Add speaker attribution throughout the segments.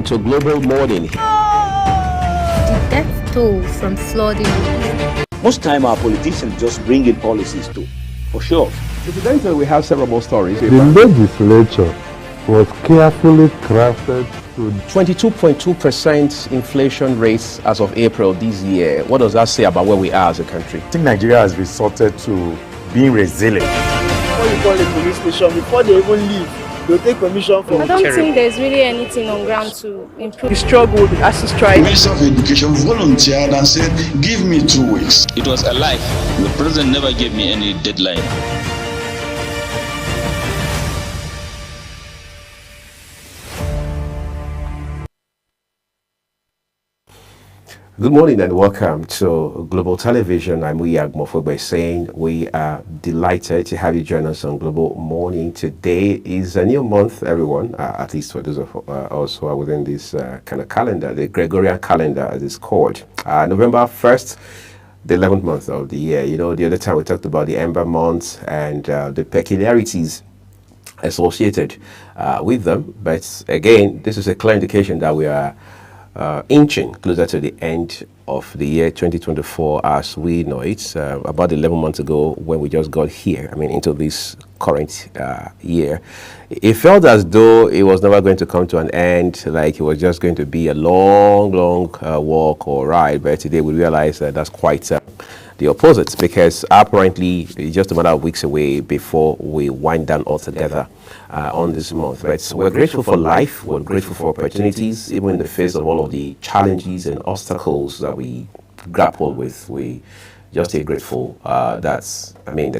Speaker 1: welcome to Global Morning.
Speaker 2: The death toll from flooding.
Speaker 3: Most time our politicians just bring in policies too, for sure.
Speaker 1: Incidentally, we have several more stories.
Speaker 4: The legislature was carefully crafted to
Speaker 1: 22.2% inflation rates as of April this year. What does that say about where we are as a country?
Speaker 5: I think Nigeria has resorted to being resilient.
Speaker 6: Before you call a police station, before they even leave, they'll take permission from.
Speaker 7: I don't think there's really anything on ground to improve.
Speaker 6: We struggled as to strike.
Speaker 8: The Minister of Education volunteered and said, give me 2 weeks.
Speaker 9: It was a lie. The president never gave me any deadline.
Speaker 1: Good morning and welcome to Global Television. I'm Uyag Mofogbe saying we are delighted to have you join us on Global Morning. Today is a new month, everyone, at least for those of us who are within this kind of calendar, the Gregorian calendar as it's called. November 1st, the 11th month of the year. You know, the other time we talked about the Ember month and the peculiarities associated with them. But again, this is a clear indication that we are inching closer to the end of the year 2024 as we know it. About 11 months ago when we just got here, into this current year, it felt as though it was never going to come to an end, like it was just going to be a long walk or ride. But today we realize that that's quite the opposite, because apparently it's just a matter of weeks away before we wind down altogether on this month. But we're grateful for life, we're grateful for opportunities, even in the face of all of the challenges and obstacles that we grapple with. We just stay grateful. There's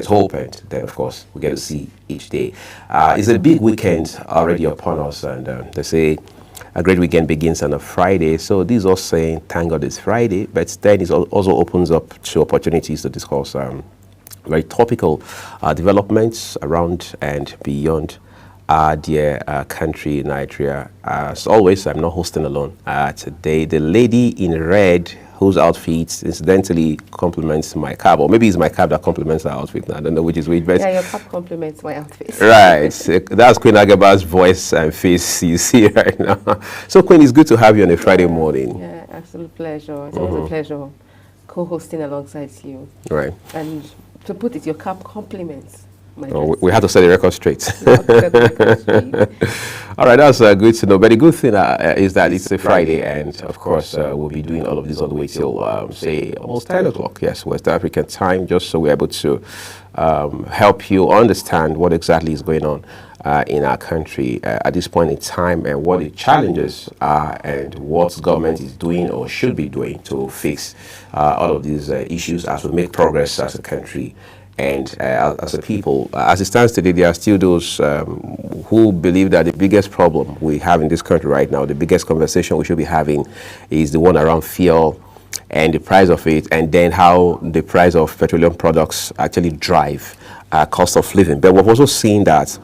Speaker 1: hope, and then of course we get to see each day. It's a big weekend already upon us, and they say a great weekend begins on a Friday. So this is all saying, thank God it's Friday, but then it also opens up to opportunities to discuss very topical developments around and beyond our dear country, Nigeria. As always, I'm not hosting alone. Today, the lady in red, whose outfit incidentally complements my cap, or maybe it's my cap that complements her outfit. I don't know which is which, but
Speaker 10: yeah, your cap complements my outfit.
Speaker 1: Right, that's Queen Agaba's voice and face you see right now. So, Queen, it's good to have you on a Friday morning.
Speaker 10: Yeah, absolute pleasure. It's always a pleasure co-hosting alongside you.
Speaker 1: Right.
Speaker 10: And to put it, your cap complements.
Speaker 1: We had to set the record straight. All right, that's good to know. But the good thing is that it's a Friday, and of course, we'll be doing all of this all the way till, say, almost 10 o'clock, yes, West African time, just so we're able to help you understand what exactly is going on in our country at this point in time, and what the challenges are, and what government is doing or should be doing to fix all of these issues as we make progress as a country. And as a people, as it stands today, there are still those who believe that the biggest problem we have in this country right now, the biggest conversation we should be having, is the one around fuel and the price of it, and then how the price of petroleum products actually drive cost of living. But we've also seen that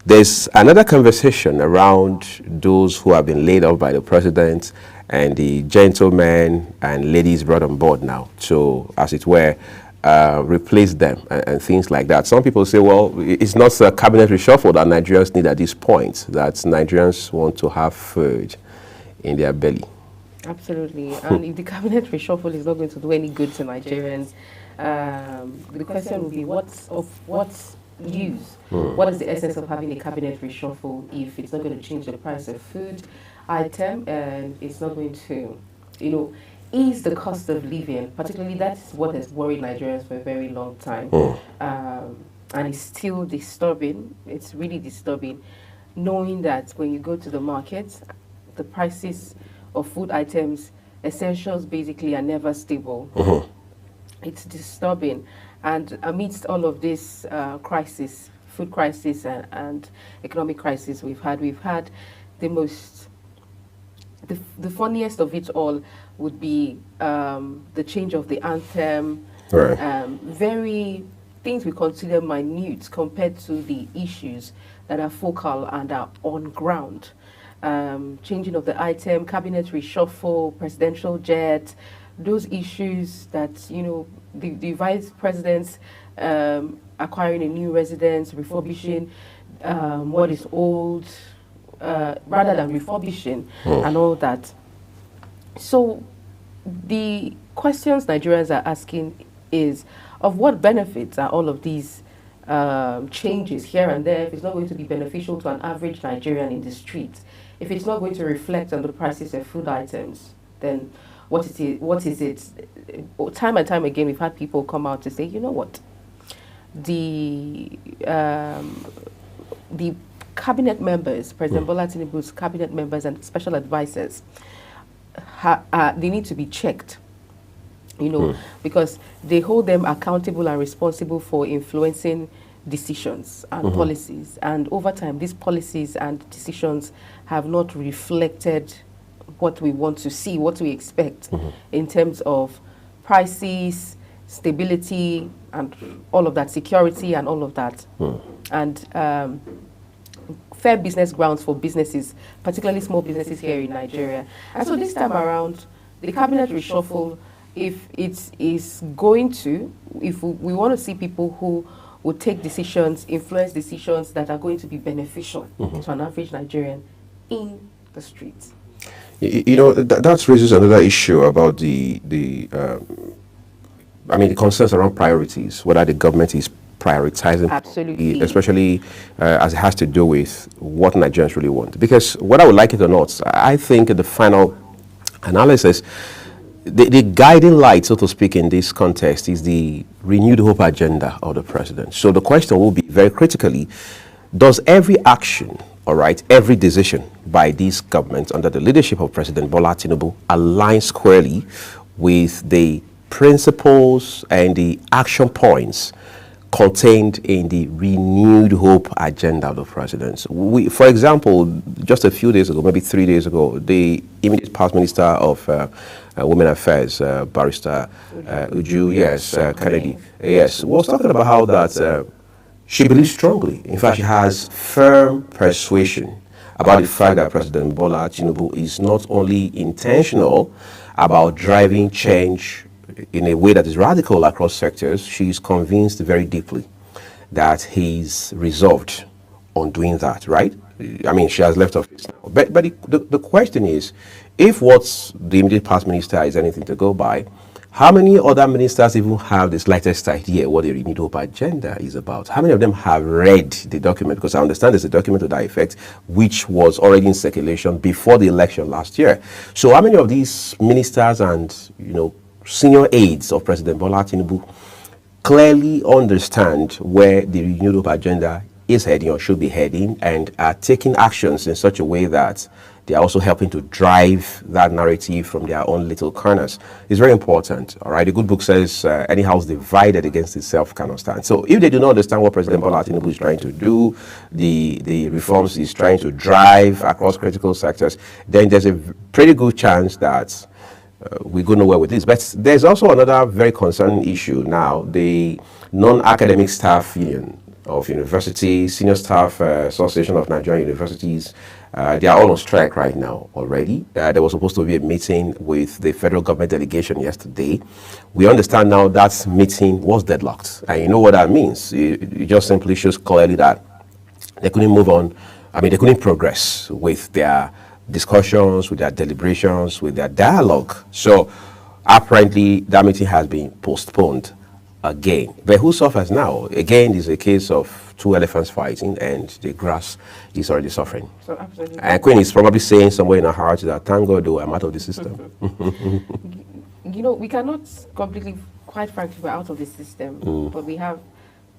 Speaker 1: there's another conversation around those who have been laid off by the president and the gentlemen and ladies brought on board now to, as it were, replace them and things like that. Some people say, well, it's not a cabinet reshuffle that Nigerians need at this point, that Nigerians want to have food in their belly.
Speaker 10: Absolutely. And if the cabinet reshuffle is not going to do any good to Nigerians, the question will be, what use? What is the essence of having a cabinet reshuffle if it's not going to change the price of food item, and it's not going to, ease the cost of living? Particularly, that's what has worried Nigerians for a very long time. And it's still disturbing. It's really disturbing knowing that when you go to the market, the prices of food items, essentials basically, are never stable. It's disturbing. And amidst all of this crisis, food crisis and economic crisis we've had the funniest of it all would be the change of the anthem.
Speaker 1: Right.
Speaker 10: Very things we consider minute compared to the issues that are focal and are on ground. Changing of the item, cabinet reshuffle, presidential jet, those issues that, the vice presidents acquiring a new residence, refurbishing what is old, rather than refurbishing and all that. So the questions Nigerians are asking is, of what benefits are all of these changes here and there if it's not going to be beneficial to an average Nigerian in the streets? If it's not going to reflect on the prices of food items, then what is it? Time and time again, we've had people come out to say, you know what, the cabinet members, President Bola Tinubu's cabinet members and special advisors, they need to be checked, because they hold them accountable and responsible for influencing decisions and policies. And over time, these policies and decisions have not reflected what we want to see, what we expect in terms of prices, stability, and all of that, security and all of that. And fair business grounds for businesses, particularly small businesses here in Nigeria. And so this time around, the cabinet reshuffle, if it is going to, if we want to see people who will take decisions, influence decisions that are going to be beneficial to an average Nigerian in the streets.
Speaker 1: That raises another issue about the concerns around priorities, whether the government is prioritizing,
Speaker 10: absolutely,
Speaker 1: especially as it has to do with what Nigerians really want. Because whether I would like it or not, I think the final analysis, the guiding light, so to speak, in this context is the renewed hope agenda of the president. So the question will be very critically, does every action, every decision by this government under the leadership of President Bola Tinubu align squarely with the principles and the action points contained in the renewed hope agenda of the president? For example, just a few days ago, maybe 3 days ago, the immediate past minister of Women Affairs, Barrister Uju, Kennedy, was talking about how that she believes strongly. In fact, she has firm persuasion about the fact that President Bola Tinubu is not only intentional about driving change in a way that is radical across sectors. She is convinced very deeply that he's resolved on doing that, right? I mean, she has left office now. But the question is, if what's the immediate past minister is anything to go by, how many other ministers even have the slightest idea what the renewed hope agenda is about? How many of them have read the document? Because I understand there's a document to that effect, which was already in circulation before the election last year. So how many of these ministers and, senior aides of President Bola Tinubu clearly understand where the renewed hope agenda is heading or should be heading, and are taking actions in such a way that they are also helping to drive that narrative from their own little corners? It's very important, all right? The good book says, any house divided against itself cannot stand. So if they do not understand what President Bola Tinubu is trying to do, the reforms he's trying to drive across critical sectors, then there's a pretty good chance that we go nowhere with this. But there's also another very concerning issue now. The non-academic staff union of universities, Senior Staff Association of Nigerian Universities, they are all on strike right now already. There was supposed to be a meeting with the federal government delegation yesterday. We understand now that meeting was deadlocked. And you know what that means. It just simply shows clearly that they couldn't move on. They couldn't progress with their discussions, with their deliberations, with their dialogue. So apparently that meeting has been postponed again. But who suffers now? Again, it's a case of two elephants fighting, and the grass is already suffering.
Speaker 10: So absolutely.
Speaker 1: And Queen is probably saying somewhere in her heart that, thank God, though, I'm out of the system.
Speaker 10: We cannot completely, quite frankly, we're out of the system, but we have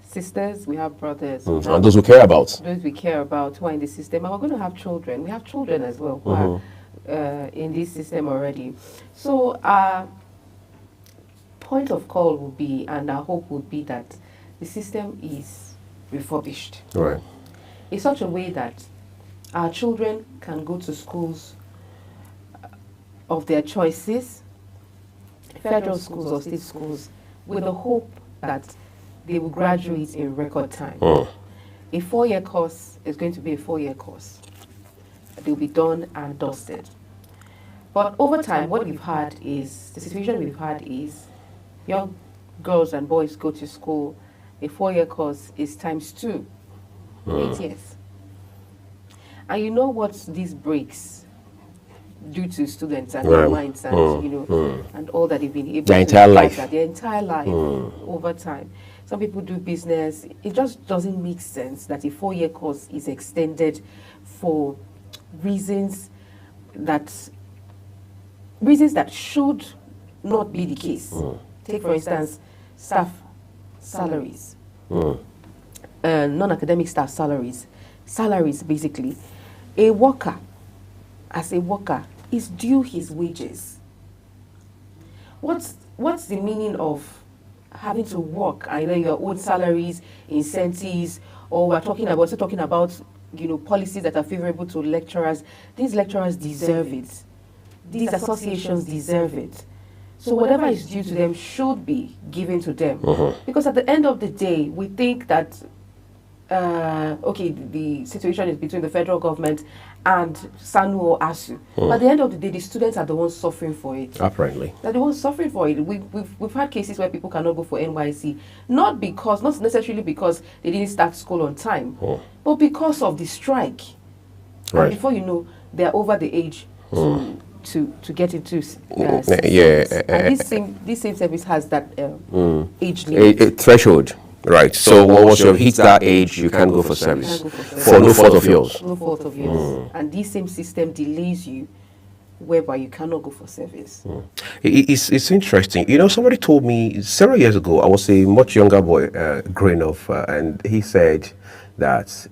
Speaker 10: sisters, we have brothers.
Speaker 1: And those we care about.
Speaker 10: Those we care about who are in the system. And we're going to have children. We have children as well who are in this system already. So our point of call would be, and our hope would be, that the system is refurbished.
Speaker 1: Right.
Speaker 10: In such a way that our children can go to schools of their choices, federal schools or state schools, with the hope that they will graduate in record time. A 4-year course is going to be a 4-year course. They'll be done and dusted. But over time, what we've had is, the situation we've had is, young girls and boys go to school, a 4-year course is times 2, 8 years. And you know what these breaks due to students and their minds and and all that they've been able
Speaker 1: their
Speaker 10: to
Speaker 1: entire
Speaker 10: get
Speaker 1: life.
Speaker 10: at their entire life over time. Some people do business. It just doesn't make sense that a 4-year course is extended for reasons that should not be the case. Take for instance staff salaries, non-academic staff salaries basically. A worker, as a worker, is due his wages. What's the meaning of having to work? I know your own salaries, incentives, or we're talking about policies that are favorable to lecturers. These lecturers deserve it. These associations deserve it. So whatever is due to them should be given to them. Because at the end of the day, we think that the situation is between the federal government and SANU or ASU. But at the end of the day, the students are the ones suffering for it.
Speaker 1: Apparently.
Speaker 10: They're the ones suffering for it. We've had cases where people cannot go for NYC, not necessarily because they didn't start school on time, but because of the strike.
Speaker 1: Right.
Speaker 10: And before you know, they're over the age to get into and this same service has that age limit.
Speaker 1: A threshold. Right. So once you hit that age, you can't go for service. For no fault of yours.
Speaker 10: No fault of yours. And this same system delays you, whereby you cannot go for service.
Speaker 1: It's interesting. Somebody told me several years ago, I was a much younger boy growing up, and he said that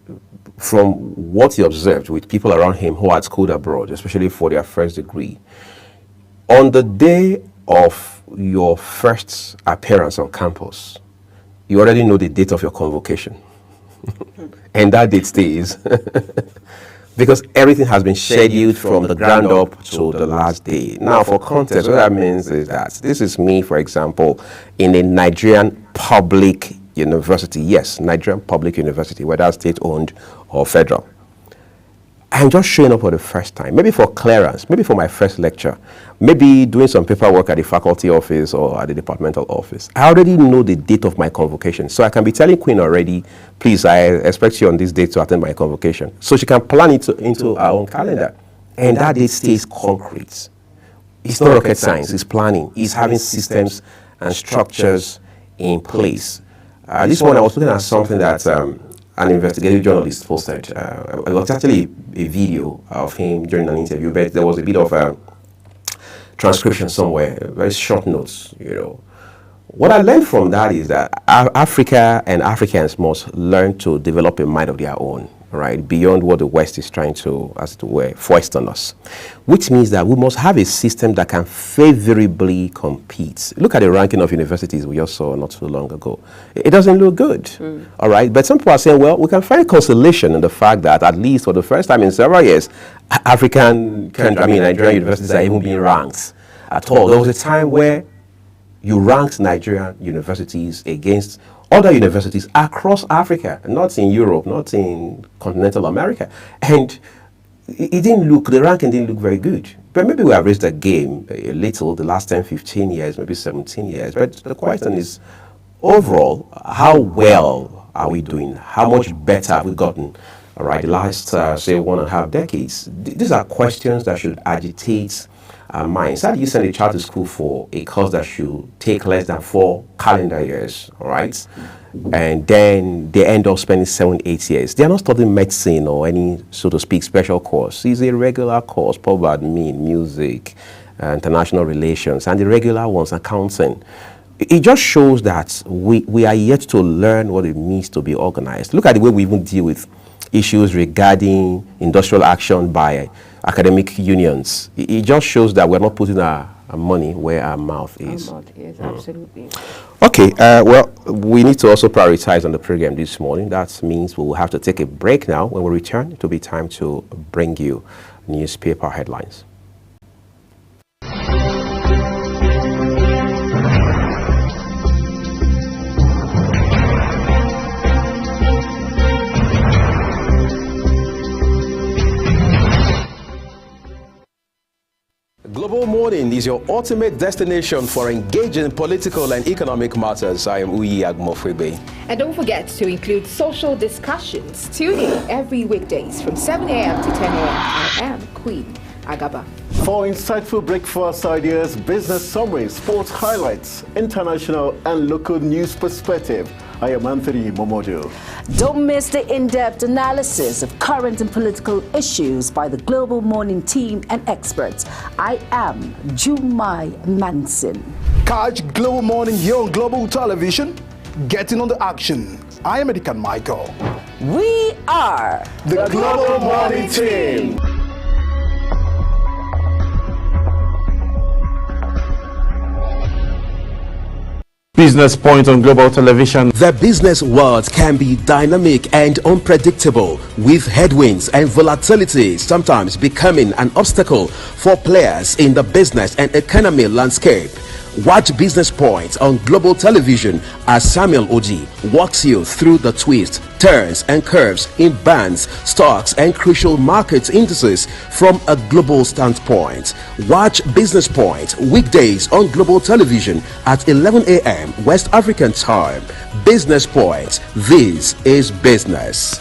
Speaker 1: from what he observed with people around him who had schooled abroad, especially for their first degree, on the day of your first appearance on campus, you already know the date of your convocation. And that date stays. Because everything has been scheduled from the ground up to the last day. Now, for context, what that means is that this is me, for example, in a Nigerian public university. Yes, Nigerian public university, whether state-owned or federal. I'm just showing up for the first time, maybe for clearance, maybe for my first lecture, maybe doing some paperwork at the faculty office or at the departmental office. I already know the date of my convocation. So I can be telling Queen already, please, I expect you on this date to attend my convocation. So she can plan it into our own calendar. And that date stays concrete. It's not rocket science, it's planning. It's having systems and structures in place. This one, I was looking at something that an investigative journalist posted. It was actually a video of him during an interview, but there was a bit of transcription somewhere, very short notes, What I learned from that is that Africa and Africans must learn to develop a mind of their own, right, beyond what the West is trying to, as it were, foist on us, which means that we must have a system that can favorably compete. Look at the ranking of universities we just saw not too long ago. It doesn't look good, all right? But some people are saying, well, we can find consolation in the fact that at least for the first time in several years, Nigerian universities are even being ranked at all. There was a time where you ranked Nigerian universities against other universities across Africa, not in Europe, not in continental America. And the ranking didn't look very good. But maybe we have raised the game a little the last 10, 15 years, maybe 17 years. But the question is, overall, how well are we doing? How much better have we gotten? All right, the last, say, 1.5 decades. These are questions that should agitate our minds. How do you send a child to school for a course that should take less than 4 calendar years, all right? And then they end up spending 7, 8 years. They are not studying medicine or any, so to speak, special course. It's a regular course, public admin, music, international relations, and the regular ones, accounting. It just shows that we are yet to learn what it means to be organized. Look at the way we even deal with issues regarding industrial action by academic unions. It just shows that we're not putting our money where our mouth is.
Speaker 10: Our mouth is, absolutely.
Speaker 1: Okay, well, we need to also prioritize on the program this morning. That means we will have to take a break now. When we return, it will be time to bring you newspaper headlines. Global Morning is your ultimate destination for engaging political and economic matters. I am Uyi Agmofwebe.
Speaker 11: And don't forget to include social discussions. Tune in every weekdays from 7 a.m. to 10 a.m. I am Queen Agaba.
Speaker 12: For insightful breakfast ideas, business summaries, sports highlights, international and local news perspective, I am Anthony Momodu.
Speaker 13: Don't miss the in-depth analysis of current and political issues by the Global Morning team and experts. I am Jumai Manson.
Speaker 14: Catch Global Morning here on Global Television. Getting on the action. I am Edikan Michael.
Speaker 13: We are
Speaker 12: the Global Morning team.
Speaker 5: Business Point on Global Television.
Speaker 1: The business world can be dynamic and unpredictable, with headwinds and volatility sometimes becoming an obstacle for players in the business and economy landscape. Watch Business Point on Global Television as Samuel Oji walks you through the twists, turns and curves in bands, stocks and crucial market indices from a global standpoint. Watch Business Point weekdays on Global Television at 11 a.m. West African time. Business Point. This is business.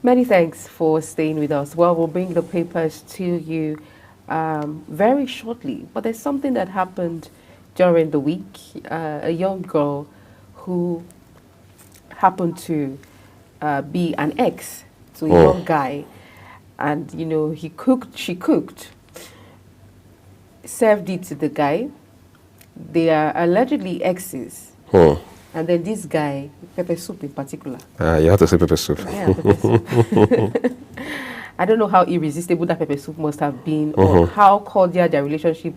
Speaker 10: Many thanks for staying with us. Well, we'll bring the papers to you very shortly. But there's something that happened during the week. A young girl who happened to be an ex to a young guy, and she cooked, served it to the guy. They are allegedly exes. And then this guy, pepper soup in particular.
Speaker 1: You have to say pepper soup.
Speaker 10: Yeah, pepper soup. I don't know how irresistible that pepper soup must have been, or how cordial their relationship,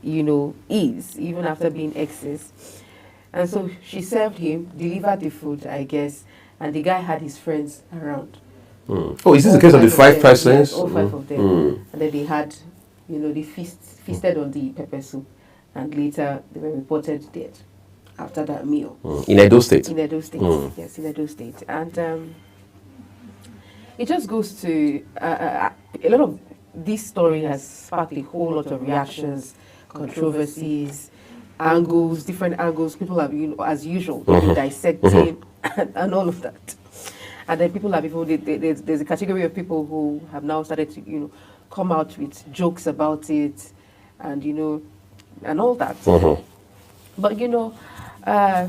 Speaker 10: is, even after being exes. And so she served him, delivered the food, I guess, and the guy had his friends around.
Speaker 1: Oh, is this the case of the 5 persons?
Speaker 10: Yes, all 5 of them. And then they had, they feasted on the pepper soup, and later they were reported dead after that meal.
Speaker 1: In Edo State?
Speaker 10: In Edo State, yes, in Edo State. And it just goes to, a lot of this story has sparked a whole lot of reactions, controversies, angles, different angles. People have, as usual, dissecting and all of that. And then people have there's a category of people who have now started to, come out with jokes about it, and, and all that. But,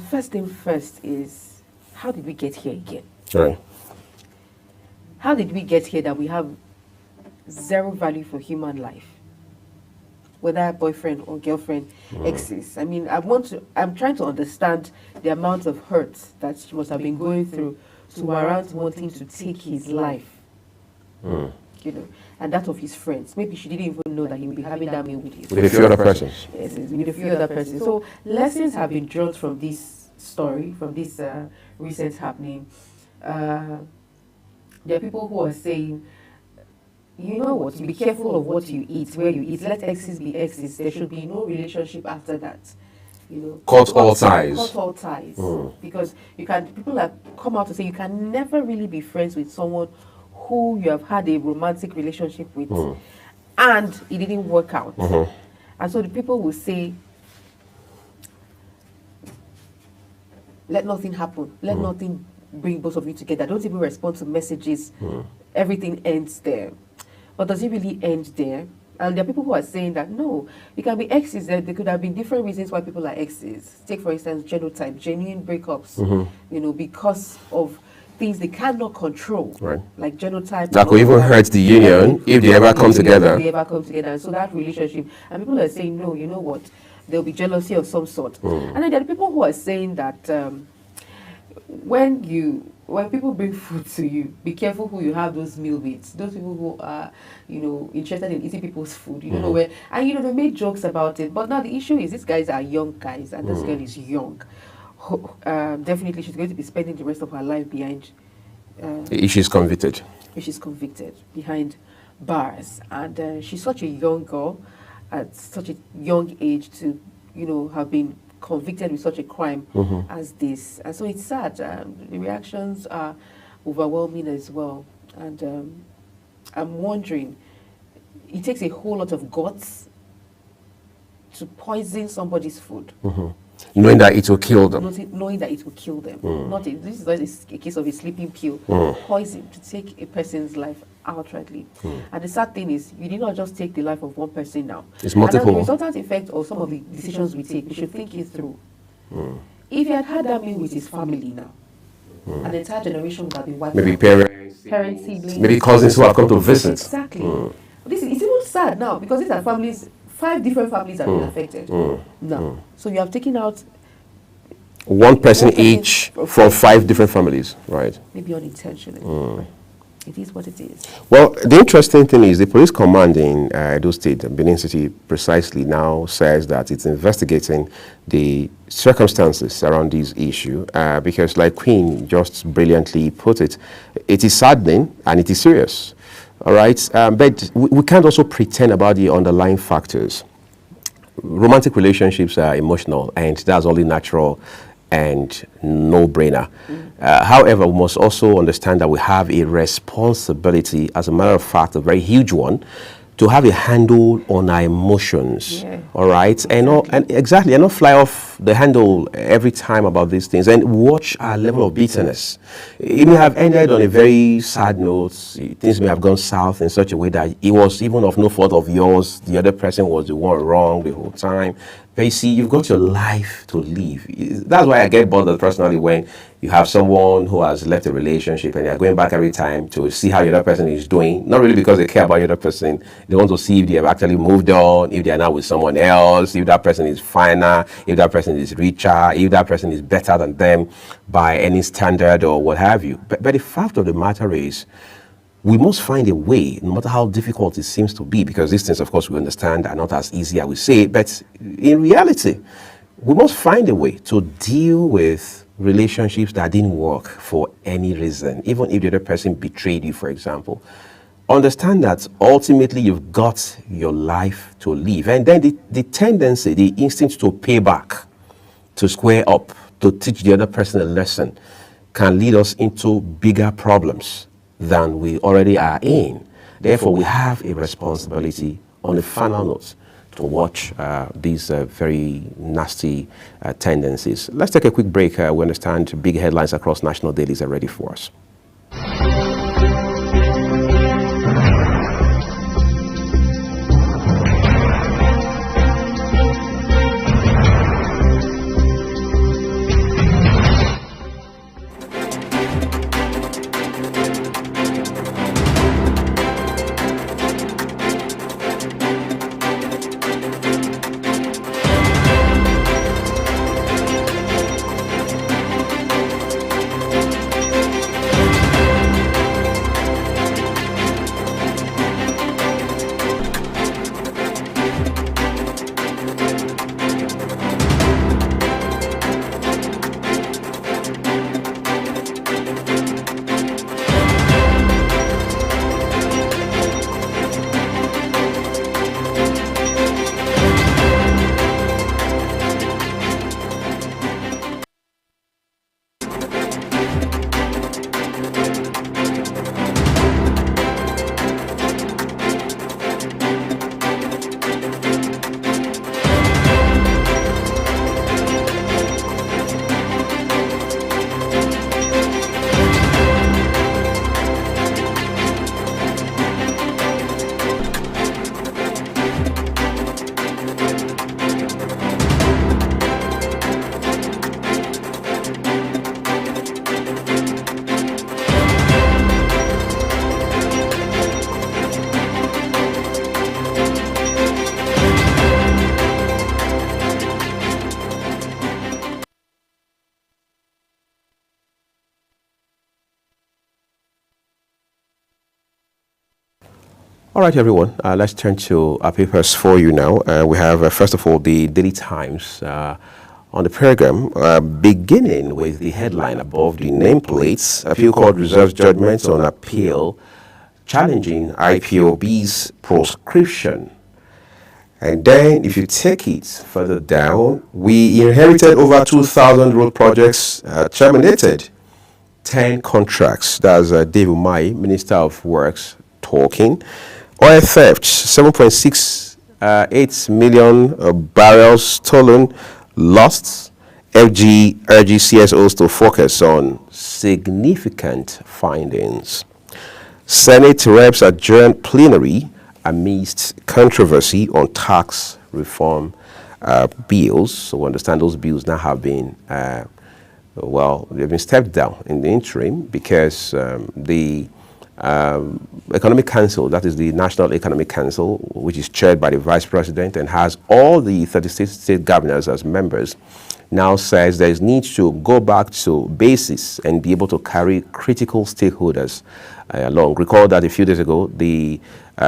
Speaker 10: first thing first is, how did we get here again?
Speaker 1: Right.
Speaker 10: How did we get here that we have zero value for human life? Whether boyfriend or girlfriend, exes. I mean, I'm trying to understand the amount of hurt that she must have been going through to warrant wanting to take his life. And that of his friends. Maybe she didn't even know that he would be having that meal with his
Speaker 1: With a few other persons.
Speaker 10: Yes, with a few other persons. So lessons have been drawn from this story, from this recent happening. There are people who are saying, you know what, be careful of what you eat, where you eat. Let exes be exes. There should be no relationship after that.
Speaker 1: Cut all ties.
Speaker 10: Cut all ties. Because people have come out to say you can never really be friends with someone who you have had a romantic relationship with, and it didn't work out. And so the people will say, let nothing happen. Let nothing bring both of you together. Don't even respond to messages. Everything ends there. But does it really end there? And there are people who are saying that, no, you can be exes. There could have been different reasons why people are exes. Take, for instance, genotype, genuine breakups, because of things they cannot control, like genotype.
Speaker 1: That could even hurt the union if they ever come together.
Speaker 10: If they ever come together. And so that relationship, and people are saying, no, you know what, there'll be jealousy of some sort. And then there are people who are saying that when people bring food to you, be careful who you have those meal with. Those people who are, interested in eating people's food. You don't know where, and they make jokes about it. But now the issue is these guys are young guys, and this girl is young. Definitely, she's going to be spending the rest of her life behind.
Speaker 1: If she's convicted.
Speaker 10: If she's convicted, behind bars, and she's such a young girl at such a young age to, have been convicted with such a crime as this. And so it's sad. The reactions are overwhelming as well. And I'm wondering, it takes a whole lot of guts to poison somebody's food.
Speaker 1: Knowing that it will kill them.
Speaker 10: Knowing that it will kill them. This is not a case of a sleeping pill. Poison to take a person's life outrightly. And the sad thing is, you did not just take the life of one person now.
Speaker 1: It's multiple.
Speaker 10: And the resultant effect of some of the decisions we take, we should think it through. If he had had that meal with his family now, an entire generation would have been wiped out.
Speaker 1: Maybe parents,
Speaker 10: siblings.
Speaker 1: Maybe cousins who have come to visit.
Speaker 10: Exactly. It's even sad now, because these are families. 5 different families have been affected now. So you have taken out
Speaker 1: one person each from 5 different families, right?
Speaker 10: Maybe unintentionally. It is what it is.
Speaker 1: Well, the interesting thing is the police command in Edo State, Benin City precisely, now says that it's investigating the circumstances around this issue because, like Queen just brilliantly put it, it is saddening and it is serious. All right, but we can't also pretend about the underlying factors. Romantic relationships are emotional, and that's only natural and no-brainer. However, we must also understand that we have a responsibility, as a matter of fact, a very huge one, to have a handle on our emotions,
Speaker 10: Yeah.
Speaker 1: all right,
Speaker 10: Exactly.
Speaker 1: and not fly off the handle every time about these things, and watch our level of bitterness. It may have ended on a very sad note. Things may have gone south in such a way that it was even of no fault of yours. The other person was the one wrong the whole time. But you see, you've got your life to live. That's why I get bothered personally when you have someone who has left a relationship and they're going back every time to see how the other person is doing. Not really because they care about the other person. They want to see if they have actually moved on, if they are now with someone else, if that person is finer, if that person is richer, if that person is better than them by any standard or what have you. But the fact of the matter is, we must find a way, no matter how difficult it seems to be, because these things, of course, we understand are not as easy as we say, but in reality, we must find a way to deal with relationships that didn't work for any reason, even if the other person betrayed you, for example. Understand that ultimately you've got your life to live, and then the tendency, the instinct to pay back, to square up, to teach the other person a lesson, can lead us into bigger problems than we already are in. Therefore, we have a responsibility on a final note to watch these very nasty tendencies. Let's take a quick break. We understand big headlines across national dailies are ready for us. All right, everyone, let's turn to our papers for you now. We have, first of all, the Daily Times on the program, beginning with the headline above the nameplates. Appeal Court reserves judgments on appeal challenging IPOB's proscription. And then, if you take it further down, we inherited over 2,000 road projects, terminated 10 contracts. That's Dave Umahi, Minister of Works, talking. Oil theft, 7.68 million barrels stolen, lost. FG urges CSOs to focus on significant findings. Senate reps adjourn plenary amidst controversy on tax reform bills. So we understand those bills now have been, they've been stepped down in the interim because the Economic Council, that is the National Economic Council, which is chaired by the Vice President and has all the 36 state governors as members, now says there is need to go back to basis and be able to carry critical stakeholders along. Recall that a few days ago, the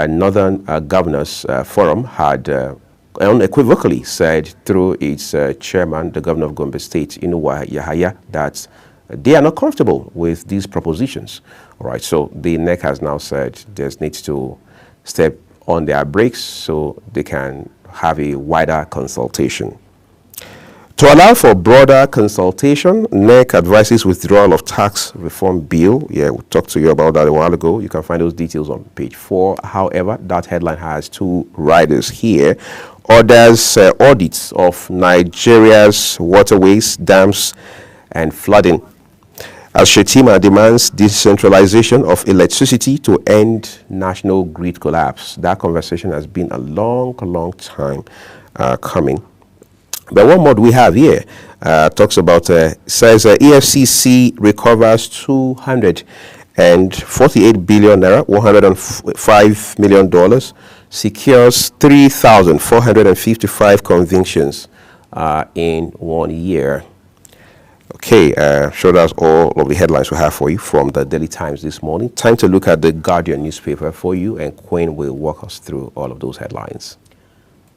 Speaker 1: Northern Governors Forum had unequivocally said through its chairman, the governor of Gombe State, Inuwa Yahaya, that they are not comfortable with these propositions. All right, so the NEC has now said there's needs to step on their brakes so they can have a wider consultation. To allow for broader consultation, NEC advises withdrawal of tax reform bill. Yeah, we talked to you about that a while ago. You can find those details on page 4. However, that headline has 2 riders here. Orders audits of Nigeria's waterways, dams, and flooding. As Shetima demands decentralization of electricity to end national grid collapse. That conversation has been a long time coming. But one more we have here talks about, says EFCC recovers 248 billion naira, $105 million, secures 3,455 convictions in 1 year. Okay, so that's all of the headlines we have for you from the Daily Times this morning. Time to look at the Guardian newspaper for you, and Queen will walk us through all of those headlines.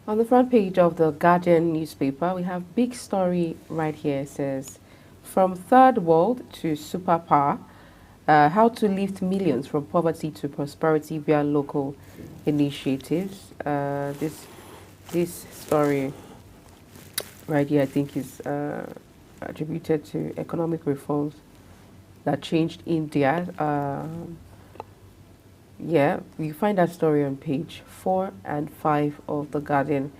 Speaker 10: On the front page of the Guardian newspaper, we have big story right here. It says, from third world to superpower, how to lift millions from poverty to prosperity via local initiatives. This story right here, I think, is attributed to economic reforms that changed India. Yeah, you find that story on page 4 and 5 of the Guardian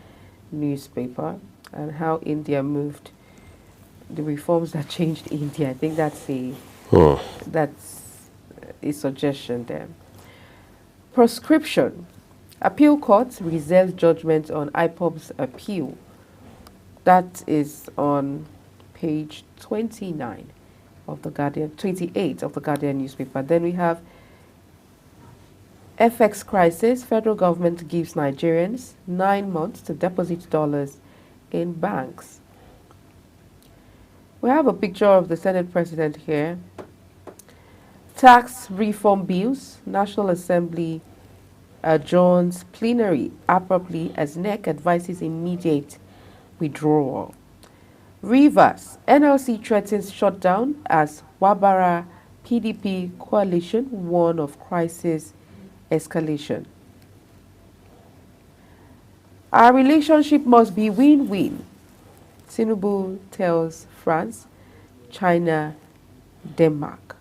Speaker 10: newspaper, and how India moved, the reforms that changed India. I think that's a suggestion there. Proscription. Appeal court reserves judgment on IPOB's appeal. That is on page 29 of the Guardian, 28 of the Guardian newspaper. Then we have FX crisis. Federal government gives Nigerians 9 months to deposit dollars in banks. We have a picture of the Senate President here. Tax reform bills. National Assembly adjourns plenary abruptly as NEC advises immediate withdrawal. Rivers. NLC threatens shutdown as Wabara PDP coalition warn of crisis escalation. Our relationship must be win-win, Tinubu tells France, China, Denmark.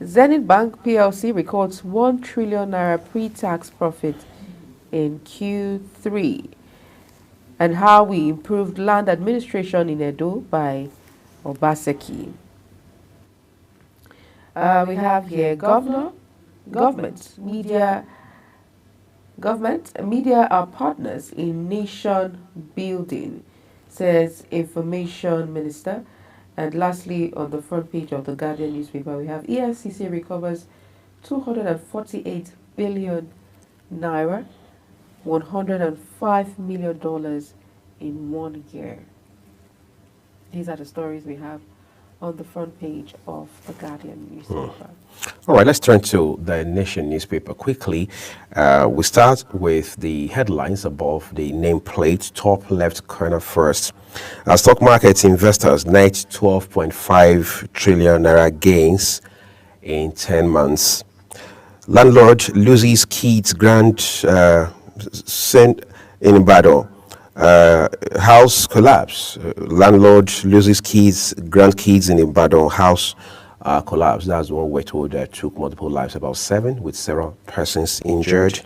Speaker 10: Zenith Bank PLC records 1 trillion naira pre-tax profit in Q3. And how we improved land administration in Edo by Obaseki. We have here government, media are partners in nation building, says Information Minister. And lastly, on the front page of the Guardian newspaper, we have EFCC recovers 248 billion naira, $105 million in 1 year. These are the stories we have on the front page of the Guardian newspaper.
Speaker 1: All right, let's turn to the Nation newspaper quickly. We start with the headlines above the nameplate, top left corner first. Stock market investors net 12.5 trillion naira gains in 10 months. Landlord loses kids grant sent in Ibadan. House collapse. Landlord loses kids, grandkids in Ibadan. House collapse. That's one we're told that took multiple lives, about 7, with several persons injured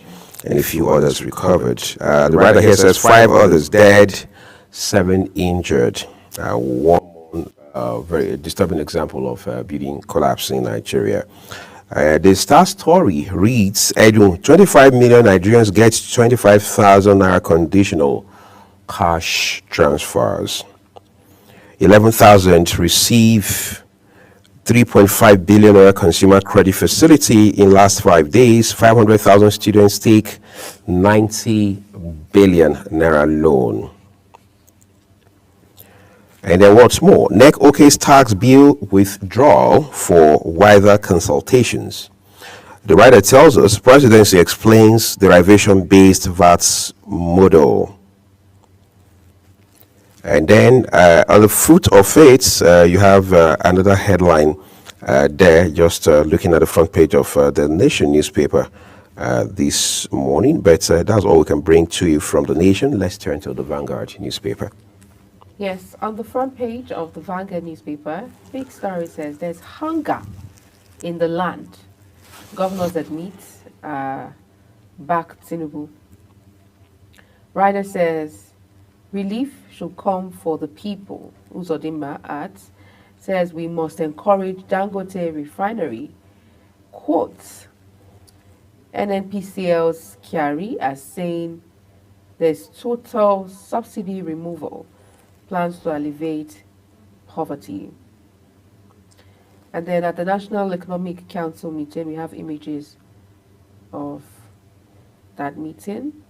Speaker 1: and a few others recovered. The writer here says 5 others dead, 7 injured. One very disturbing example of building collapse in Nigeria. The Star story reads, Edu, 25 million Nigerians get 25,000 naira conditional cash transfers. 11,000 receive 3.5 billion naira consumer credit facility in last 5 days. 500,000 students take 90 billion naira loan. And then what's more, NEC OK's tax bill withdrawal for wider consultations. The writer tells us presidency explains derivation-based VAT model. And then on the foot of it, you have another headline there, just looking at the front page of the Nation newspaper. this morning. But that's all we can bring to you from the nation. Let's turn to the Vanguard newspaper.
Speaker 10: Yes, on the front page of the Vanguard newspaper, big story says there's hunger in the land. Governors admit back Tinubu. Writer says relief should come for the people. Uzodinma adds, says we must encourage Dangote refinery. Quotes NNPCL's Kyari as saying there's total subsidy removal, plans to alleviate poverty. And then at the National Economic Council meeting, we have images of that meeting.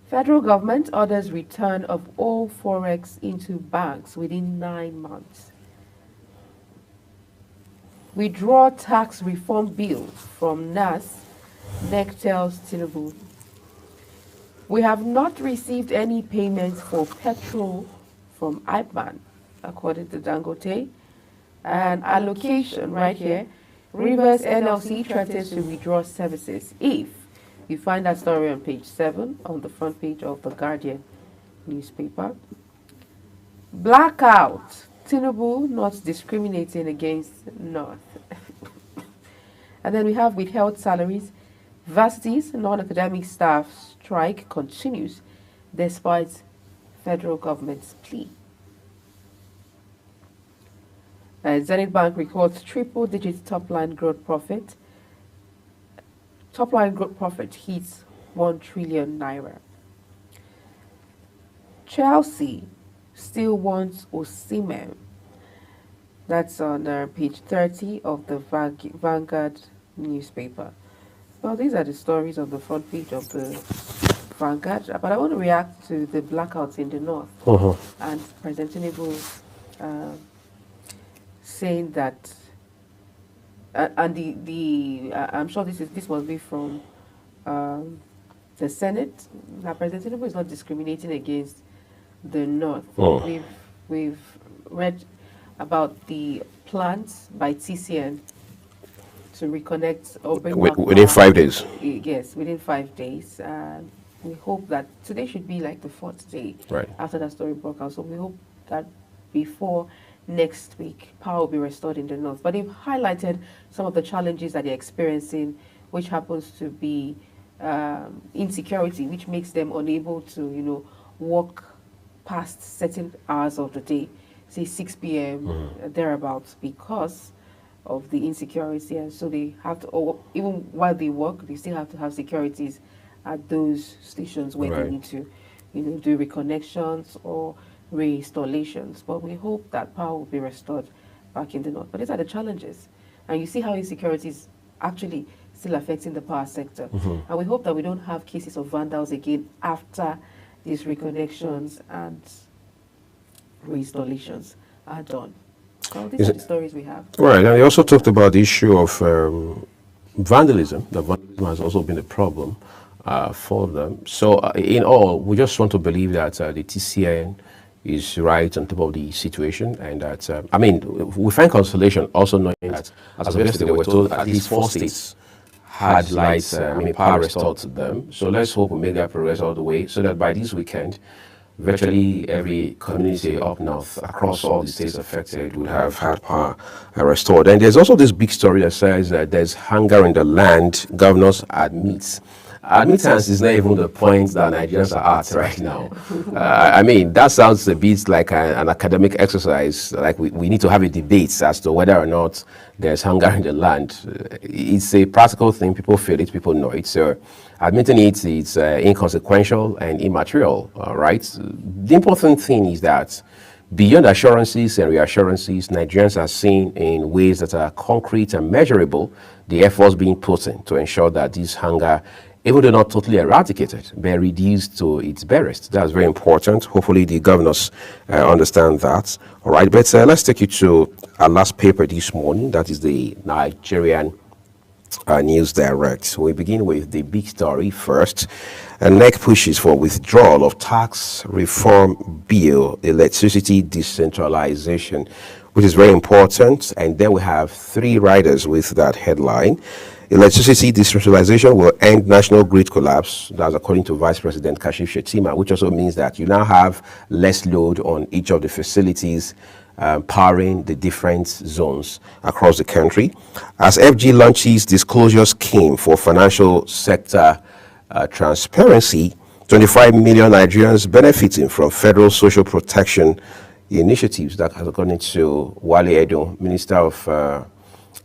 Speaker 10: Federal government orders return of all forex into banks within 9 months. Withdraw tax reform bill from NAS, NEC tells Tinubu. We have not received any payments for petrol from IBAN, according to Dangote. And allocation right here, Rivers NLC threatens to withdraw services if you find that story on page 7 on the front page of the Guardian newspaper. Blackout. Tinubu not discriminating against North. And then we have withheld salaries. Varsities, non-academic staff strike continues despite federal government's plea. Zenith Bank records triple-digit top-line growth profit. Top-line growth profit hits 1 trillion naira. Chelsea still wants Osimhen. That's on page 30 of the Vanguard newspaper. Well, these are the stories on the front page of the Vanguard. But I want to react to the blackouts in the north and President Tinubu saying that, and I'm sure this must be from the Senate. That President Tinubu is not discriminating against the north. We've read about the plans by TCN to reconnect or bring back
Speaker 1: within 5 days.
Speaker 10: Yes, within 5 days. We hope that today should be like the 4th day after that story broke out. So we hope that before next week, power will be restored in the north. But they've highlighted some of the challenges that they're experiencing, which happens to be insecurity, which makes them unable to, walk past certain hours of the day, say 6 p.m. Thereabouts, because of the insecurity. And so they have to, or even while they work, they still have to have securities at those stations where they need to, do reconnections or reinstallations. But we hope that power will be restored back in the north. But these are the challenges. And you see how insecurity is actually still affecting the power sector. And we hope that we don't have cases of vandals again after these reconnections and reinstallations are done. So these are the stories we have.
Speaker 1: Right, and they also talked about the issue of vandalism. That vandalism has also been a problem for them. So in all, we just want to believe that the TCN is right on top of the situation, and that, we find consolation also knowing that, as of yesterday, we were told at least 4 states had lights, power restored to them. So let's hope we make that progress all the way, so that by this weekend, virtually every community up north across all the states affected would have had power restored. And there's also this big story that says that there's hunger in the land. Governors admit. Admittance is not even the point that Nigerians are at right now. That sounds a bit like an academic exercise, like we need to have a debate as to whether or not there's hunger in the land. It's a practical thing. People feel it, people know it. So admitting it is inconsequential and immaterial, right? The important thing is that beyond assurances and reassurances, Nigerians are seeing in ways that are concrete and measurable the efforts being put in to ensure that this hunger, even though not totally eradicated, but reduced to its barest. That's very important. Hopefully the governors understand that. All right, but let's take you to our last paper this morning. That is the Nigerian News Direct. We begin with the big story first. NEC pushes for withdrawal of tax reform bill, electricity decentralization, which is very important. And then we have 3 riders with that headline. Electricity decentralization will end national grid collapse. That's according to Vice President Kashif Shettima, which also means that you now have less load on each of the facilities powering the different zones across the country. As FG launches disclosure scheme for financial sector transparency, 25 million Nigerians benefiting from federal social protection initiatives. That has according to Wale Edo, Minister of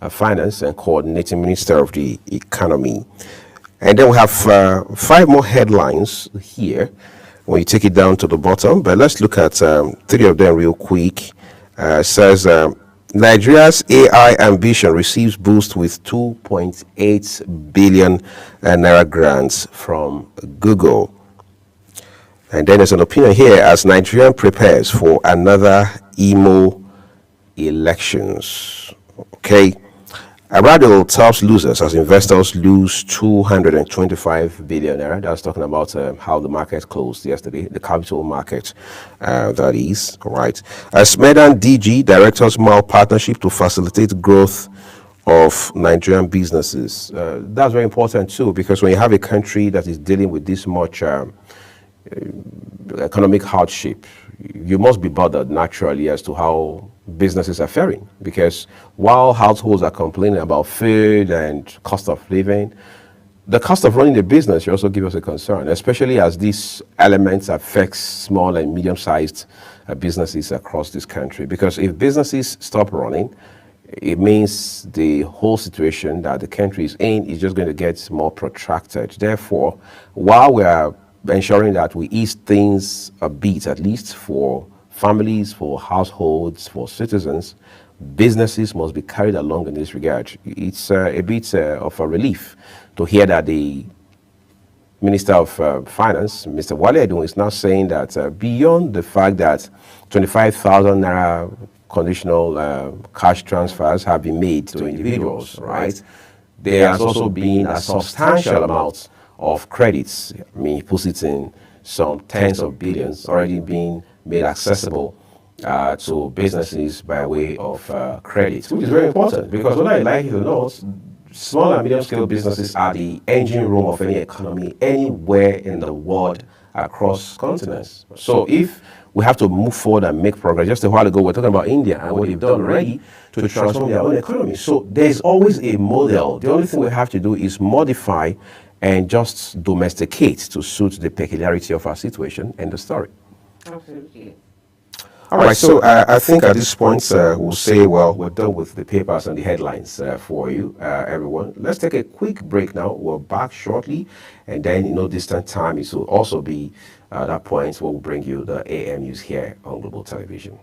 Speaker 1: Finance and Coordinating Minister of the Economy. And then we have 5 more headlines here when you take it down to the bottom, but let's look at 3 of them real quick. Says Nigeria's AI ambition receives boost with 2.8 billion naira grants from Google. And then there's an opinion here as Nigeria prepares for another Imo elections. Okay. Aradil tops losers as investors lose 225 billion naira. That's talking about how the market closed yesterday, the capital market, that is, right. As Medan DG directors Mao partnership to facilitate growth of Nigerian businesses. That's very important too, because when you have a country that is dealing with this much economic hardship, you must be bothered naturally as to how businesses are faring, because while households are complaining about food and cost of living, the cost of running a business should also give us a concern, especially as these elements affect small and medium-sized businesses across this country. Because if businesses stop running, it means the whole situation that the country is in is just going to get more protracted. Therefore, while we are ensuring that we ease things a bit, at least for families, for households, for citizens, businesses must be carried along in this regard. It's a bit of a relief to hear that the Minister of Finance, Mr. Wale Edo, is now saying that beyond the fact that 25,000 naira conditional cash transfers have been made to individuals, right? There has also been a substantial amount of credits. I mean, he puts it in some tens of billions already being made accessible to businesses by way of credit, which is very important, because whether you like it or not, small and medium scale businesses are the engine room of any economy anywhere in the world across continents. So if we have to move forward and make progress, just a while ago we were talking about India and what they've done already to transform their own economy. So there's always a model. The only thing we have to do is modify and just domesticate to suit the peculiarity of our situation and the story.
Speaker 10: Absolutely.
Speaker 1: All right, so I think at this point we'll say, well, we're done with the papers and the headlines for you, everyone. Let's take a quick break now. We're back shortly, and then in no distant time, it will also be that point where we'll bring you the AM news here on Global Television.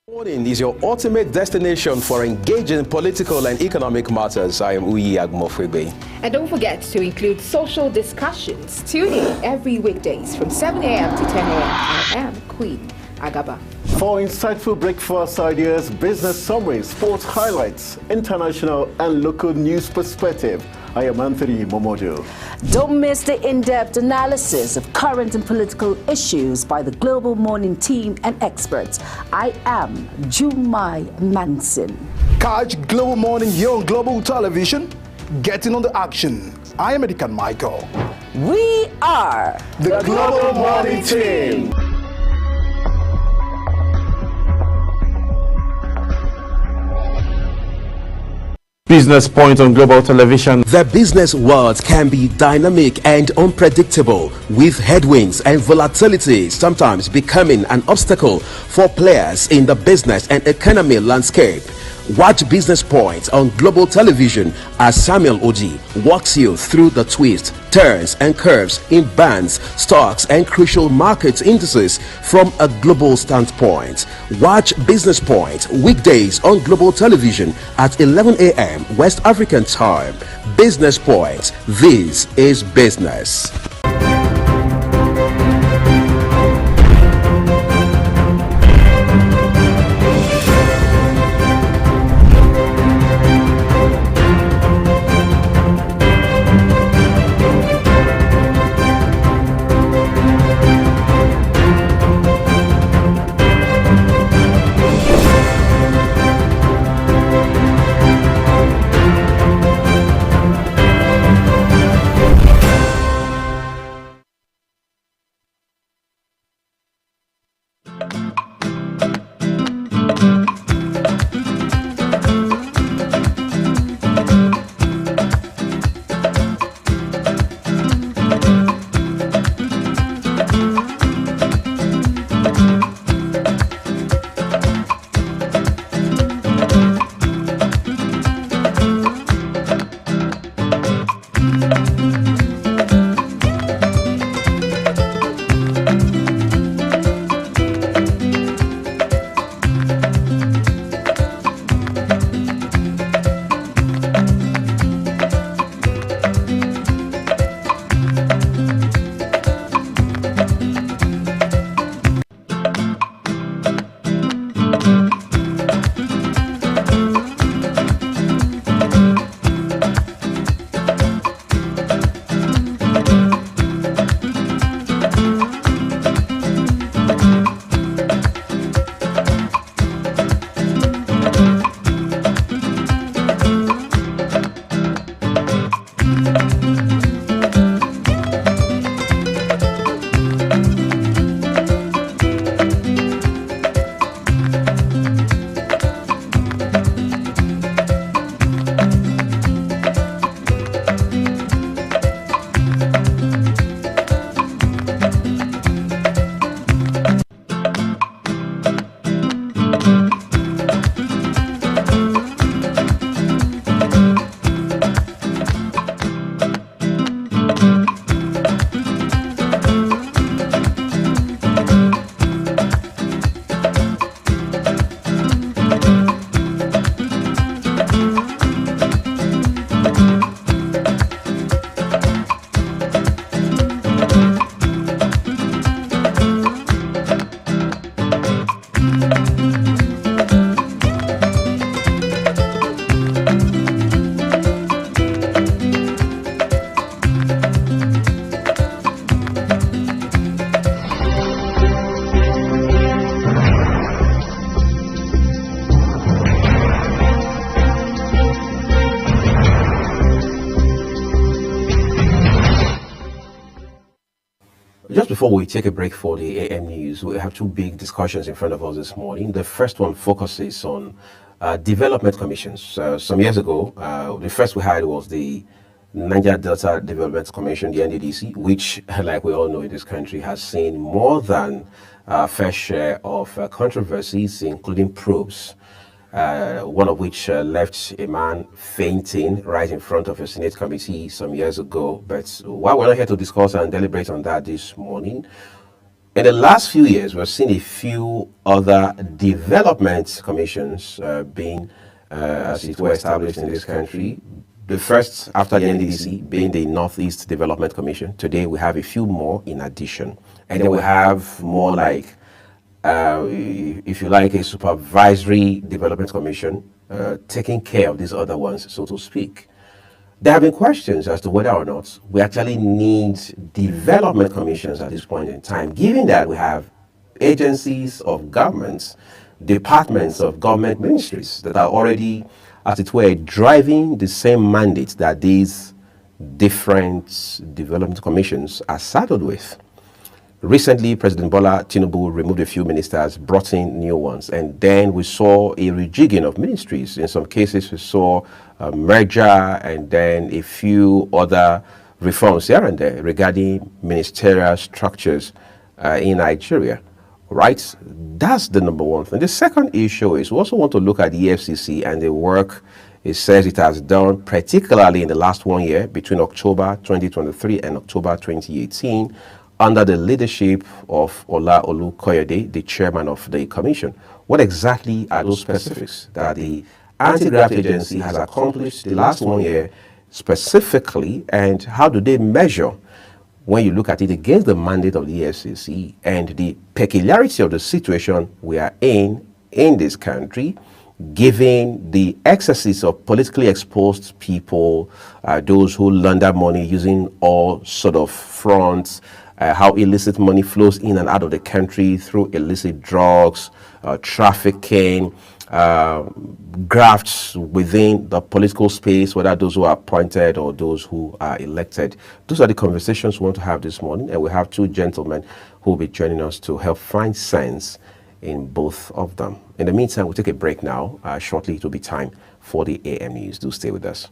Speaker 15: Morning is your ultimate destination for engaging political and economic matters. I am Uyi Agmofwebe.
Speaker 11: And don't forget to include social discussions. Tune in every weekdays from 7 a.m. to 10 a.m. I am Queen Agaba.
Speaker 12: For insightful breakfast ideas, business summaries, sports highlights, international and local news perspective, I am Anthony Momodu.
Speaker 13: Don't miss the in-depth analysis of current and political issues by the Global Morning team and experts. I am Jumai Manson.
Speaker 14: Catch Global Morning here on Global Television. Getting on the action. I am Edikan Michael.
Speaker 13: We are
Speaker 12: the Global Morning team.
Speaker 5: Business Point on Global Television.
Speaker 16: The business world can be dynamic and unpredictable, with headwinds and volatility sometimes becoming an obstacle for players in the business and economy landscape. Watch Business Point on Global Television as Samuel Oji walks you through the twists, turns and curves in bands, stocks and crucial market indices from a global standpoint. Watch Business Point weekdays on Global Television at 11 a.m. West African time. Business Point. This is business.
Speaker 1: Just before we take a break for the AM news, we have two big discussions in front of us this morning. The first one focuses on development commissions. Some years ago, the first we had was the Niger Delta Development Commission, the NDDC, which, like we all know in this country, has seen more than a fair share of controversies, including probes. One of which left a man fainting right in front of a Senate committee some years ago. But while we're not here to discuss and deliberate on that this morning, in the last few years, we've seen a few other development commissions being, as it were, established in this country. The first, after the NDDC, being the Northeast Development Commission. Today, we have a few more in addition. And then we have more like, if you like, a supervisory development commission taking care of these other ones, so to speak. There have been questions as to whether or not we actually need development commissions at this point in time, given that we have agencies of governments, departments of government ministries that are already, as it were, driving the same mandate that these different development commissions are saddled with. Recently, President Bola Tinubu removed a few ministers, brought in new ones, and then we saw a rejigging of ministries. In some cases, we saw a merger and then a few other reforms here and there regarding ministerial structures in Nigeria. right? That's the number one thing. The second issue is we also want to look at the EFCC and the work it says it has done, particularly in the last 1 year, between October 2023 and October 2018, under the leadership of Ola Olukoyede, the chairman of the commission. What exactly are those specifics that the anti-graft agency has accomplished the last 1 year specifically, and how do they measure when you look at it against the mandate of the EFCC and the peculiarity of the situation we are in this country, given the excesses of politically exposed people, those who launder money using all sort of fronts, how illicit money flows in and out of the country through illicit drugs, trafficking, grafts within the political space, whether those who are appointed or those who are elected. Those are the conversations we want to have this morning, and we have two gentlemen who will be joining us to help find sense in both of them. In the meantime, we'll take a break now. Shortly, it will be time for the AM News. Do stay with us.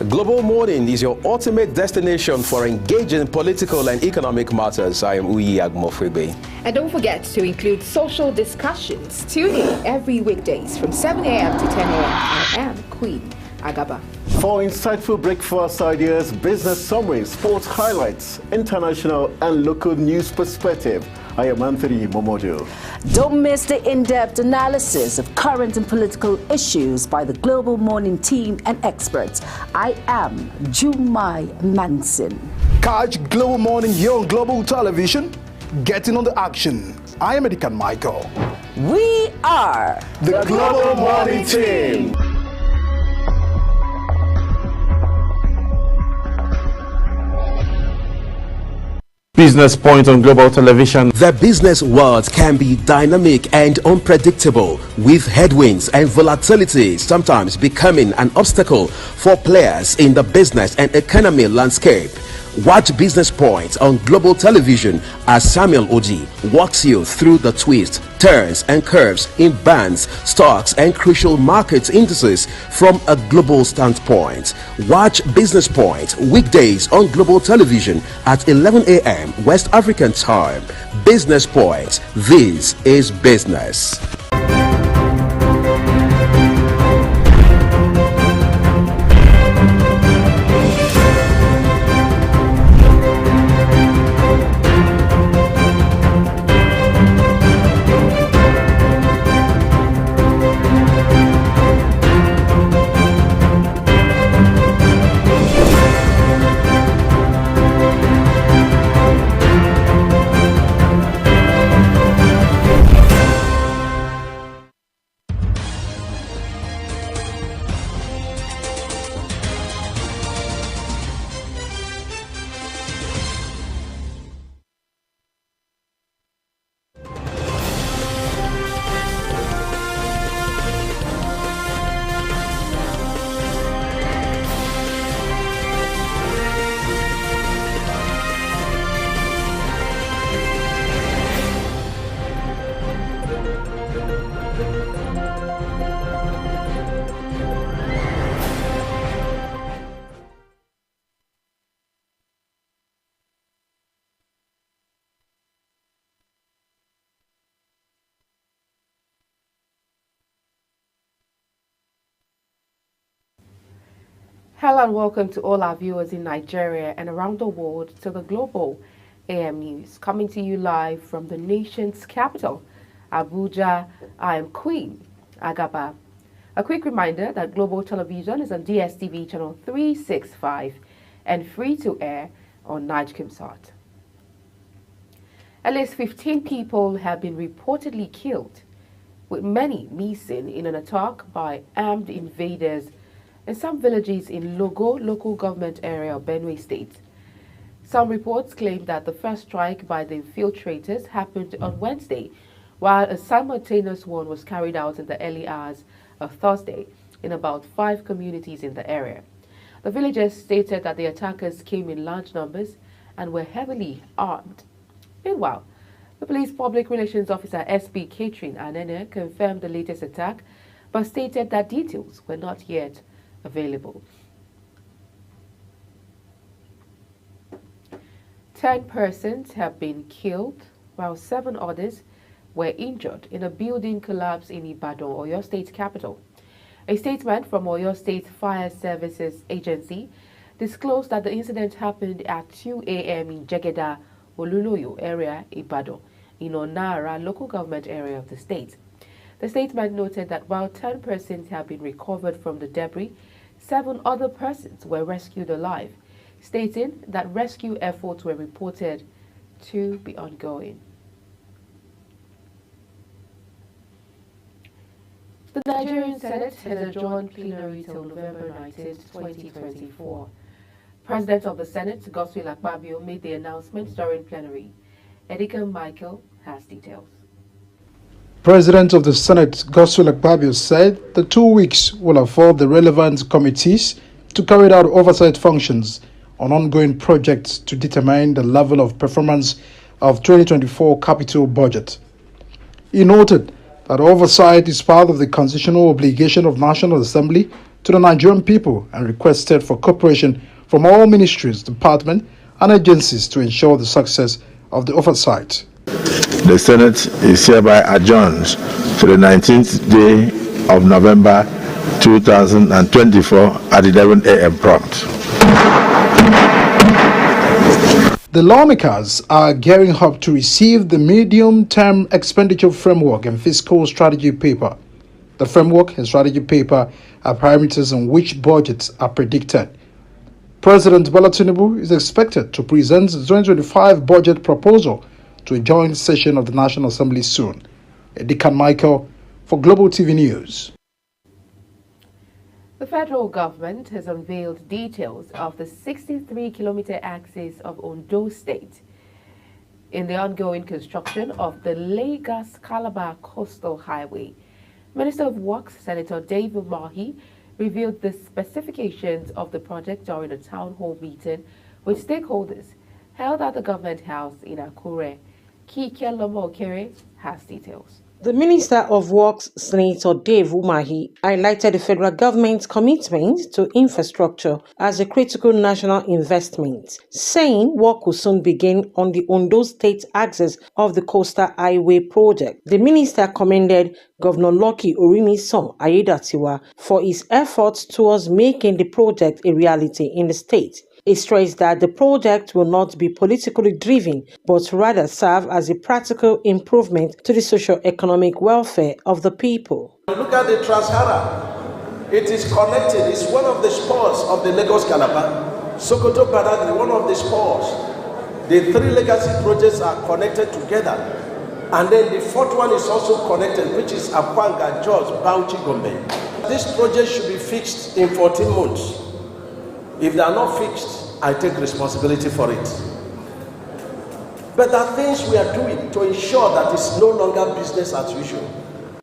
Speaker 15: Global Morning is your ultimate destination for engaging political and economic matters. I am Uyi Agmofwebe.
Speaker 11: And don't forget to include social discussions. Tune in every weekdays from 7 a.m. to 10 a.m. I am Queen Agaba.
Speaker 12: For insightful breakfast ideas, business summaries, sports highlights, international and local news perspective, I am Anthony Momodu.
Speaker 13: Don't miss the in-depth analysis of current and political issues by the Global Morning team and experts. I am Jumai Manson.
Speaker 14: Catch Global Morning here on Global Television. Get in on the action. I am Edikan Michael.
Speaker 13: We are
Speaker 12: the Global Morning team.
Speaker 5: Business Point on Global Television.
Speaker 16: The business world can be dynamic and unpredictable, with headwinds and volatility sometimes becoming an obstacle for players in the business and economy landscape. Watch Business Point on Global Television as Samuel Oji walks you through the twists, turns and curves in bonds, stocks and crucial market indices from a global standpoint. Watch Business Point weekdays on Global Television at 11 a.m. West African time. Business Point. This is business.
Speaker 10: Hello and welcome to all our viewers in Nigeria and around the world to the Global AM News, coming to you live from the nation's capital, Abuja. I am Queen Agaba. A quick reminder that Global Television is on DSTV channel 365 and free to air on Nigecomsat. At least 15 people have been reportedly killed, with many missing in an attack by armed invaders in some villages in Logo local government area of Benue State. Some reports claim that the first strike by the infiltrators happened on Wednesday, while a simultaneous one was carried out in the early hours of Thursday in about 5 communities in the area. The villagers stated that the attackers came in large numbers and were heavily armed. Meanwhile, the police public relations officer SP Catherine Anene confirmed the latest attack, but stated that details were not yet available. 10 persons have been killed, while 7 others were injured in a building collapse in Ibadan, Oyo State capital. A statement from Oyo State Fire Services Agency disclosed that the incident happened at 2 a.m. in Jegeda, Oluloyo area, Ibadan, in Onara local government area of the state. The statement noted that while 10 persons have been recovered from the debris, 7 other persons were rescued alive, stating that rescue efforts were reported to be ongoing. The Nigerian Senate has adjourned plenary till November 19, 2024. President of the Senate, Godswill Akpabio, made the announcement during plenary. Edikan Michael has details.
Speaker 14: President of the Senate, Godswill Akpabio, said the 2 weeks will afford the relevant committees to carry out oversight functions on ongoing projects to determine the level of performance of 2024 capital budget. He noted that oversight is part of the constitutional obligation of National Assembly to the Nigerian people and requested for cooperation from all ministries, departments, and agencies to ensure the success of the oversight.
Speaker 4: The Senate is hereby adjourned to the 19th day of November 2024 at 11 a.m. prompt.
Speaker 14: The lawmakers are gearing up to receive the medium-term expenditure framework and fiscal strategy paper. The framework and strategy paper are parameters on which budgets are predicted. President Bola Tinubu is expected to present the 2025 budget proposal to a joint session of the National Assembly soon. Edikan Michael for Global TV News.
Speaker 10: The federal government has unveiled details of the 63-kilometer axis of Ondo State in the ongoing construction of the Lagos-Calabar Coastal Highway. Minister of Works, Senator Dave Umahi, revealed the specifications of the project during a town hall meeting with stakeholders held at the government house in Akure. Kike Lomo Okere has details.
Speaker 17: The Minister of Works, Senator Dave Umahi, highlighted the federal government's commitment to infrastructure as a critical national investment, saying work will soon begin on the Ondo State axis of the Coastal Highway project. The minister commended Governor Lucky Orimisan Ayedatiwa for his efforts towards making the project a reality in the state. He stressed that the project will not be politically driven, but rather serve as a practical improvement to the socio-economic welfare of the people.
Speaker 18: Look at the Trans-Hara. It is connected. It's one of the spurs of the Lagos-Calabar. Sokoto Badagry, one of the spurs. The three legacy projects are connected together. And then the fourth one is also connected, which is Akwanga, Jos, Bauchi, Gombe. This project should be fixed in 14 months. If they are not fixed, I take responsibility for it. But there are things we are doing to ensure that it's no longer business as usual.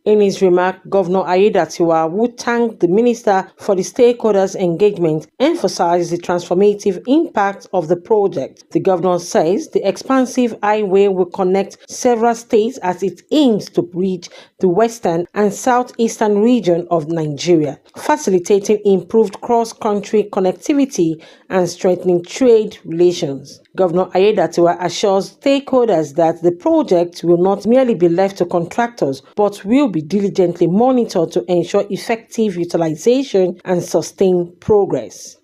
Speaker 17: In his remark, Governor Ayedatiwa, who thanked the minister for the stakeholders' engagement, emphasized the transformative impact of the project. The governor says the expansive highway will connect several states as it aims to bridge the western and southeastern region of Nigeria, facilitating improved cross-country connectivity and strengthening trade relations. Governor Ayedatiwa assures stakeholders that the project will not merely be left to contractors, but will be diligently monitored to ensure effective utilization and sustained progress.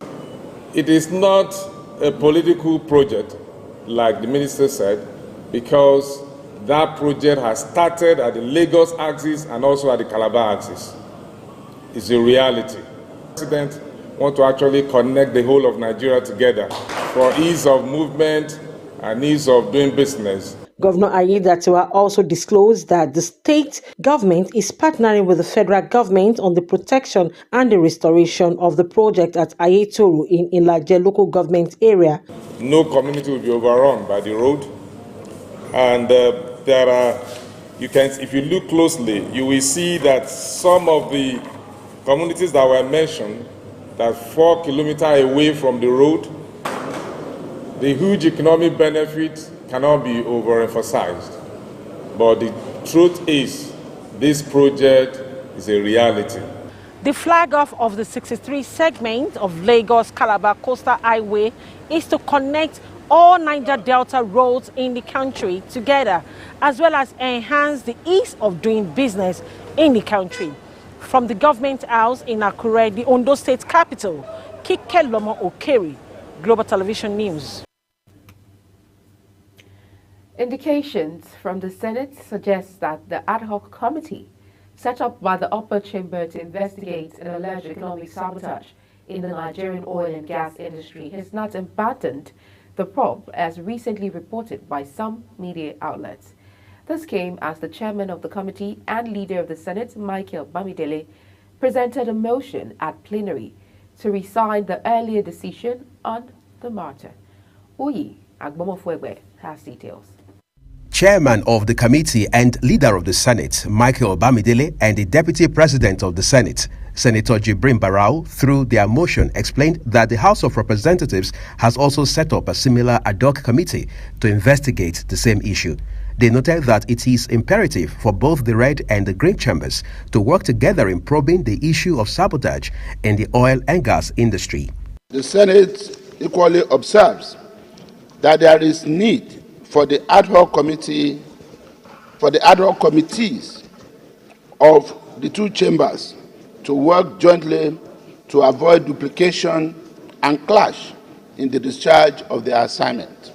Speaker 19: It is not a political project, like the minister said, because that project has started at the Lagos axis and also at the Calabar axis. It's a reality. The president wants to actually connect the whole of Nigeria together for ease of movement and ease of doing business.
Speaker 17: Governor Ayedatiwa also disclosed that the state government is partnering with the federal government on the protection and the restoration of the project at Ayetoro in Ilaje local government area.
Speaker 19: No community will be overrun by the road, and there are, if you look closely, you will see that some of the communities that were mentioned, that 4 kilometers away from the road, the huge economic benefit cannot be overemphasized. But the truth is, this project is a reality.
Speaker 17: The flag off of the 63 segment of Lagos-Calabar Coastal Highway is to connect all Niger Delta roads in the country together, as well as enhance the ease of doing business in the country. From the government house in Akure, the Ondo State capital, Kike Lomo Okere, Global Television News.
Speaker 10: Indications from the Senate suggest that the ad hoc committee set up by the upper chamber to investigate an alleged economic sabotage in the Nigerian oil and gas industry has not abandoned the probe, as recently reported by some media outlets. This came as the chairman of the committee and leader of the Senate, Michael Bamidele, presented a motion at plenary to rescind the earlier decision on the matter. Uyi Agbomofwegwe has details.
Speaker 16: Chairman of the committee and leader of the Senate, Michael Bamidele, and the Deputy President of the Senate, Senator Jibrin Barau, through their motion, explained that the House of Representatives has also set up a similar ad hoc committee to investigate the same issue. They noted that it is imperative for both the red and the green chambers to work together in probing the issue of sabotage in the oil and gas industry.
Speaker 20: The Senate equally observes that there is need for the ad hoc committees of the two chambers to work jointly to avoid duplication and clash in the discharge of their assignment.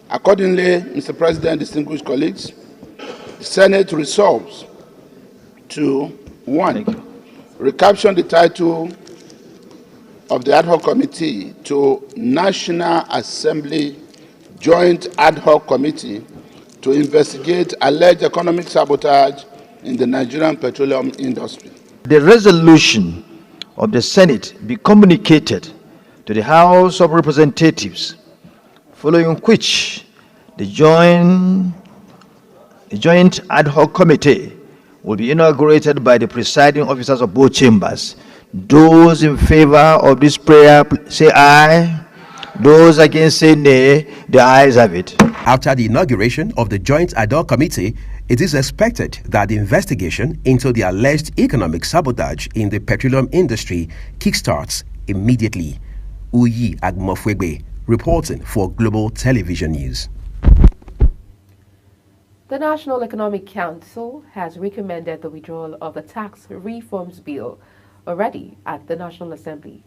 Speaker 20: Accordingly, Mr. President, distinguished colleagues, the Senate resolves to 1. Recapture the title of the ad hoc committee to National Assembly Joint Ad hoc Committee to investigate alleged economic sabotage in the Nigerian petroleum industry.
Speaker 21: The resolution of the Senate be communicated to the House of Representatives, following which the joint ad hoc committee will be inaugurated by the presiding officers of both chambers. Those in favor of this prayer say aye. Those against say nay. The ayes have it.
Speaker 16: After the inauguration of the Joint Ad hoc Committee, it is expected that the investigation into the alleged economic sabotage in the petroleum industry kickstarts immediately. Uyi Agmofwegbe, reporting for Global Television News.
Speaker 10: The National Economic Council has recommended the withdrawal of the tax reforms bill already at the National Assembly.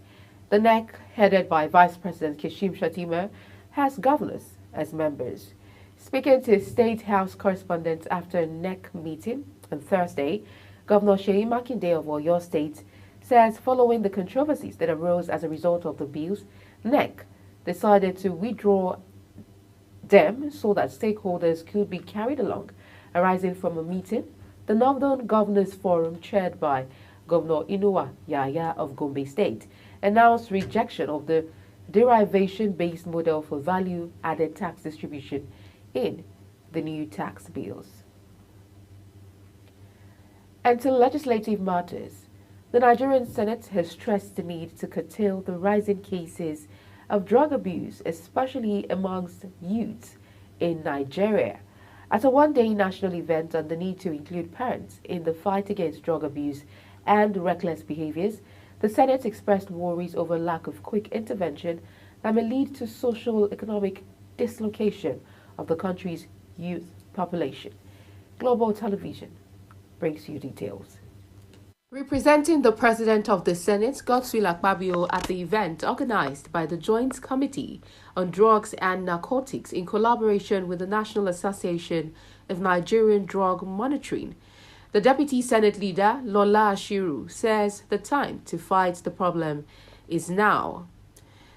Speaker 10: The NEC, headed by Vice President Kashim Shettima, has governors as members. Speaking to State House correspondents after a NEC meeting on Thursday, Governor Seyi Makinde of Oyo State says following the controversies that arose as a result of the bills, NEC decided to withdraw them so that stakeholders could be carried along. Arising from a meeting, the Northern Governors Forum, chaired by Governor Inuwa Yaya of Gombe State, announced rejection of the derivation-based model for value-added tax distribution in the new tax bills. And to legislative matters, the Nigerian Senate has stressed the need to curtail the rising cases of drug abuse, especially amongst youths in Nigeria. At a one-day national event on the need to include parents in the fight against drug abuse and reckless behaviors, the Senate expressed worries over lack of quick intervention that may lead to social-economic dislocation of the country's youth population. Global Television brings you details. Representing the President of the Senate, Godswill Akpabio, at the event organized by the Joint Committee on Drugs and Narcotics in collaboration with the National Association of Nigerian Drug Monitoring, the Deputy Senate Leader, Lola Ashiru, says the time to fight the problem is now.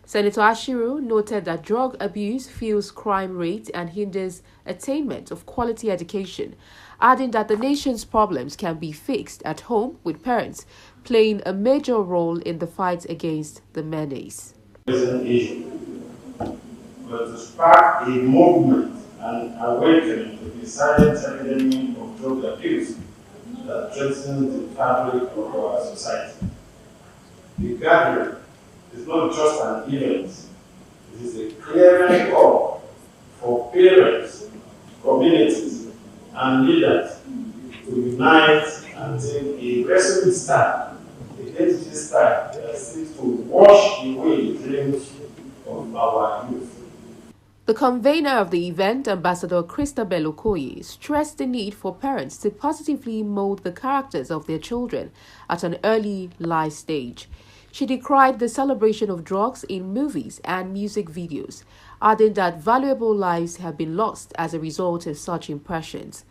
Speaker 10: Senator Ashiru noted that drug abuse fuels crime rate and hinders attainment of quality education, adding that the nation's problems can be fixed at home, with parents playing a major role in the fight against the menace.
Speaker 22: It's an issue, but to spark a movement and awakening to the silent epidemic of drug abuse that threatens the fabric of our society. The gathering is not just an event, it is a clearing call for parents, communities, and leaders to unite and take a resolute stand against this time that seeks to wash away the dreams of our youth.
Speaker 10: The convener of the event, Ambassador Christabel Okoye, stressed the need for parents to positively mold the characters of their children at an early life stage. She decried the celebration of drugs in movies and music videos, adding that valuable lives have been lost as a result of such impressions.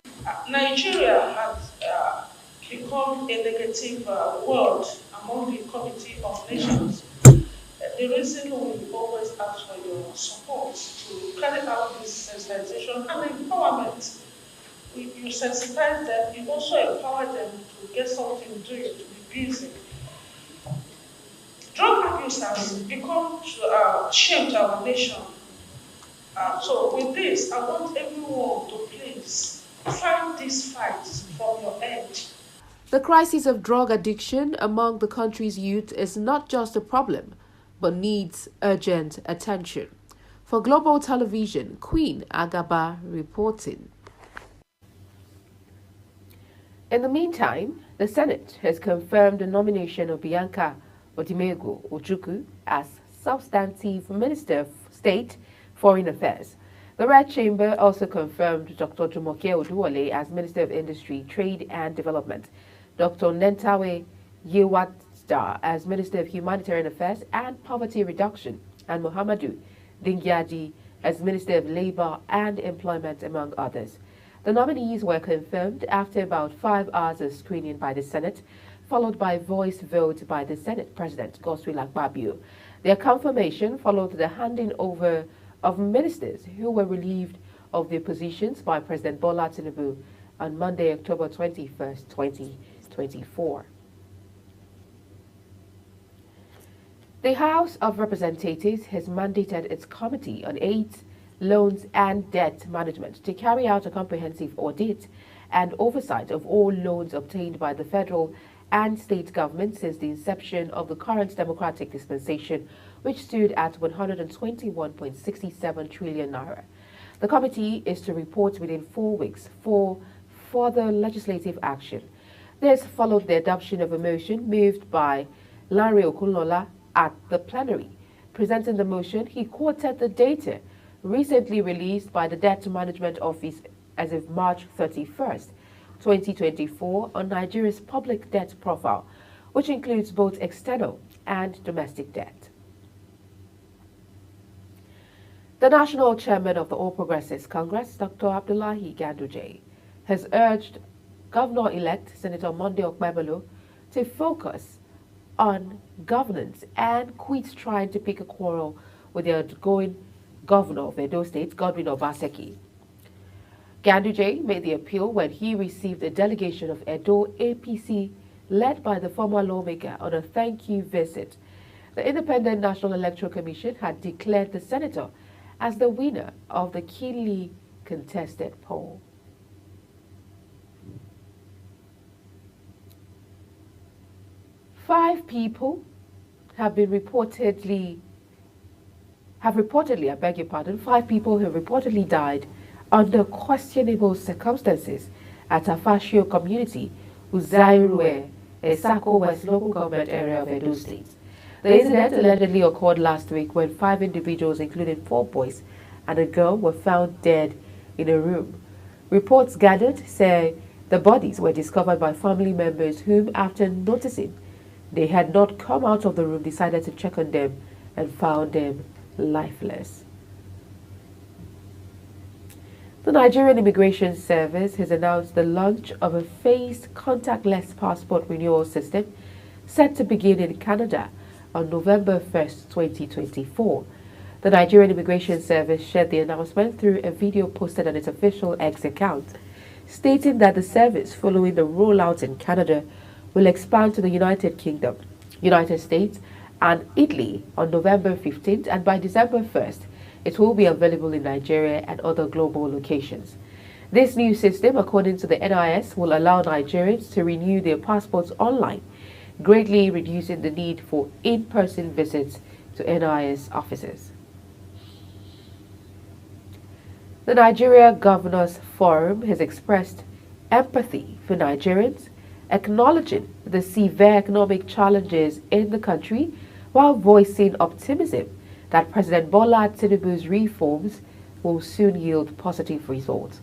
Speaker 23: Nigeria has become a negative world among the Committee of Nations. The reason we always ask for your support to carry out this sensitization and empowerment. You sensitize them, you also empower them to get something doing, to be busy. Drug abuse has become shame to our nation. So with this, I want everyone to please fight this fight from your end.
Speaker 10: The crisis of drug addiction among the country's youth is not just a problem, but needs urgent attention. For Global Television, Queen Agaba reporting. In the meantime, the Senate has confirmed the nomination of Bianca Odimego Ojukwu as Substantive Minister of State Foreign Affairs. The Red Chamber also confirmed Dr. Jumoke Oduwole as Minister of Industry, Trade and Development, Dr. Nentawe Yewatda as Minister of Humanitarian Affairs and Poverty Reduction, and Muhammadu Dingyadi as Minister of Labour and Employment, among others. The nominees were confirmed after about 5 hours of screening by the Senate, followed by voice vote by the Senate President, Godswill Akpabio. Their confirmation followed the handing over of ministers who were relieved of their positions by President Bola Tinubu on Monday, October 21st, 2024. The House of Representatives has mandated its Committee on Aid, Loans and Debt Management to carry out a comprehensive audit and oversight of all loans obtained by the federal and state governments since the inception of the current democratic dispensation, which stood at 121.67 trillion naira. The committee is to report within 4 weeks for further legislative action. This followed the adoption of a motion moved by Lanre Okunlola at the plenary. Presenting the motion, he quoted the data recently released by the Debt Management Office as of March 31st, 2024 on Nigeria's public debt profile, which includes both external and domestic debt. The National Chairman of the All Progressives Congress, Dr. Abdullahi Ganduje, has urged Governor-elect Senator Monday Okpebholo to focus on governance and quit trying to pick a quarrel with the outgoing Governor of Edo State, Godwin Obaseki. Ganduje made the appeal when he received a delegation of Edo APC led by the former lawmaker on a thank-you visit. The Independent National Electoral Commission had declared the senator as the winner of the keenly contested poll. Five people have reportedly, died under questionable circumstances at Afashio community, Uzairue, a Sako West local government area of Edo State. The incident allegedly occurred last week when 5 individuals, including 4 boys and a girl, were found dead in a room. Reports gathered say the bodies were discovered by family members whom, after noticing they had not come out of the room, decided to check on them and found them lifeless. The Nigerian Immigration Service has announced the launch of a phased contactless passport renewal system set to begin in Canada on November 1st, 2024. The Nigerian Immigration Service shared the announcement through a video posted on its official X account, stating that the service, following the rollout in Canada, will expand to the United Kingdom, United States, and Italy on November 15th, and by December 1st, it will be available in Nigeria and other global locations. This new system, according to the NIS, will allow Nigerians to renew their passports online, greatly reducing the need for in-person visits to NIS offices. The Nigeria Governors Forum has expressed empathy for Nigerians, acknowledging the severe economic challenges in the country while voicing optimism that President Bola Tinubu's reforms will soon yield positive results.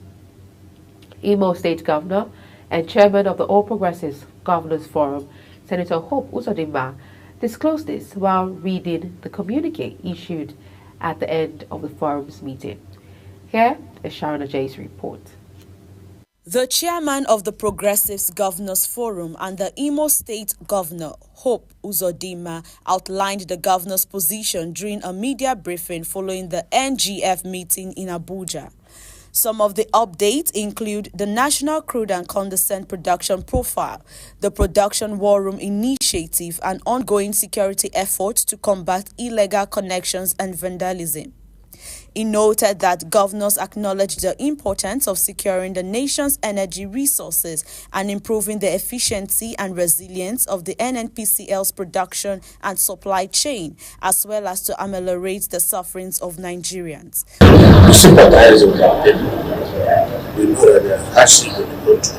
Speaker 10: Imo State Governor and Chairman of the All Progressives Governors Forum, Senator Hope Uzodimma, disclosed this while reading the communique issued at the end of the forum's meeting. Here is Sharon Ajay's report.
Speaker 2: The chairman of the Progressives Governors Forum and the Imo State Governor, Hope Uzodimma, outlined the governor's position during a media briefing following the NGF meeting in Abuja. Some of the updates include the National Crude and Condensate Production Profile, the Production War Room Initiative, and ongoing security efforts to combat illegal connections and vandalism. He noted that governors acknowledged the importance of securing the nation's energy resources and improving the efficiency and resilience of the NNPCL's production and supply chain, as well as to ameliorate the sufferings of Nigerians.
Speaker 3: We sympathize with our people. We know that they are hardship in the country.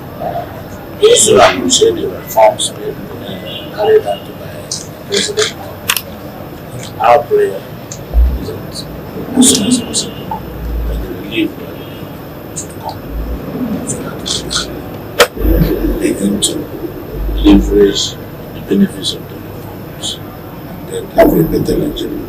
Speaker 22: We also appreciate the reforms carried out by President. Our prayer is that as soon as possible, that the relief should come so that they begin to leverage the benefits of the reforms and then have a better Nigeria.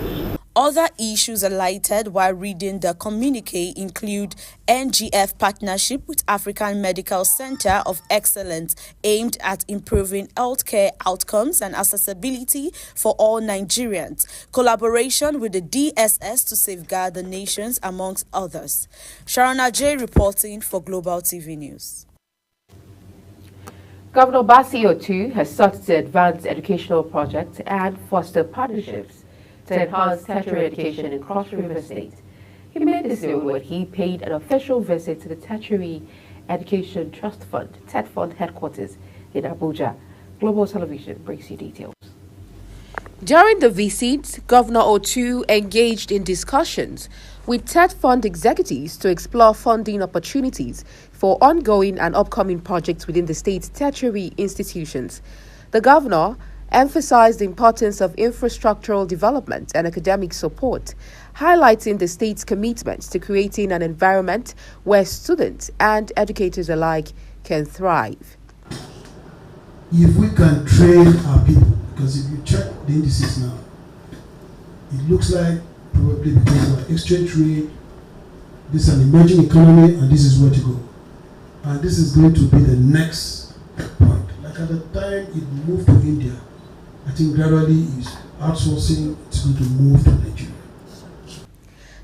Speaker 2: Other issues highlighted while reading the communique include NGF partnership with African Medical Center of Excellence aimed at improving healthcare outcomes and accessibility for all Nigerians, collaboration with the DSS to safeguard the nations, amongst others. Sharona J reporting for Global TV News.
Speaker 10: Governor Basio too has sought to advance educational projects and foster partnerships to enhance tertiary education in Cross River State. He made this known when he paid an official visit to the Tertiary Education Trust Fund, TED Fund headquarters in Abuja. Global Television brings you details. During the visit, Governor Otu engaged in discussions with TED Fund executives to explore funding opportunities for ongoing and upcoming projects within the state's tertiary institutions. The governor emphasized the importance of infrastructural development and academic support, highlighting the state's commitment to creating an environment where students and educators alike can thrive.
Speaker 3: If we can train our people, because if you check the indices now, it looks like probably because of exchange rate, this is an emerging economy and this is where to go. And this is going to be the next point. Like at the time it moved to India, I think gradually is outsourcing, it's going to move to Nigeria.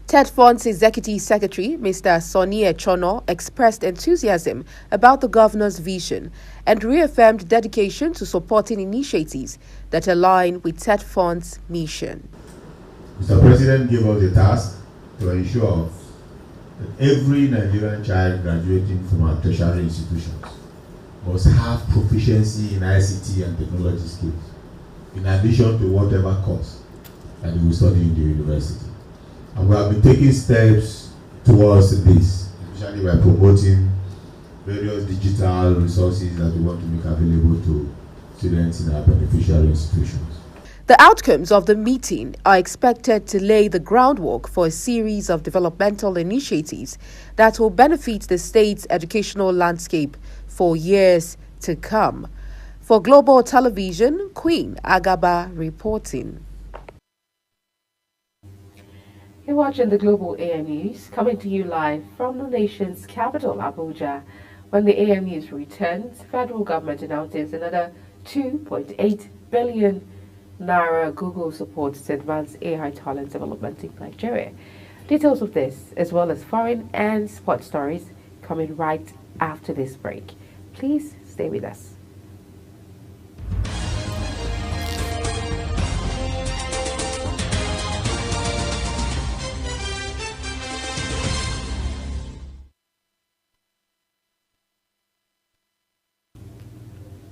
Speaker 10: TED Fund's Executive Secretary, Mr. Sonny Echono, expressed enthusiasm about the governor's vision and reaffirmed dedication to supporting initiatives that align with TED Fund's mission.
Speaker 6: Mr. President gave us a task to ensure that every Nigerian child graduating from our tertiary institutions must have proficiency in ICT and technology skills, in addition to whatever course that they will study in the university. And we have been taking steps towards this, especially by promoting various digital resources that we want to make available to students in our beneficiary institutions.
Speaker 10: The outcomes of the meeting are expected to lay the groundwork for a series of developmental initiatives that will benefit the state's educational landscape for years to come. For Global Television, Queen Agaba reporting. You're watching the Global AM News, coming to you live from the nation's capital, Abuja. When the AM News returns, federal government announces another 2.8 billion Naira Google support to advance AI talent development in Nigeria. Details of this, as well as foreign and sport stories, coming right after this break. Please stay with us.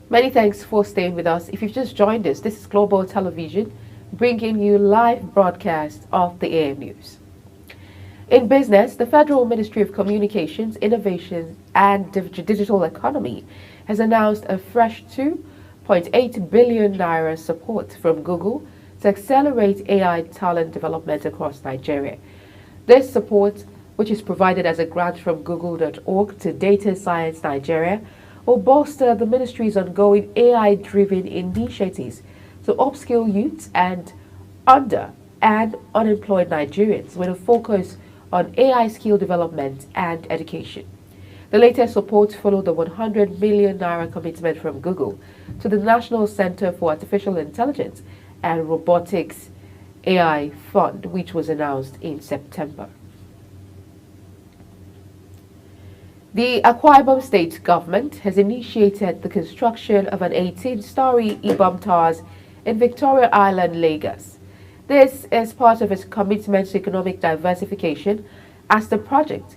Speaker 10: Many thanks for staying with us. If you've just joined us, this is Global Television, bringing you live broadcast of the AM News. In business, the Federal Ministry of Communications, Innovation and Digital Economy has announced a fresh 2.8 billion Naira support from Google to accelerate AI talent development across Nigeria. This support, which is provided as a grant from google.org to Data Science Nigeria, will bolster the ministry's ongoing AI-driven initiatives to upskill youth and under- and unemployed Nigerians with a focus on AI skill development and education. The latest support followed the 100 million Naira commitment from Google to the National Center for Artificial Intelligence and Robotics AI Fund, which was announced in September. The Akwa Ibom State government has initiated the construction of an 18-story Ibom Towers in Victoria Island, Lagos. This is part of its commitment to economic diversification, as the project,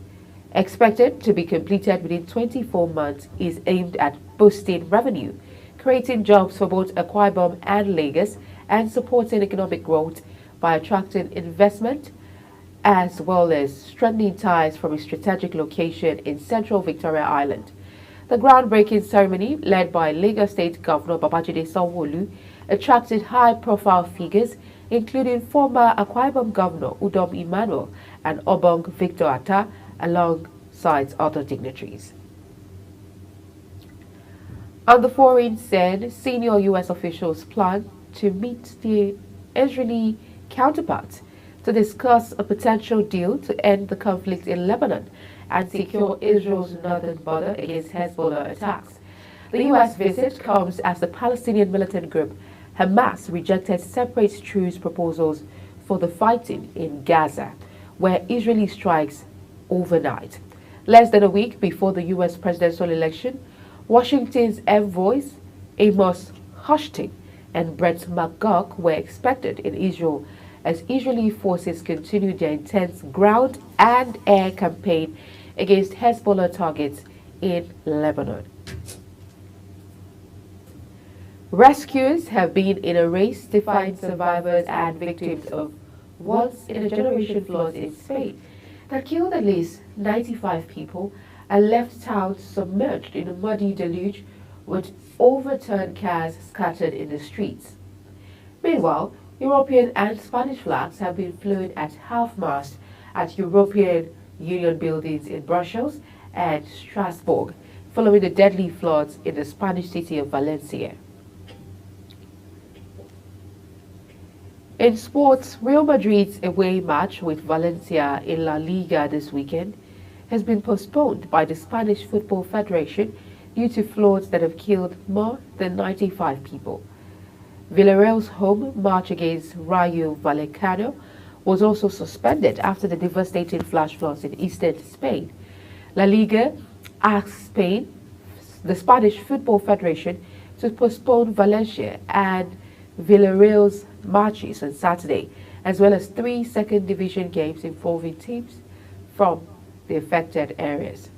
Speaker 10: expected to be completed within 24 months, is aimed at boosting revenue, creating jobs for both Akwa Ibom and Lagos, and supporting economic growth by attracting investment as well as strengthening ties from a strategic location in central Victoria Island. The groundbreaking ceremony, led by Lagos State Governor Babajide Sanwo-Olu, attracted high-profile figures, including former Akwa Ibom Governor Udom Emmanuel and Obong Victor Atta, alongside other dignitaries. On the foreign scene, senior U.S. officials plan to meet their Israeli counterparts to discuss a potential deal to end the conflict in Lebanon and secure Israel's northern border against Hezbollah attacks. The U.S. visit comes as the Palestinian militant group Hamas rejected separate truce proposals for the fighting in Gaza, where Israeli strikes overnight. Less than a week before the U.S. presidential election, Washington's envoys Amos Hochstein and Brett McGurk were expected in Israel as Israeli forces continued their intense ground and air campaign against Hezbollah targets in Lebanon. Rescuers have been in a race to find survivors and victims of once-in-a-generation floods in Spain that killed at least 95 people and left towns submerged in a muddy deluge with overturned cars scattered in the streets. Meanwhile, European and Spanish flags have been flown at half-mast at European Union buildings in Brussels and Strasbourg, following the deadly floods in the Spanish city of Valencia. In sports, Real Madrid's away match with Valencia in La Liga this weekend has been postponed by the Spanish Football Federation due to floods that have killed more than 95 people. Villarreal's home match against Rayo Vallecano was also suspended after the devastating flash floods in eastern Spain. La Liga asked the Spanish Football Federation, to postpone Valencia and Villarreal's matches on Saturday, as well as 3 second division games involving teams from the affected areas.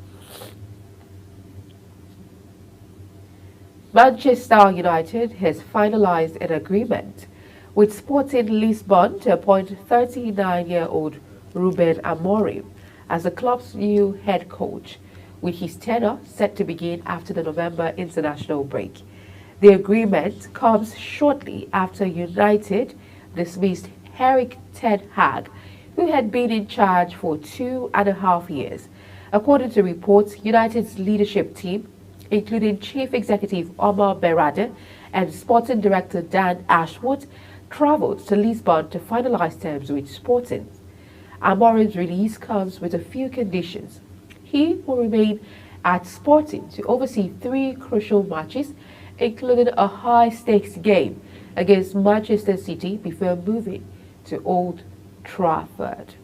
Speaker 10: Manchester United has finalized an agreement with Sporting Lisbon to appoint 39-year-old Ruben Amorim as the club's new head coach, with his tenure set to begin after the November international break. The agreement comes shortly after United dismissed Erik ten Hag, who had been in charge for 2.5 years. According to reports, United's leadership team, including Chief Executive Omar Berrada and Sporting Director Dan Ashworth, travelled to Lisbon to finalise terms with Sporting. Amorim's release comes with a few conditions. He will remain at Sporting to oversee 3 crucial matches, including a high-stakes game against Manchester City before moving to Old Trafford.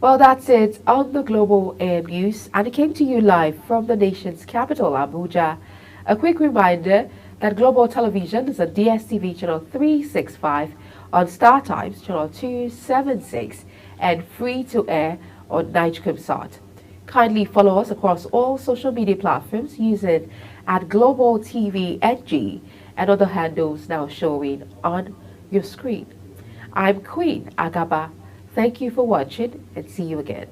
Speaker 10: Well, that's it on the Global AM News, and it came to you live from the nation's capital, Abuja. A quick reminder that Global Television is on DSTV channel 365, on Star Times channel 276, and free to air on Nigecomsat. Kindly follow us across all social media platforms using @Global TV NG and other handles now showing on your screen. I'm Queen Agaba. Thank you for watching and see you again.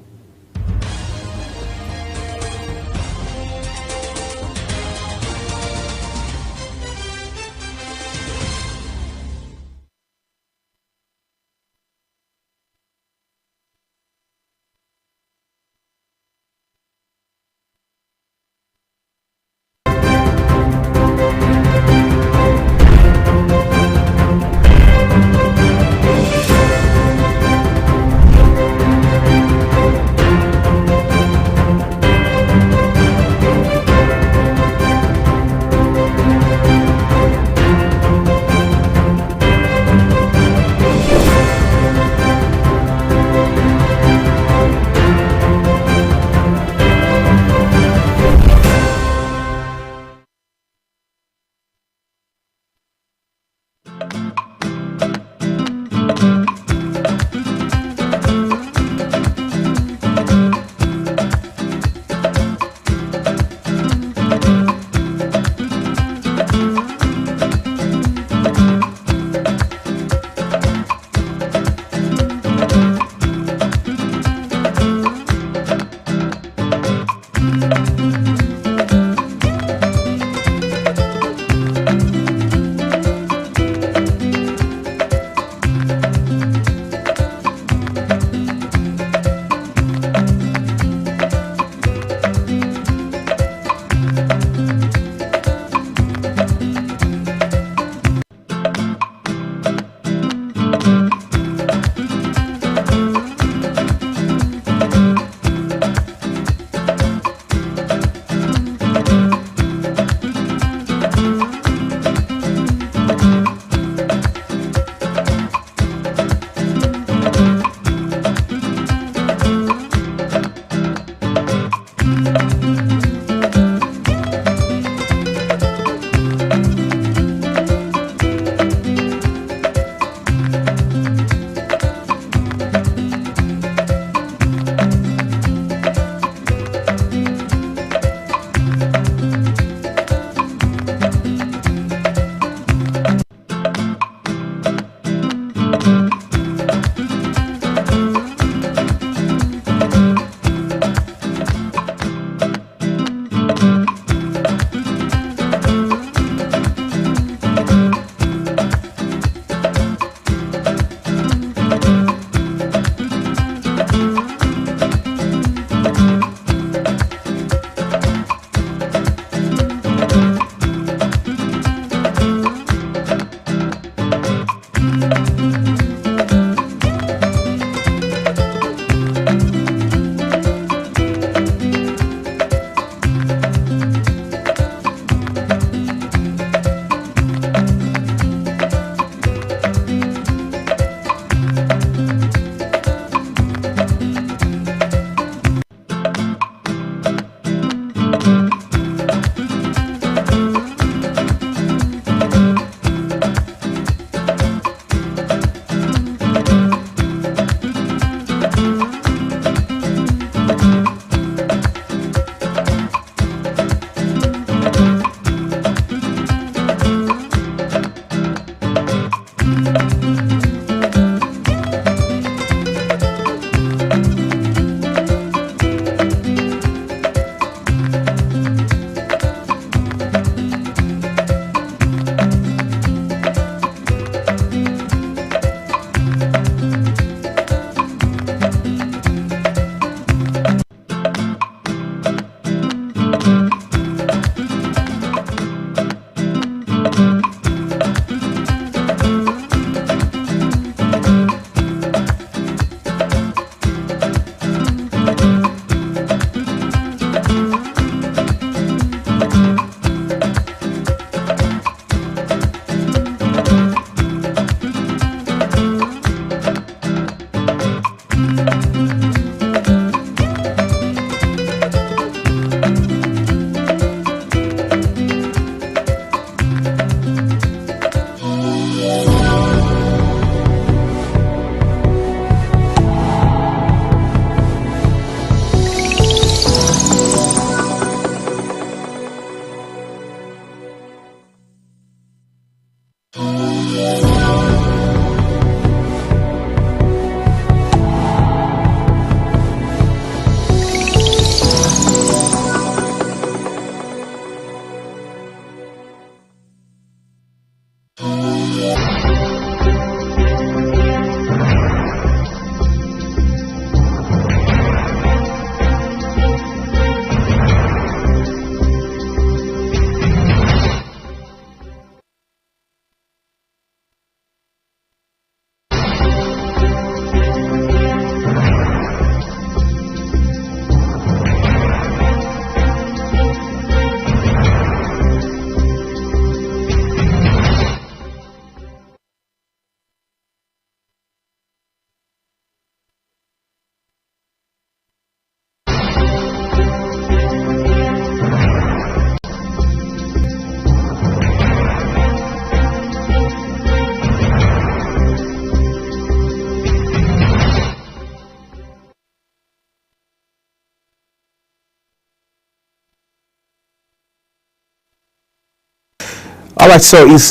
Speaker 1: All right, so it's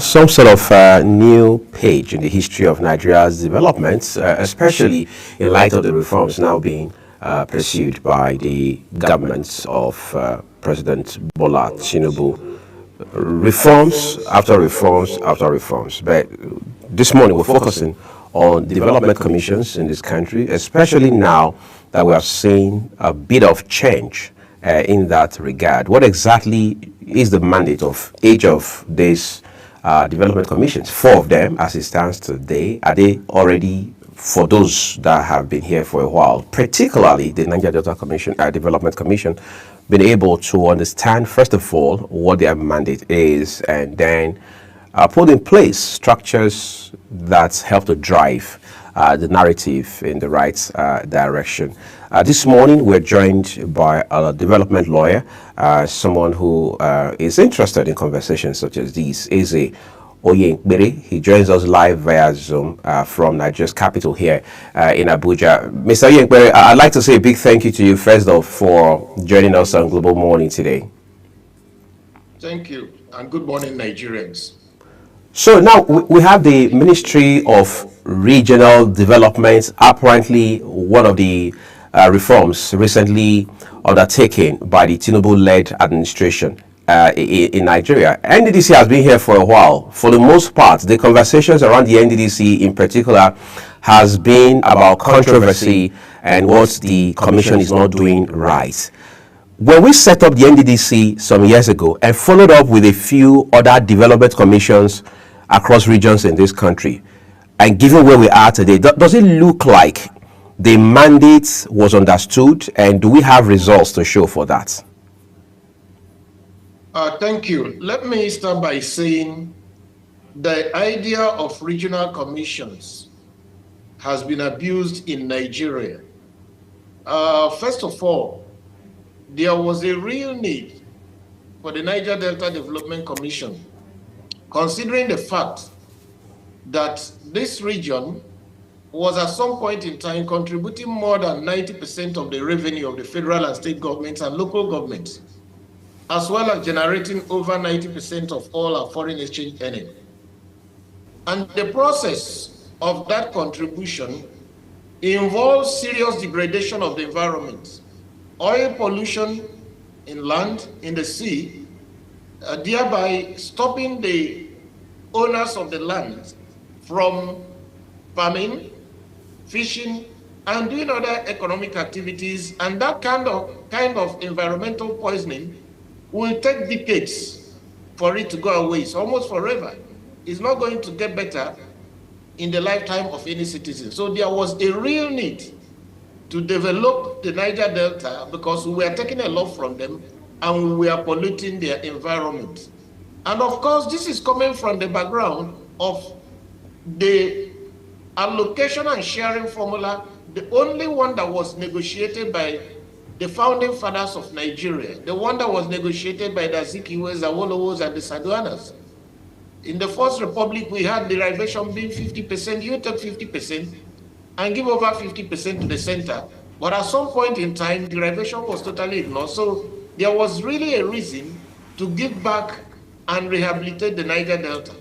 Speaker 1: some sort of new page in the history of Nigeria's developments, especially in light of the reforms now being pursued by the government of President Bola Tinubu. Reforms after reforms after reforms. But this morning we're focusing on development commissions in this country, especially now that we are seeing a bit of change in that regard. What exactly is the mandate of each of these development commissions? 4 of them, as it stands today, are they already, for those that have been here for a while, particularly the Niger Delta Commission, Development Commission, been able to understand, first of all, what their mandate is, and then put in place structures that help to drive the narrative in the right direction. This morning, we're joined by a development lawyer, someone who is interested in conversations such as these. Eze Oyenkpere. He joins us live via Zoom from Nigeria's capital here in Abuja. Mr. Oyenkpere, I'd like to say a big thank you to you, first off, for joining us on Global Morning today.
Speaker 7: Thank you, and good morning, Nigerians.
Speaker 1: So now we have the Ministry of Regional Development, apparently one of the reforms recently undertaken by the Tinubu-led administration in Nigeria. NDDC has been here for a while. For the most part, the conversations around the NDDC in particular has been about controversy and what the commission is not doing right. When we set up the NDDC some years ago and followed up with a few other development commissions across regions in this country, and given where we are today, does it look like the mandate was understood, and do we have results to show for that?
Speaker 7: Thank you. Let me start by saying the idea of regional commissions has been abused in Nigeria. First of all, there was a real need for the Niger Delta Development Commission, considering the fact that this region was at some point in time contributing more than 90% of the revenue of the federal and state governments and local governments, as well as generating over 90% of all our foreign exchange earnings. And the process of that contribution involves serious degradation of the environment, oil pollution in land, in the sea, thereby stopping the owners of the land from farming, fishing, and doing other economic activities. And that kind of environmental poisoning will take decades for it to go away. It's almost forever. It's not going to get better in the lifetime of any citizen. So there was a real need to develop the Niger Delta because we were taking a lot from them and we were polluting their environment. And of course, this is coming from the background of the allocation and sharing formula, the only one that was negotiated by the founding fathers of Nigeria, the one that was negotiated by the Azikiwes, the Awolowos, and the Saduanas. In the First Republic, we had derivation being 50%, you take 50% and give over 50% to the center. But at some point in time, derivation was totally ignored. So there was really a reason to give back and rehabilitate the Niger Delta.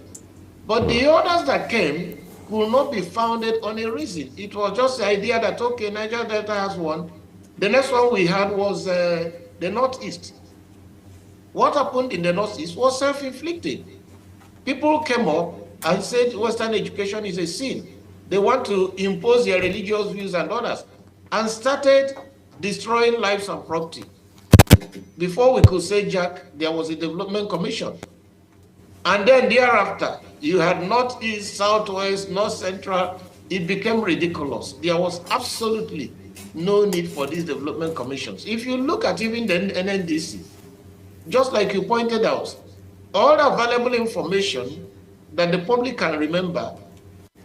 Speaker 7: But the others that came could not be founded on a reason. It was just the idea that, okay, Niger Delta has one. The next one we had was the Northeast. What happened in the Northeast was self-inflicted. People came up and said Western education is a sin. They want to impose their religious views and others, and started destroying lives and property. Before we could say Jack, there was a development commission. And then thereafter, you had Northeast, Southwest, North Central. It became ridiculous. There was absolutely no need for these development commissions. If you look at even the NNDC, just like you pointed out, all the available information that the public can remember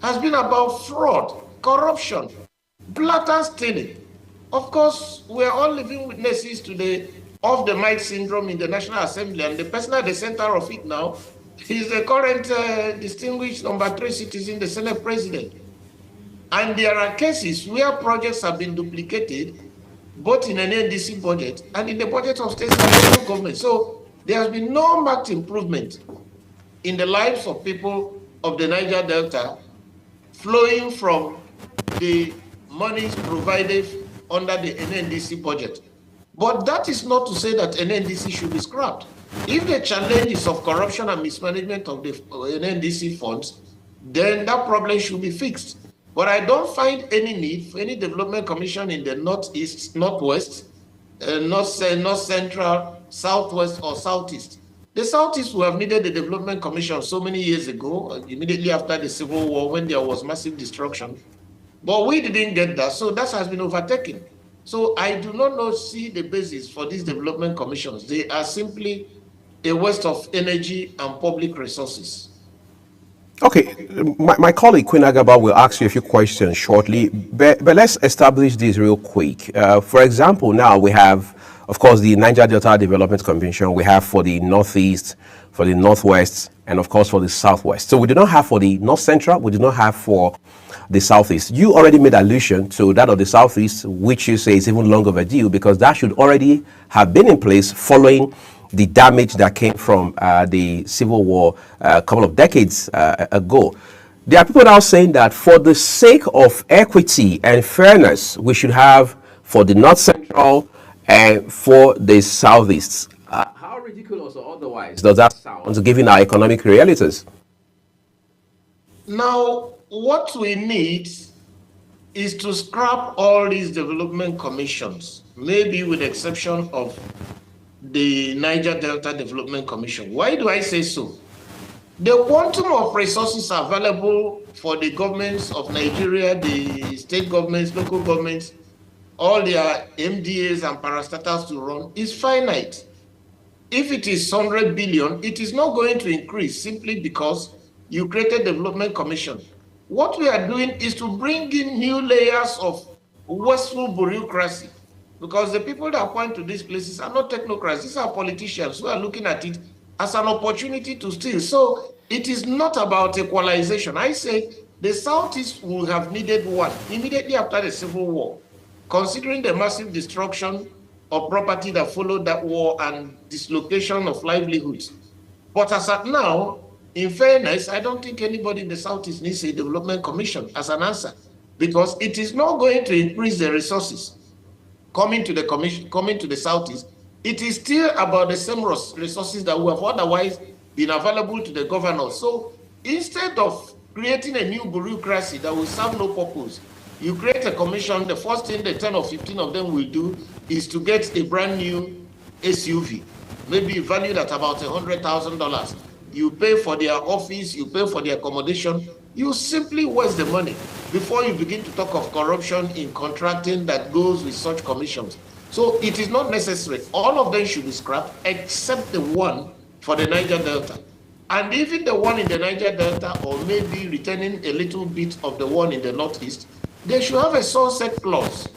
Speaker 7: has been about fraud, corruption, blatant stealing. Of course, we're all living witnesses to the off-the-mic syndrome in the National Assembly, and the person at the center of it now is the current distinguished number 3 citizen, the Senate President. And there are cases where projects have been duplicated, both in an NDC budget and in the budget of state and local government. So there has been no marked improvement in the lives of people of the Niger Delta flowing from the monies provided under the NNDC budget. But that is not to say that NNDC should be scrapped. If the challenge is of corruption and mismanagement of the NNDC funds, then that problem should be fixed. But I don't find any need for any development commission in the northeast, northwest, north central, southwest, or southeast. The southeast would have needed the development commission so many years ago, immediately after the Civil War, when there was massive destruction. But we didn't get that, so that has been overtaken. So I do not see the basis for these development commissions. They are simply a waste of energy and public resources.
Speaker 1: Okay, my colleague Queen Agaba will ask you a few questions shortly, but let's establish this real quick. For example, now we have, of course, the Niger Delta Development Commission. We have for the Northeast, for the Northwest, and of course for the Southwest. So we do not have for the North Central, we do not have for the Southeast. You already made allusion to that of the Southeast, which you say is even long overdue, because that should already have been in place following the damage that came from the Civil War a couple of decades ago. There are people now saying that for the sake of equity and fairness, we should have for the North Central and for the Southeast. How ridiculous or otherwise does that sound, given our economic realities?
Speaker 7: Now, what we need is to scrap all these development commissions, maybe with the exception of the Niger Delta Development Commission. Why do I say so? The quantum of resources available for the governments of Nigeria, the state governments, local governments, all their MDAs and parastatals to run is finite. If it is 100 billion, it is not going to increase simply because you created development commission. What we are doing is to bring in new layers of wasteful bureaucracy, because the people that point to these places are not technocrats. These are politicians who are looking at it as an opportunity to steal. So it is not about equalization. I say the Southeast would have needed one immediately after the Civil War, considering the massive destruction of property that followed that war and dislocation of livelihoods. But as at now, in fairness, I don't think anybody in the Southeast needs a development commission as an answer, because it is not going to increase the resources coming to the commission, coming to the Southeast. It is still about the same resources that would have otherwise been available to the governors. So instead of creating a new bureaucracy that will serve no purpose, you create a commission. The first thing the 10 or 15 of them will do is to get a brand new SUV, maybe valued at about $100,000. You pay for their office, you pay for their accommodation, you simply waste the money before you begin to talk of corruption in contracting that goes with such commissions. So it is not necessary. All of them should be scrapped except the one for the Niger Delta. And even the one in the Niger Delta, or maybe returning a little bit of the one in the Northeast, they should have a sunset clause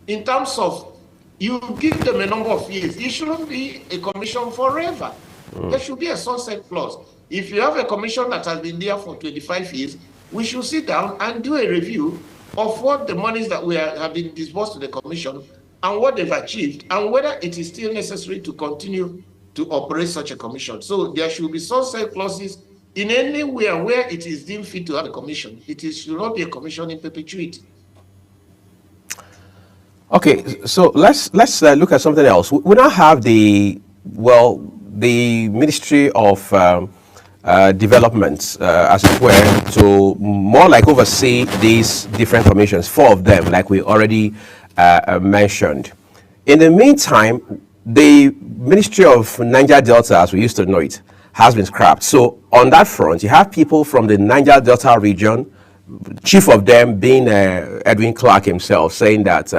Speaker 7: in terms of you give them a number of years. It shouldn't be a commission forever. There should be a sunset clause. If you have a commission that has been there for 25 years, we should sit down and do a review of what the monies that have been disbursed to the commission and what they've achieved, and whether it is still necessary to continue to operate such a commission. So there should be sunset clauses in anywhere where it is deemed fit to have a commission. It should not be a commission in perpetuity.
Speaker 1: Okay, so let's look at something else. We now have the Ministry of Development, as it were, to more like oversee these different commissions, 4 of them, like we already mentioned. In the meantime, the Ministry of Niger Delta, as we used to know it, has been scrapped. So on that front, you have people from the Niger Delta region, chief of them being Edwin Clark himself, saying that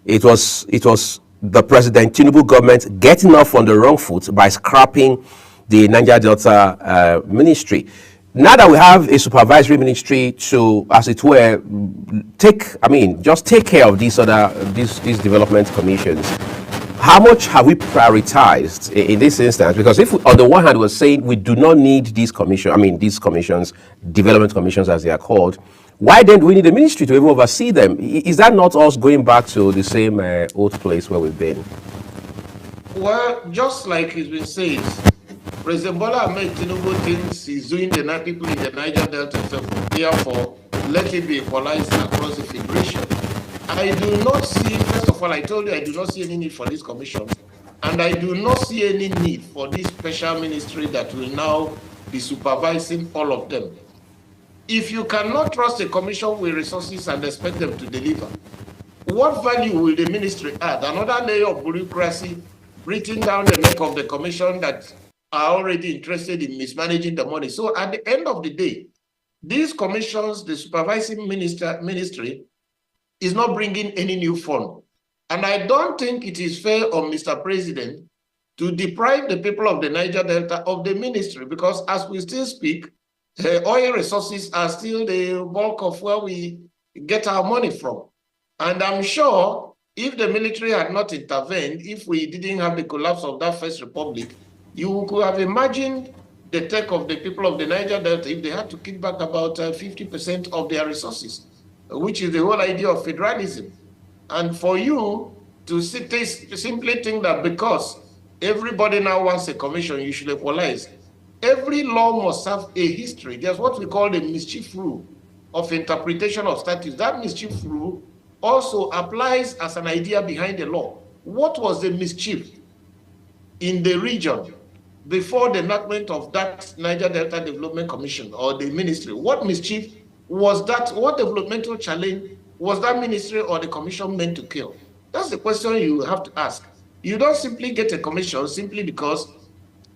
Speaker 1: it was the President Tinubu government getting off on the wrong foot by scrapping the Niger Delta ministry. Now that we have a supervisory ministry to, as it were, just take care of these development commissions, how much have we prioritized in this instance? Because if on the one hand we're saying we do not need these commissions, development commissions as they are called, why then do we need a ministry to even oversee them? Is that not us going back to the same old place where we've been?
Speaker 7: Well, just like it's been said, President Bola Ahmed Tinubu thinks he's doing the people in the Niger Delta favor. Therefore, let it be equalized across the federation. I do not see, first of all, I told you I do not see any need for this commission. And I do not see any need for this special ministry that will now be supervising all of them. If you cannot trust a commission with resources and expect them to deliver, what value will the ministry add? Another layer of bureaucracy written down the neck of the commission that are already interested in mismanaging the money. So at the end of the day, these commissions, the supervising ministry, is not bringing any new fund. And I don't think it is fair on Mr. President to deprive the people of the Niger Delta of the ministry, because as we still speak, oil resources are still the bulk of where we get our money from. And I'm sure if the military had not intervened, if we didn't have the collapse of that First Republic, you could have imagined the take of the people of the Niger Delta if they had to kick back about 50% of their resources, which is the whole idea of federalism. And for you to simply think that because everybody now wants a commission, you should equalize. Every law must have a history. There's what we call the mischief rule of interpretation of statutes. That mischief rule also applies as an idea behind the law. What was the mischief in the region before the enactment of that Niger Delta Development Commission or the ministry? What mischief was that? What developmental challenge was that ministry or the commission meant to kill? That's the question you have to ask. You don't simply get a commission simply because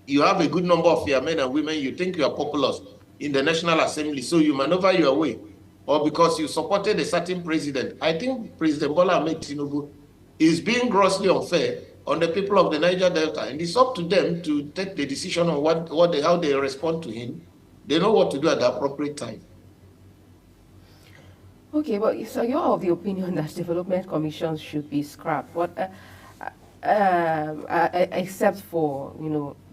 Speaker 7: you have a good number of your men and women, you think you are populous in the National Assembly, so you maneuver your way, or because you supported a certain president. I think President Bola Ahmed Tinubu is being grossly unfair on the people of the Niger Delta, and it's up to them to take the decision on how they respond to him. They know what to do at the appropriate time.
Speaker 10: Okay, but so you're of the opinion that development commissions should be scrapped. What, except for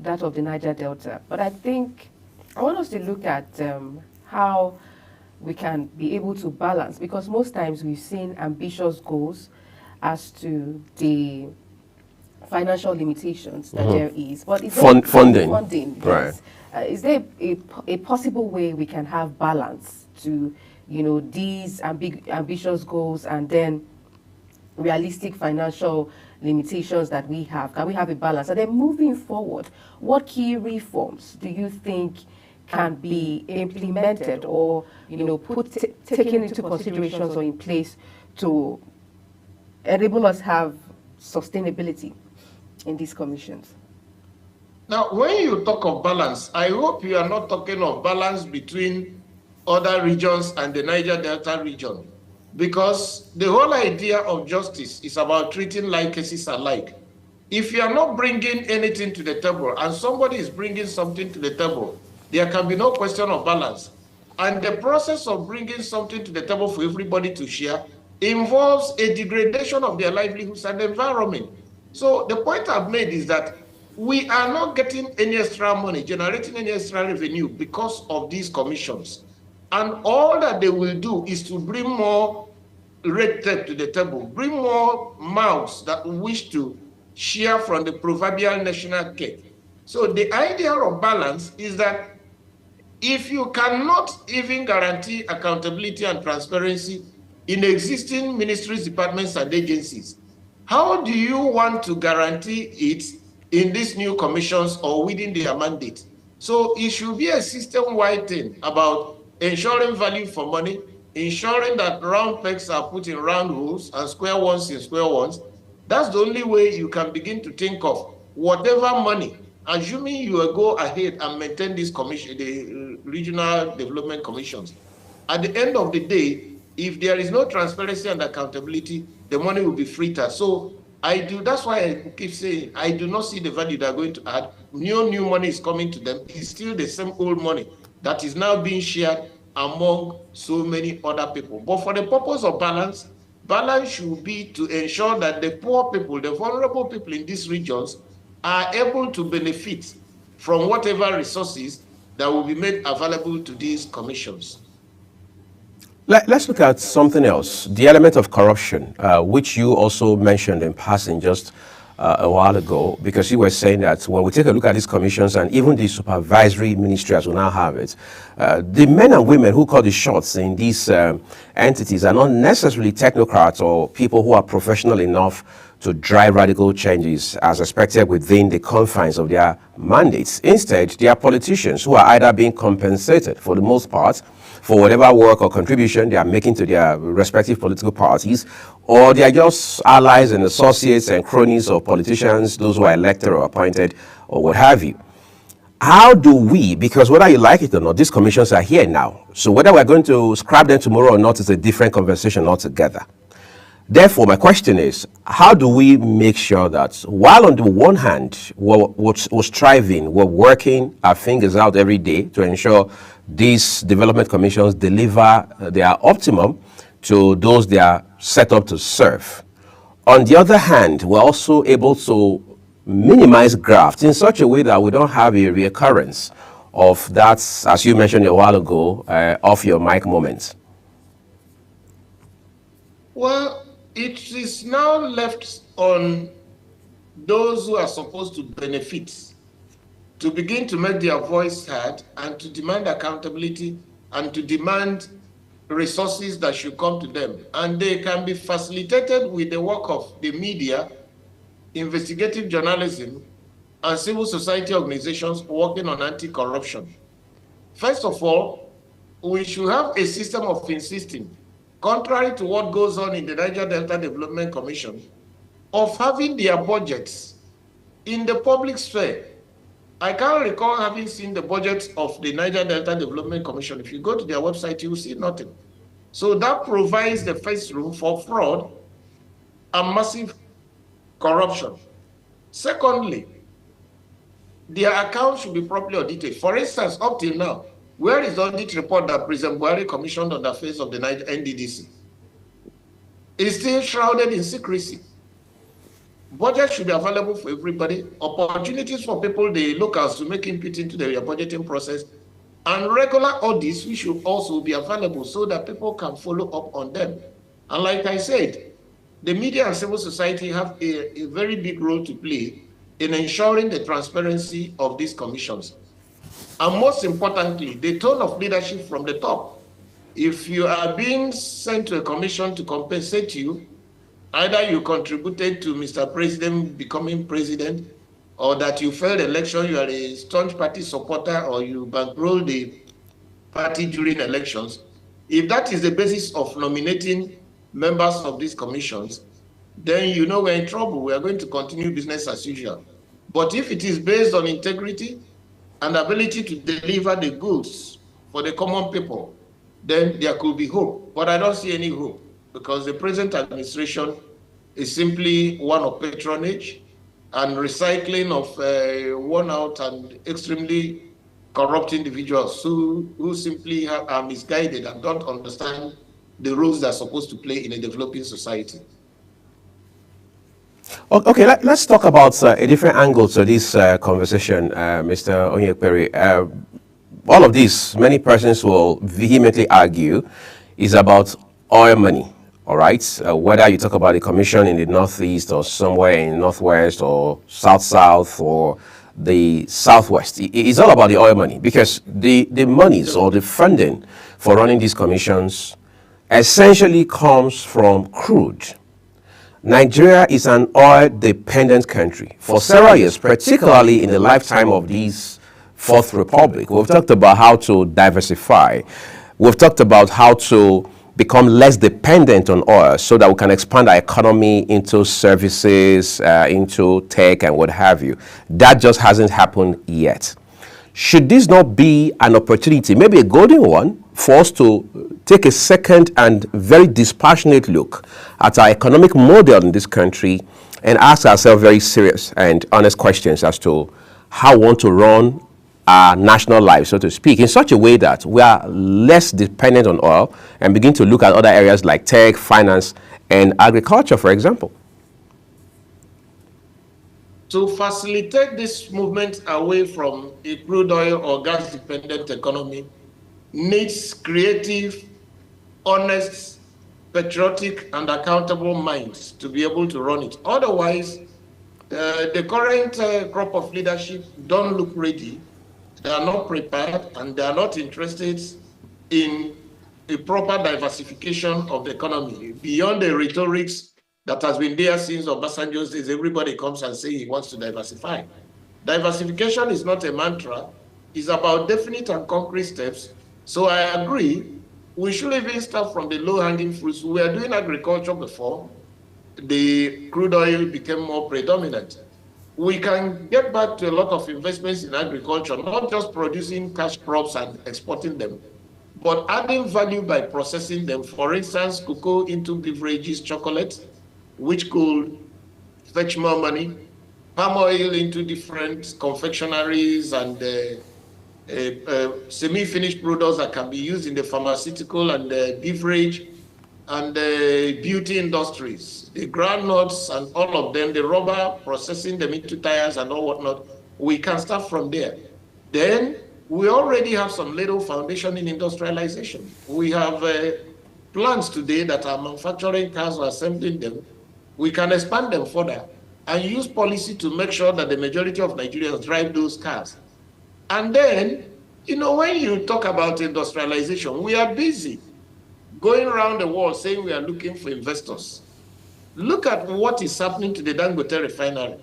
Speaker 10: that of the Niger Delta. But I think I want us to look at how we can be able to balance, because most times we've seen ambitious goals as to the financial limitations that there is. But is
Speaker 1: funding,
Speaker 10: right? Yes. Is there a possible way we can have balance to these ambitious goals and then realistic financial limitations that we have? Can we have a balance? And then moving forward, what key reforms do you think can be implemented or taken into considerations or in place to enable us have sustainability in these commissions?
Speaker 7: Now, when you talk of balance, I hope you are not talking of balance between other regions and the Niger Delta region, because the whole idea of justice is about treating like cases alike. If you are not bringing anything to the table and somebody is bringing something to the table, there can be no question of balance. And the process of bringing something to the table for everybody to share involves a degradation of their livelihoods and environment. So the point I've made is that we are not getting any extra money, generating any extra revenue because of these commissions. And all that they will do is to bring more red tape to the table, bring more mouths that wish to share from the proverbial national cake. So the idea of balance is that if you cannot even guarantee accountability and transparency in existing ministries, departments, and agencies, how do you want to guarantee it in these new commissions or within their mandate? So it should be a system-wide thing about ensuring value for money, ensuring that round pegs are put in round holes and square ones in square ones. That's the only way you can begin to think of whatever money, assuming you will go ahead and maintain this commission, the regional development commissions. At the end of the day, if there is no transparency and accountability, the money will be fritter. So that's why I keep saying, I do not see the value they're going to add. New money is coming to them. It's still the same old money that is now being shared among so many other people. But for the purpose of balance, balance should be to ensure that the poor people, the vulnerable people in these regions are able to benefit from whatever resources that will be made available to these commissions.
Speaker 1: Let's look at something else, the element of corruption, which you also mentioned in passing just a while ago, because you were saying that when we take a look at these commissions and even the supervisory ministry as we now have it, the men and women who call the shots in these entities are not necessarily technocrats or people who are professional enough to drive radical changes as expected within the confines of their mandates. Instead, they are politicians who are either being compensated for the most part for whatever work or contribution they are making to their respective political parties, or they are just allies and associates and cronies of politicians, those who are elected or appointed or what have you. How do we, because whether you like it or not, these commissions are here now. So whether we're going to scrap them tomorrow or not is a different conversation altogether. Therefore, my question is, how do we make sure that while on the one hand, we're striving, we're working our fingers out every day to ensure these development commissions deliver their optimum to those they are set up to serve. On the other hand, we're also able to minimize graft in such a way that we don't have a reoccurrence of that, as you mentioned a while ago, off your mic moments.
Speaker 7: Well, it is now left on those who are supposed to benefit to begin to make their voice heard and to demand accountability and to demand resources that should come to them. And they can be facilitated with the work of the media, investigative journalism, and civil society organizations working on anti-corruption. First of all, we should have a system of insisting, contrary to what goes on in the Niger Delta Development Commission, of having their budgets in the public sphere. I can't recall having seen the budget of the Niger Delta Development Commission. If you go to their website, you will see nothing. So that provides the first room for fraud and massive corruption. Secondly, their accounts should be properly audited. For instance, up till now, where is the audit report that President Buhari commissioned on the face of the NDDC? It's still shrouded in secrecy. Budget should be available for everybody. Opportunities for people, the locals, to make input into their budgeting process. And regular audits, we should also be available so that people can follow up on them. And like I said, the media and civil society have a very big role to play in ensuring the transparency of these commissions. And most importantly, the tone of leadership from the top. If you are being sent to a commission to compensate you, either you contributed to Mr. President becoming president, or that you failed election, you are a staunch party supporter, or you bankrolled the party during elections. If that is the basis of nominating members of these commissions, then you know we're in trouble. We are going to continue business as usual. But if it is based on integrity and ability to deliver the goods for the common people, then there could be hope. But I don't see any hope, because the present administration is simply one of patronage and recycling of worn out and extremely corrupt individuals who simply are misguided and don't understand the roles they're supposed to play in a developing society.
Speaker 1: Okay, let's talk about a different angle to this conversation, Mr. Onyekperi. All of this, many persons will vehemently argue, is about oil money. All right, whether you talk about the commission in the northeast or somewhere in northwest or south or the southwest, it's all about the oil money, because the monies or the funding for running these commissions essentially comes from crude. Nigeria is an oil-dependent country for several years, particularly in the lifetime of this Fourth Republic. We've talked about how to diversify. We've talked about how to become less dependent on oil so that we can expand our economy into services, into tech and what have you. That just hasn't happened yet. Should this not be an opportunity, maybe a golden one, for us to take a second and very dispassionate look at our economic model in this country and ask ourselves very serious and honest questions as to how we want to run our national lives, so to speak, in such a way that we are less dependent on oil and begin to look at other areas like tech, finance, and agriculture, for example?
Speaker 7: To facilitate this movement away from a crude oil or gas-dependent economy needs creative, honest, patriotic, and accountable minds to be able to run it. Otherwise, The current crop of leadership don't look ready. They are not prepared, and they are not interested in a proper diversification of the economy. Beyond the rhetorics that has been there since Obasanjo's days, everybody comes and says he wants to diversify. Diversification is not a mantra. It's about definite and concrete steps. So I agree, we should even start from the low-hanging fruits. We were doing agriculture before. The crude oil became more predominant. We can get back to a lot of investments in agriculture, not just producing cash crops and exporting them, but adding value by processing them. For instance, cocoa into beverages, chocolate, which could fetch more money, palm oil into different confectionaries and semi-finished products that can be used in the pharmaceutical and beverage and beauty industries, the groundnuts and all of them, the rubber, processing them into tires and all whatnot. We can start from there. Then we already have some little foundation in industrialization. We have plants today that are manufacturing cars or assembling them. We can expand them further and use policy to make sure that the majority of Nigerians drive those cars. And then, you know, when you talk about industrialization, we are busy going around the world saying we are looking for investors. Look at what is happening to the Dangote refinery.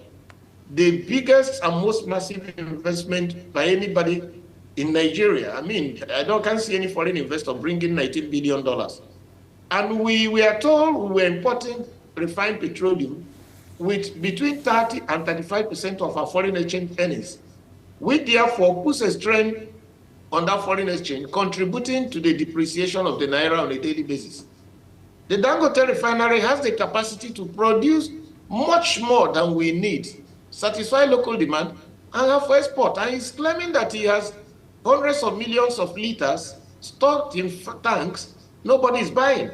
Speaker 7: The biggest and most massive investment by anybody in Nigeria. I mean, can't see any foreign investor bringing $19 billion. And we are told we are importing refined petroleum with between 30 and 35% of our foreign exchange earnings. We therefore put a strain on that foreign exchange, contributing to the depreciation of the naira on a daily basis. The Dangote refinery has the capacity to produce much more than we need, satisfy local demand, and have for export. And he's claiming that he has hundreds of millions of liters stocked in tanks nobody is buying.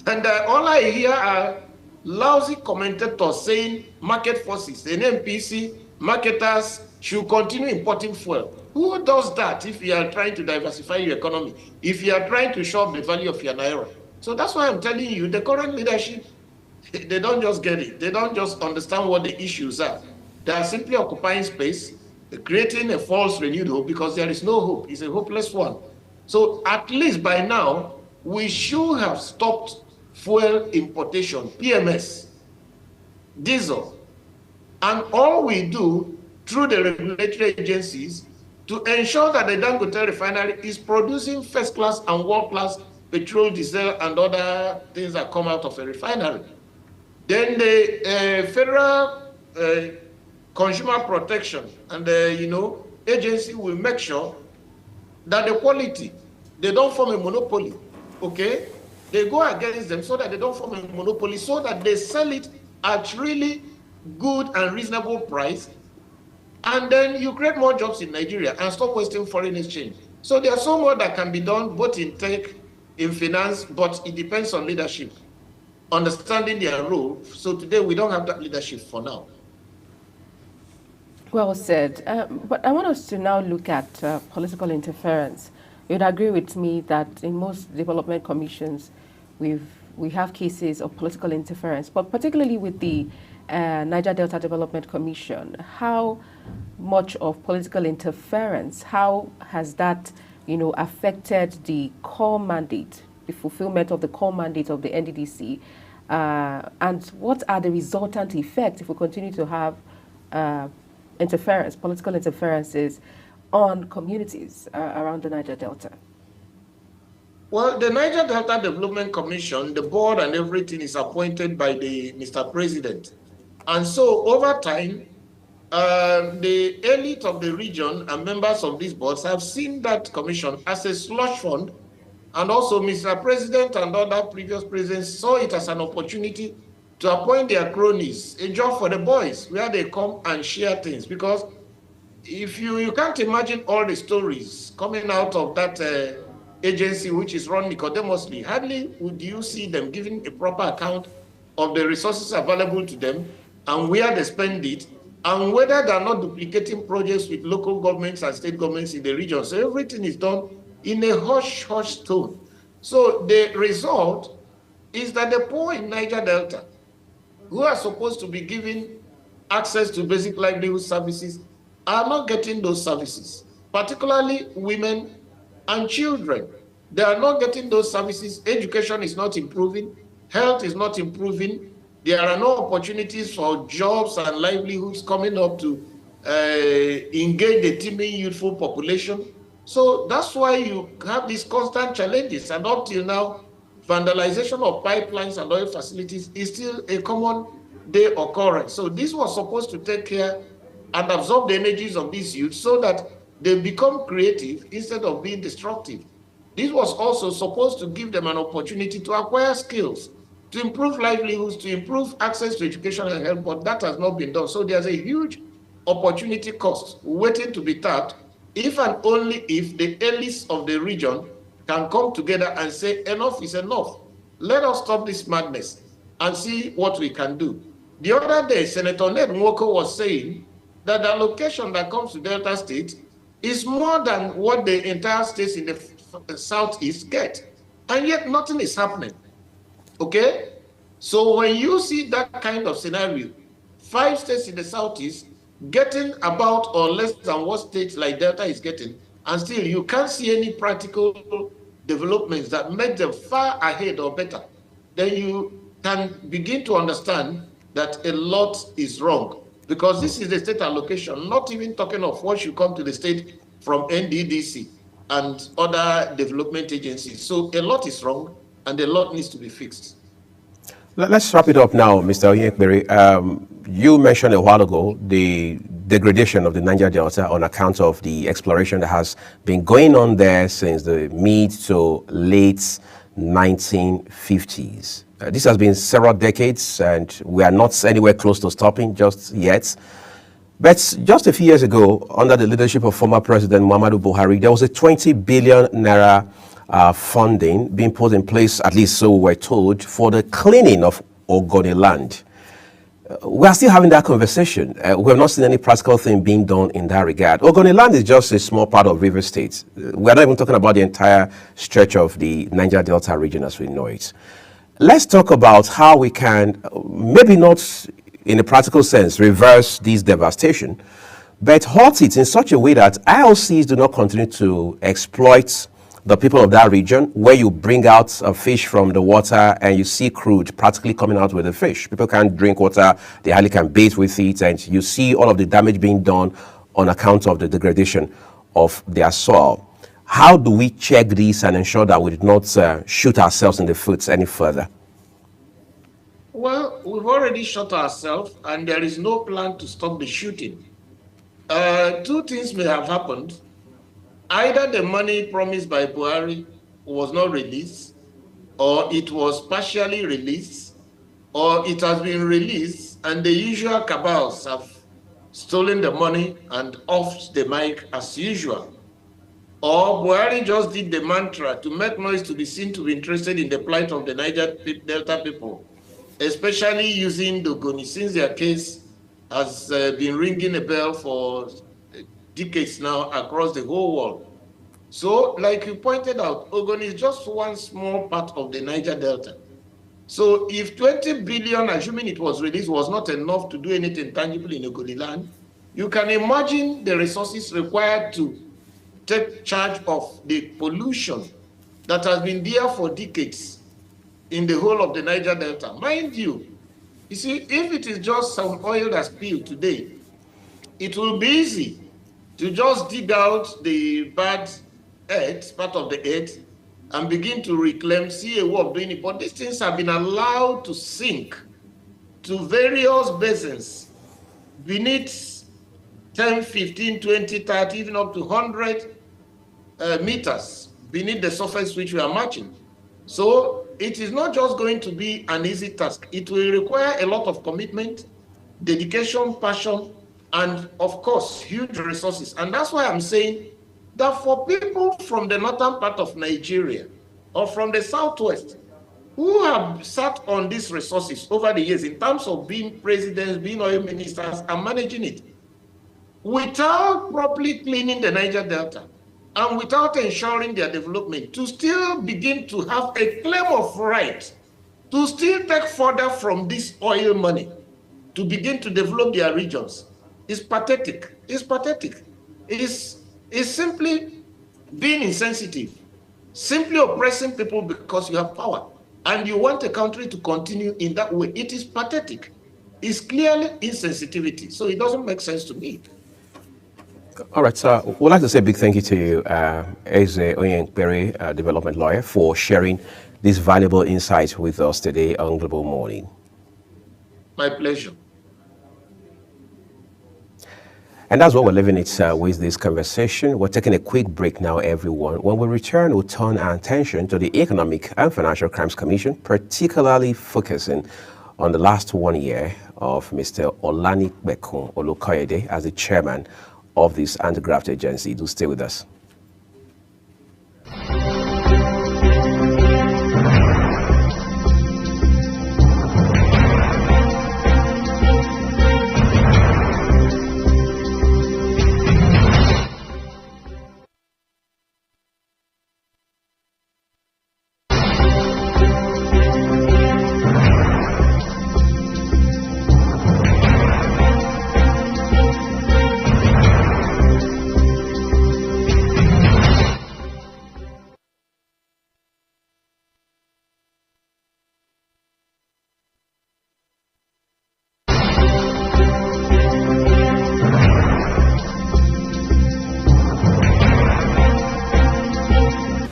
Speaker 7: And all I hear are lousy commentators saying market forces, NNPC, marketers should continue importing fuel. Who does that if you are trying to diversify your economy, if you are trying to show up the value of your naira? So that's why I'm telling you, the current leadership, they don't just get it. They don't just understand what the issues are. They are simply occupying space, creating a false renewed hope because there is no hope. It's a hopeless one. So at least by now, we should have stopped fuel importation, PMS, diesel, and all we do through the regulatory agencies to ensure that the Dangote refinery is producing first-class and world-class petrol, diesel, and other things that come out of a refinery. Then the Federal Consumer Protection and agency will make sure that the quality, they don't form a monopoly, okay? They go against them so that they don't form a monopoly, so that they sell it at really good and reasonable price. And then you create more jobs in Nigeria and stop wasting foreign exchange. So there's so much that can be done, both in tech, in finance, but it depends on leadership, understanding their role. So today we don't have that leadership for now.
Speaker 10: Well said. But I want us to now look at political interference. You'd agree with me that in most development commissions, we have cases of political interference, but particularly with the Niger Delta Development Commission, how much of political interference, how has that affected the core mandate, the fulfillment of the core mandate of the NDDC, and what are the resultant effects if we continue to have political interferences on communities around the Niger Delta?
Speaker 7: Well, the Niger Delta Development Commission, the board and everything is appointed by the Mr. President. And so over time, the elite of the region and members of these boards have seen that commission as a slush fund. And also Mr. President and other previous presidents saw it as an opportunity to appoint their cronies, a job for the boys, where they come and share things. Because if you can't imagine all the stories coming out of that agency, which is run nicodemously, hardly would you see them giving a proper account of the resources available to them and where they spend it, and whether they are not duplicating projects with local governments and state governments in the region. So everything is done in a hush-hush tone. So the result is that the poor in Niger Delta, who are supposed to be given access to basic livelihood services are not getting those services, particularly women and children. They are not getting those services. Education is not improving. Health is not improving. There are no opportunities for jobs and livelihoods coming up to engage the teeming youthful population. So that's why you have these constant challenges. And up till now, vandalization of pipelines and oil facilities is still a common day occurrence. So this was supposed to take care and absorb the energies of these youth so that they become creative instead of being destructive. This was also supposed to give them an opportunity to acquire skills, to improve livelihoods, to improve access to education and health, but that has not been done. So there's a huge opportunity cost waiting to be tapped if and only if the elites of the region can come together and say enough is enough. Let us stop this madness and see what we can do. The other day, Senator Ned Nwoko was saying that the allocation that comes to Delta State is more than what the entire states in the Southeast get. And yet nothing is happening. Okay? So when you see that kind of scenario, 5 states in the Southeast getting about or less than what states like Delta is getting, and still you can't see any practical developments that make them far ahead or better, then you can begin to understand that a lot is wrong. Because this is the state allocation, not even talking of what should come to the state from NDDC and other development agencies. So a lot is wrong and a lot needs to be fixed.
Speaker 1: Let's wrap it up now, Mr. Onyenkpere. You mentioned a while ago the degradation of the Niger Delta on account of the exploration that has been going on there since the mid to late 1950s. This has been several decades and we are not anywhere close to stopping just yet. But just a few years ago, under the leadership of former President Muhammadu Buhari, there was a 20 billion naira funding being put in place, at least so we're told, for the cleaning of Ogoni land. We are still having that conversation. We have not seen any practical thing being done in that regard. Ogoni land is just a small part of River State. We are not even talking about the entire stretch of the Niger Delta region as we know it. Let's talk about how we can, maybe not in a practical sense, reverse this devastation, but halt it in such a way that IOCs do not continue to exploit the people of that region, where you bring out a fish from the water and you see crude practically coming out with the fish. People can't drink water, they hardly can bathe with it, and you see all of the damage being done on account of the degradation of their soil. How do we check this and ensure that we do not shoot ourselves in the foot any further?
Speaker 7: Well, we've already shot ourselves and there is no plan to stop the shooting. 2 things may have happened. Either the money promised by Buhari was not released, or it was partially released, or it has been released and the usual cabals have stolen the money and offed the mic as usual. Or Buhari just did the mantra to make noise to be seen to be interested in the plight of the Niger Delta people, especially using the Ogoni, since their case has been ringing a bell for decades now across the whole world. So, like you pointed out, Ogoni is just one small part of the Niger Delta. So if 20 billion, assuming it was released, was not enough to do anything tangible in Ogoni land, you can imagine the resources required to take charge of the pollution that has been there for decades in the whole of the Niger Delta. Mind you, you see, if it is just some oil that's spilled today, it will be easy to just dig out the bad earth, part of the earth, and begin to reclaim, see a way of doing it. But these things have been allowed to sink to various basins beneath 10, 15, 20, 30, even up to 100 meters beneath the surface which we are marching. So it is not just going to be an easy task. It will require a lot of commitment, dedication, passion, and of course, huge resources. And that's why I'm saying that for people from the northern part of Nigeria or from the southwest who have sat on these resources over the years in terms of being presidents, being oil ministers, and managing it, without properly cleaning the Niger Delta and without ensuring their development, to still begin to have a claim of right to still take further from this oil money, to begin to develop their regions is pathetic. It's pathetic. It's simply being insensitive, simply oppressing people because you have power, and you want a country to continue in that way. It is pathetic. It's clearly insensitivity, so it doesn't make sense to me.
Speaker 1: All right, so we'd like to say a big thank you to you, Eze Onyenkpere, development lawyer, for sharing these valuable insights with us today on Global Morning.
Speaker 7: My pleasure.
Speaker 1: And that's what we're leaving it with this conversation. We're taking a quick break now, everyone. When we return, we'll turn our attention to the Economic and Financial Crimes Commission, particularly focusing on the last 1 year of Mr. Olanipekun Olukoyede as the chairman of this anti-graft agency. Do stay with us.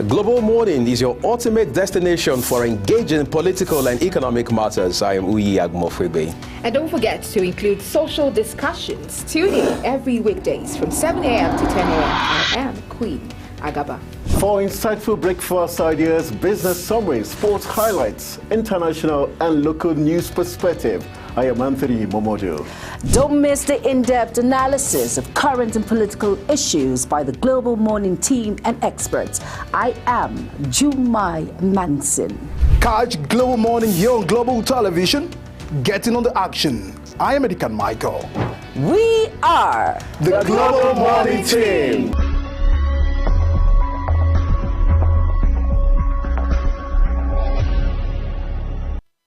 Speaker 1: Global Morning is your ultimate destination for engaging political and economic matters. I am Uyi Agmofwebe.
Speaker 11: And don't forget to include social discussions. Tune in every weekdays from 7 a.m. to 10 a.m. I am Queen Agaba.
Speaker 12: For insightful breakfast ideas, business summaries, sports highlights, international and local news perspective, I am Anthony Momodu.
Speaker 13: Don't miss the in-depth analysis of current and political issues by the Global Morning team and experts. I am Jumai Manson.
Speaker 14: Catch Global Morning here on Global Television. Getting on the action. I am Edikan Michael.
Speaker 13: We are
Speaker 12: the Global Morning team.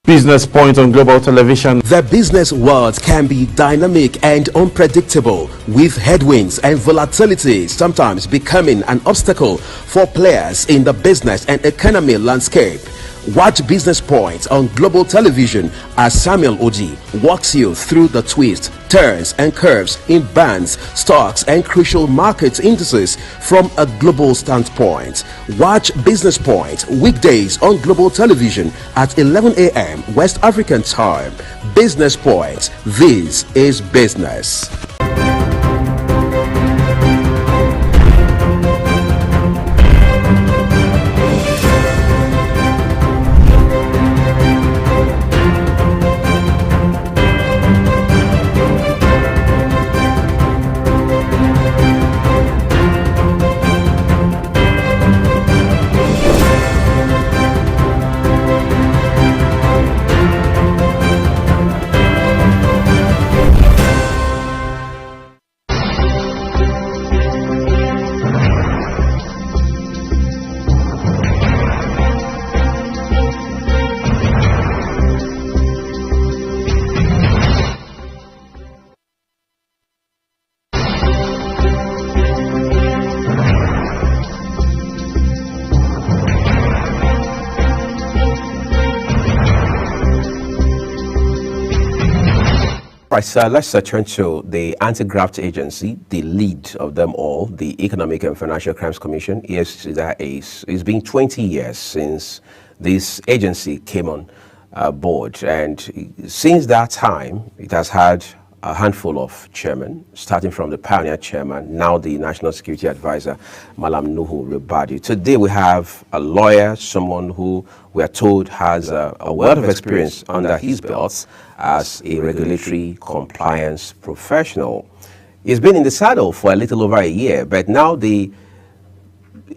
Speaker 5: Business Point on Global Television.
Speaker 16: The business world can be dynamic and unpredictable, with headwinds and volatility sometimes becoming an obstacle for players in the business and economy landscape. Watch Business Point on Global Television as Samuel Oji walks you through the twists, turns and curves in bands, stocks and crucial market indices from a global standpoint. Watch Business Point weekdays on Global Television at 11 a.m. West African time. Business Point. This is business.
Speaker 1: Right, so let's turn to the Anti-Graft Agency, the lead of them all, the Economic and Financial Crimes Commission. Yes, it's been 20 years since this agency came on board, and since that time, it has had a handful of chairmen, starting from the pioneer chairman, now the National Security Advisor, Malam Nuhu Ribadi. Today we have a lawyer, someone who we are told has a wealth of experience under his belt as a regulatory compliance professional. He's been in the saddle for a little over a year, but now the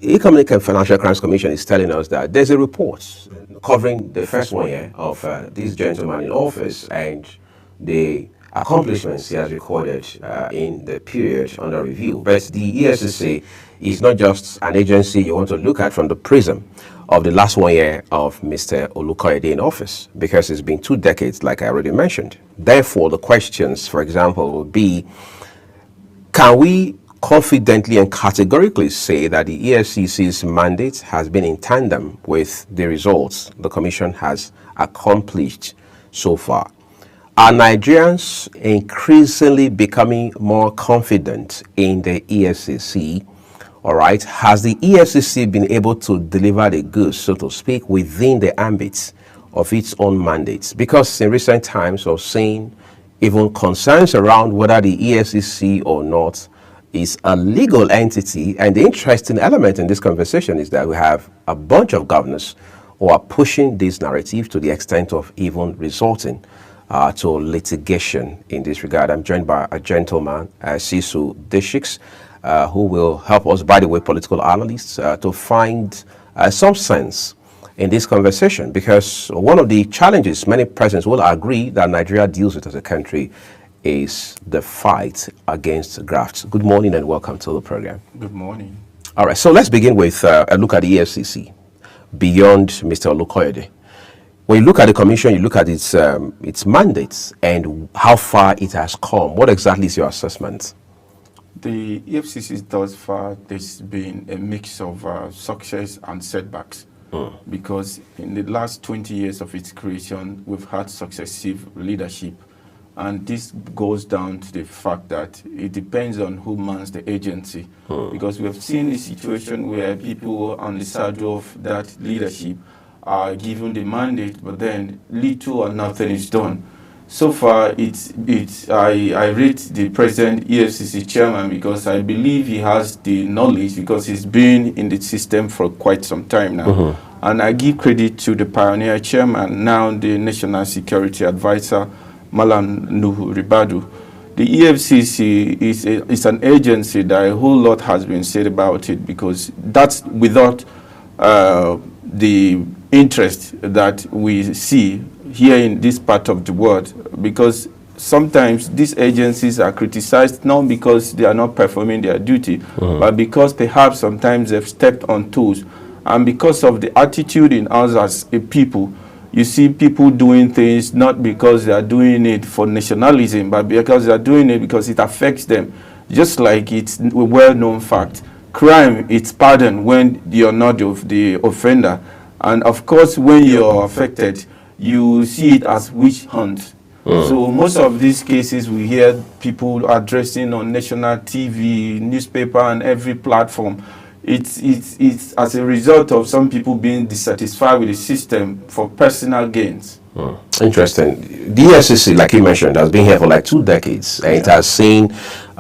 Speaker 1: Economic and Financial Crimes Commission is telling us that there's a report covering the first 1 year of this gentleman in office and the accomplishments he has recorded in the period under review. But the EFCC is not just an agency you want to look at from the prism of the last 1 year of Mr. Olukoyede in office, because it's been 2 decades, like I already mentioned. Therefore, the questions, for example, would be, can we confidently and categorically say that the EFCC's mandate has been in tandem with the results the Commission has accomplished so far? Are Nigerians increasingly becoming more confident in the EFCC? All right. Has the EFCC been able to deliver the goods, so to speak, within the ambit of its own mandates? Because in recent times, we've seen even concerns around whether the EFCC or not is a legal entity. And the interesting element in this conversation is that we have a bunch of governors who are pushing this narrative to the extent of even resorting to litigation in this regard. I'm joined by a gentleman, Sisu Deshiks, who will help us, by the way, political analysts, to find some sense in this conversation, because one of the challenges many presidents will agree that Nigeria deals with as a country is the fight against graft. Good morning and welcome to the program.
Speaker 8: Good morning.
Speaker 1: All right, so let's begin with a look at the EFCC beyond Mr. Olukoyede. When you look at the commission, you look at its mandates and how far it has come. What exactly is your assessment?
Speaker 8: The EFCC thus far, there's been a mix of success and setbacks. Because in the last 20 years of its creation, we've had successive leadership. And this goes down to the fact that it depends on who mans the agency. Because we have seen a situation where people on the saddle of that leadership are given the mandate, but then little or nothing is done. So far, I rate the present EFCC chairman because I believe he has the knowledge, because he's been in the system for quite some time now. And I give credit to the pioneer chairman, now the National Security Advisor, Malam Nuhu Ribadu. The EFCC is an agency that a whole lot has been said about it, because that's without the interest that we see here in this part of the world, because sometimes these agencies are criticized not because they are not performing their duty, but because perhaps sometimes they've stepped on toes. And because of the attitude in us as a people, you see people doing things not because they are doing it for nationalism, but because they are doing it because it affects them. Just like it's a well-known fact, crime is pardoned when you're not the offender. And of course, when you're affected, you see it as witch hunt. So most of these cases we hear people addressing on national TV, newspaper, and every platform. It's as a result of some people being dissatisfied with the system for personal gains.
Speaker 1: Interesting. The EFCC, like you mentioned, has been here for like 2 decades, and it has seen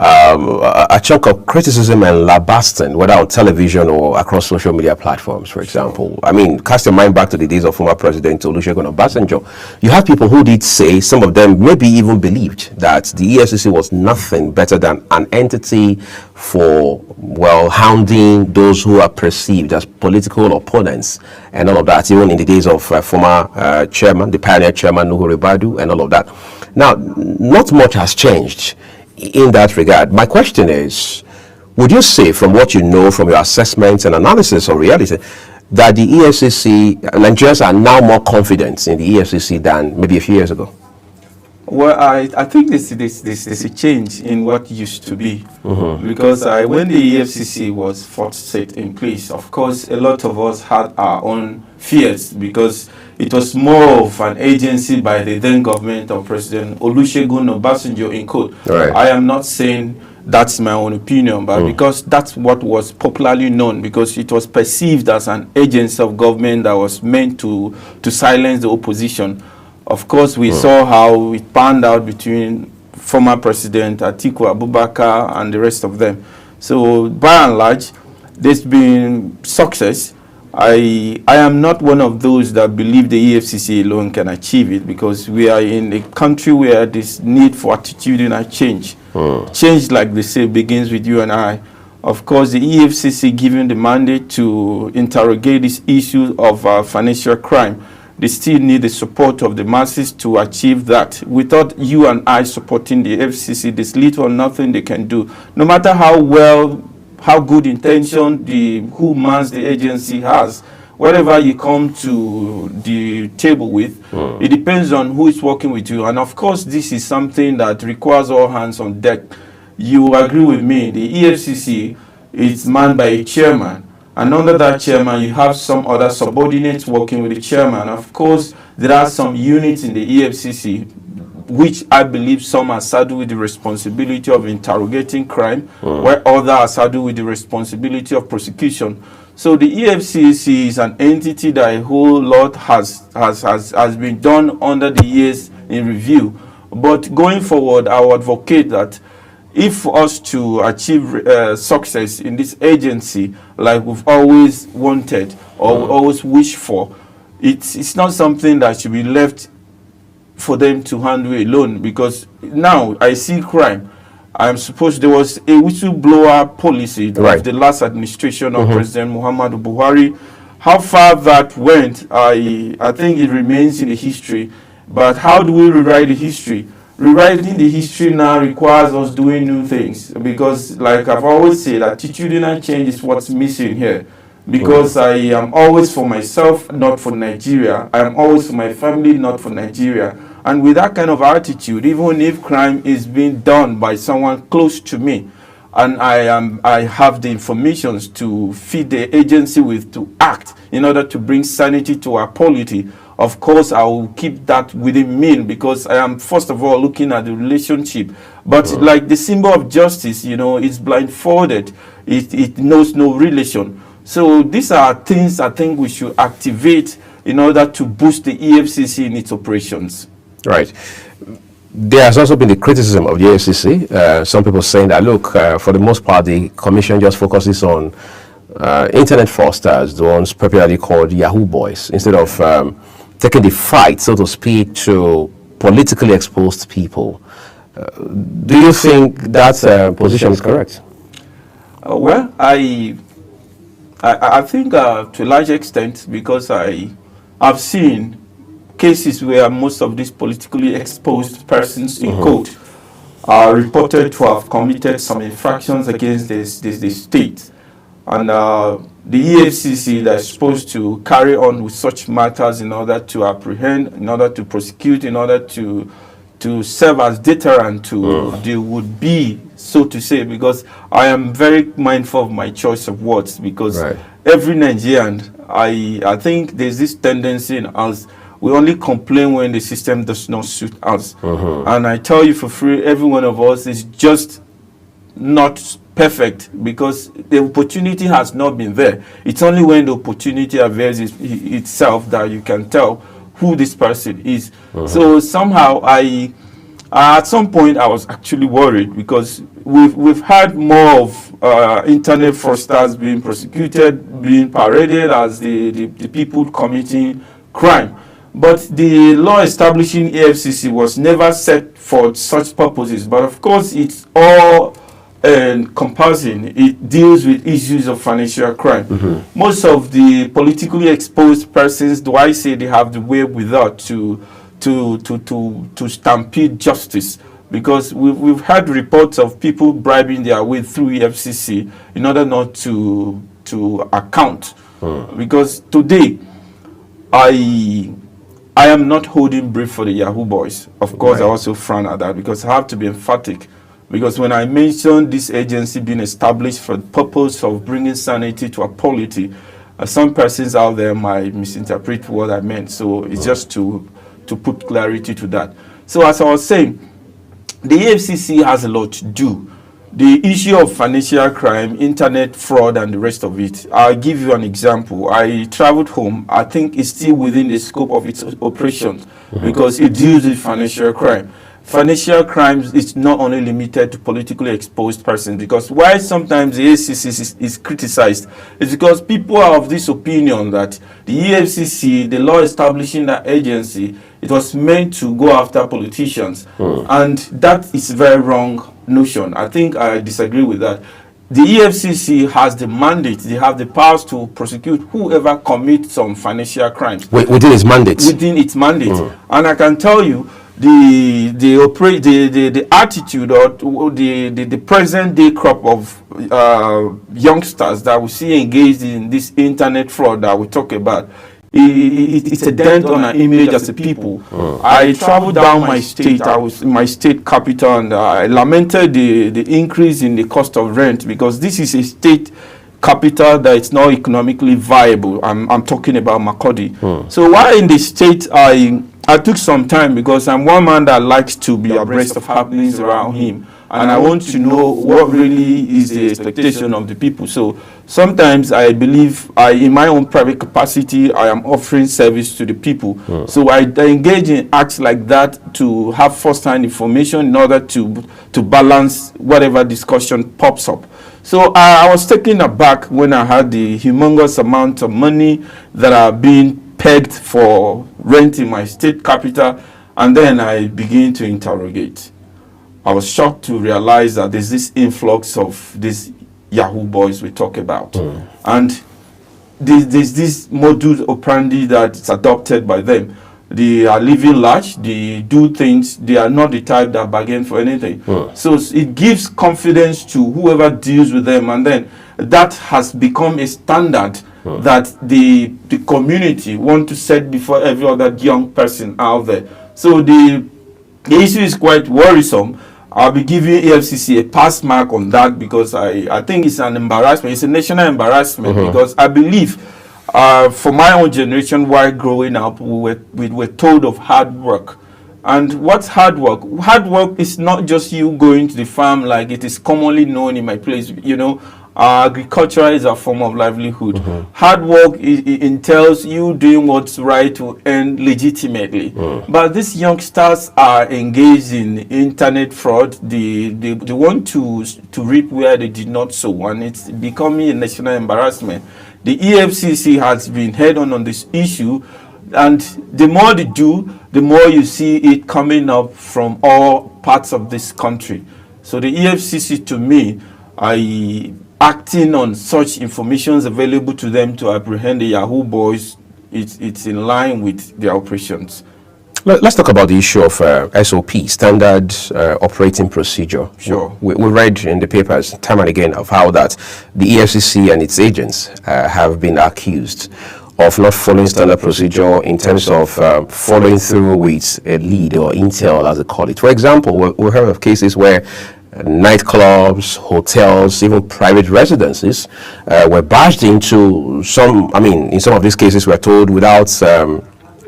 Speaker 1: a chunk of criticism and lambasting, whether on television or across social media platforms, for example. I mean, cast your mind back to the days of former President Olusegun Obasanjo. You have people who did say, some of them maybe even believed, that the EFCC was nothing better than an entity for, well, hounding those who are perceived as political opponents and all of that, even in the days of former chairman, the pioneer chairman Nuhu Ribadu, and all of that. Now, not much has changed in that regard. My question is, would you say, from what you know, from your assessments and analysis of reality, that the EFCC, Nigerians are now more confident in the EFCC than maybe a few years ago?
Speaker 8: Well, I think there's a change in what used to be. Because when the EFCC was first set in place, of course, a lot of us had our own fears, because it was more of an agency by the then government of President Olusegun Obasanjo in quote.
Speaker 1: Right.
Speaker 8: I am not saying that's my own opinion, but because that's what was popularly known, because it was perceived as an agency of government that was meant to silence the opposition. Of course, we saw how it panned out between former President Atiku Abubakar and the rest of them. So, by and large, there's been success. I am not one of those that believe the EFCC alone can achieve it, because we are in a country where this need for attitudinal change. Change, like they say, begins with you and I. Of course, the EFCC given the mandate to interrogate these issues of financial crime. They still need the support of the masses to achieve that. Without you and I supporting the FCC, there's little or nothing they can do. No matter how good intention who mans the agency has, whatever you come to the table with, it depends on who is working with you. And of course, this is something that requires all hands on deck. You agree with me, the EFCC is manned by a chairman. And under that chairman, you have some other subordinates working with the chairman. Of course, there are some units in the EFCC which I believe some are saddled with the responsibility of interrogating crime, while others are saddled with the responsibility of prosecution. So the EFCC is an entity that a whole lot has been done under the years in review. But going forward, I would advocate that if for us to achieve success in this agency, like we've always wanted or always wished for, it's not something that should be left for them to handle alone, because now I see crime. I'm supposed there was a whistleblower policy of the last administration of President Muhammadu Buhari. How far that went, I think it remains in the history. But how do we rewrite the history? Rewriting the history now requires us doing new things, because like I've always said, attitudinal change is what's missing here. Because I am always for myself, not for Nigeria. I am always for my family, not for Nigeria. And with that kind of attitude, even if crime is being done by someone close to me, and I have the information to feed the agency with to act in order to bring sanity to our polity, of course I will keep that within me, because I am first of all looking at the relationship. But like the symbol of justice, you know, it's blindfolded. It knows no relation. So these are things I think we should activate in order to boost the EFCC in its operations.
Speaker 1: Right. There has also been the criticism of the EFCC. Some people saying that, look, for the most part, the commission just focuses on internet fraudsters, the ones popularly called Yahoo boys, instead of taking the fight, so to speak, to politically exposed people. Do you think that position is correct?
Speaker 8: Well, I think to a large extent, because I've seen cases where most of these politically exposed persons in quote are reported to have committed some infractions against the state. And the EFCC that is supposed to carry on with such matters in order to apprehend, in order to prosecute, in order to serve as deterrent to the would-be, so to say, because I am very mindful of my choice of words, because every Nigerian, I think there's this tendency in us, we only complain when the system does not suit us. And I tell you for free, every one of us is just not perfect, because the opportunity has not been there. It's only when the opportunity avails itself that you can tell who this person is. So somehow at some point I was actually worried, because we've had more of internet fraudsters being prosecuted, being paraded as the people committing crime. But the law establishing EFCC was never set for such purposes. But of course, it's all encompassing. It deals with issues of financial crime. Most of the politically exposed persons, do I say they have the way without to stampede justice? Because we've had reports of people bribing their way through EFCC in order not to account. Because today, I am not holding brief for the Yahoo boys. Of course, I also frown at that, because I have to be emphatic. Because when I mentioned this agency being established for the purpose of bringing sanity to our polity, some persons out there might misinterpret what I meant. So it's just to put clarity to that. So as I was saying, the EFCC has a lot to do. The issue of financial crime, internet fraud, and the rest of it. I'll give you an example. I traveled home. I think it's still within the scope of its operations, because it deals with financial crime. Financial crimes is not only limited to politically exposed persons, because why sometimes the EFCC is criticized is because people are of this opinion that the EFCC, the law establishing that agency, it was meant to go after politicians. And that is a very wrong notion. I think I disagree with that. The EFCC has the mandate, they have the powers to prosecute whoever commits some financial crimes.
Speaker 1: Within its mandate?
Speaker 8: Within its mandate. And I can tell you the attitude or the present day crop of youngsters that we see engaged in this internet fraud that we talk about, it's a dent on our image as a people. I traveled down my state. I was in my state capital, and I lamented the increase in the cost of rent, because this is a state capital that it's not economically viable. I'm talking about Makurdi. So while in the state, I took some time, because I'm one man that likes to be abreast of happenings around him, and I want to know what really is the expectation of the people. So sometimes I believe in my own private capacity, I am offering service to the people. So I engage in acts like that to have first-hand information in order to balance whatever discussion pops up. So I was taken aback when I had the humongous amount of money that are being pegged for rent in my state capital, and then I begin to interrogate. I was shocked to realize that there's this influx of these Yahoo boys we talk about, and there's this modus operandi that's adopted by them. They are living large, they do things, they are not the type that bargain for anything. So it gives confidence to whoever deals with them, and then that has become a standard that the community want to set before every other young person out there. So the issue is quite worrisome. I'll be giving EFCC a pass mark on that, because I think it's an embarrassment. It's a national embarrassment, because I believe for my own generation, while growing up, we were told of hard work. And what's hard work? Hard work is not just you going to the farm like it is commonly known in my place. You know, agriculture is a form of livelihood. Hard work it entails you doing what's right to earn legitimately. But these youngsters are engaged in internet fraud. They want to reap where they did not sow, and it's becoming a national embarrassment. The EFCC has been head on this issue, and the more they do, the more you see it coming up from all parts of this country. So the EFCC, to me, acting on such information available to them to apprehend the Yahoo boys, it's in line with their operations.
Speaker 1: Let's talk about the issue of SOP, Standard Operating Procedure.
Speaker 8: Sure.
Speaker 1: We read in the papers time and again of how that the EFCC and its agents have been accused of not following standard procedure in terms of following through with a lead or intel, as they call it. For example, we heard of cases where nightclubs, hotels, even private residences were barged into. In some of these cases we're told without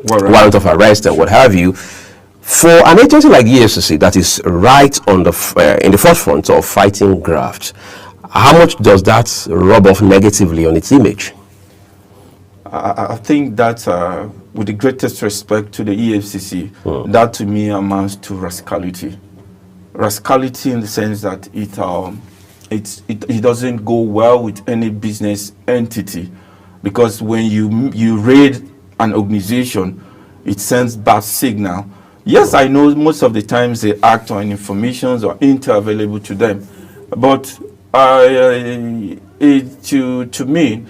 Speaker 1: warrant of arrest and what have you. For an agency like the EFCC that is right on in the forefront of fighting graft, how much does that rub off negatively on its image?
Speaker 8: I think that, with the greatest respect to the EFCC, that to me amounts to rascality. Rascality in the sense that it doesn't go well with any business entity, because when you raid an organization, it sends bad signal. Yes, I know most of the times they act on information or intel available to them, but to me,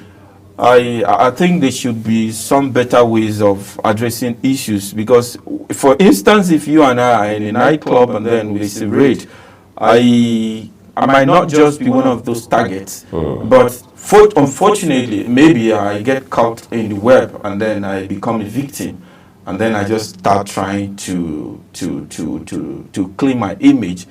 Speaker 8: I think there should be some better ways of addressing issues, because, for instance, if you and I are in a nightclub and then we see raid, I might not just be one of those targets, but unfortunately, maybe I get caught in the web and then I become a victim, and then I just start trying to clean my image,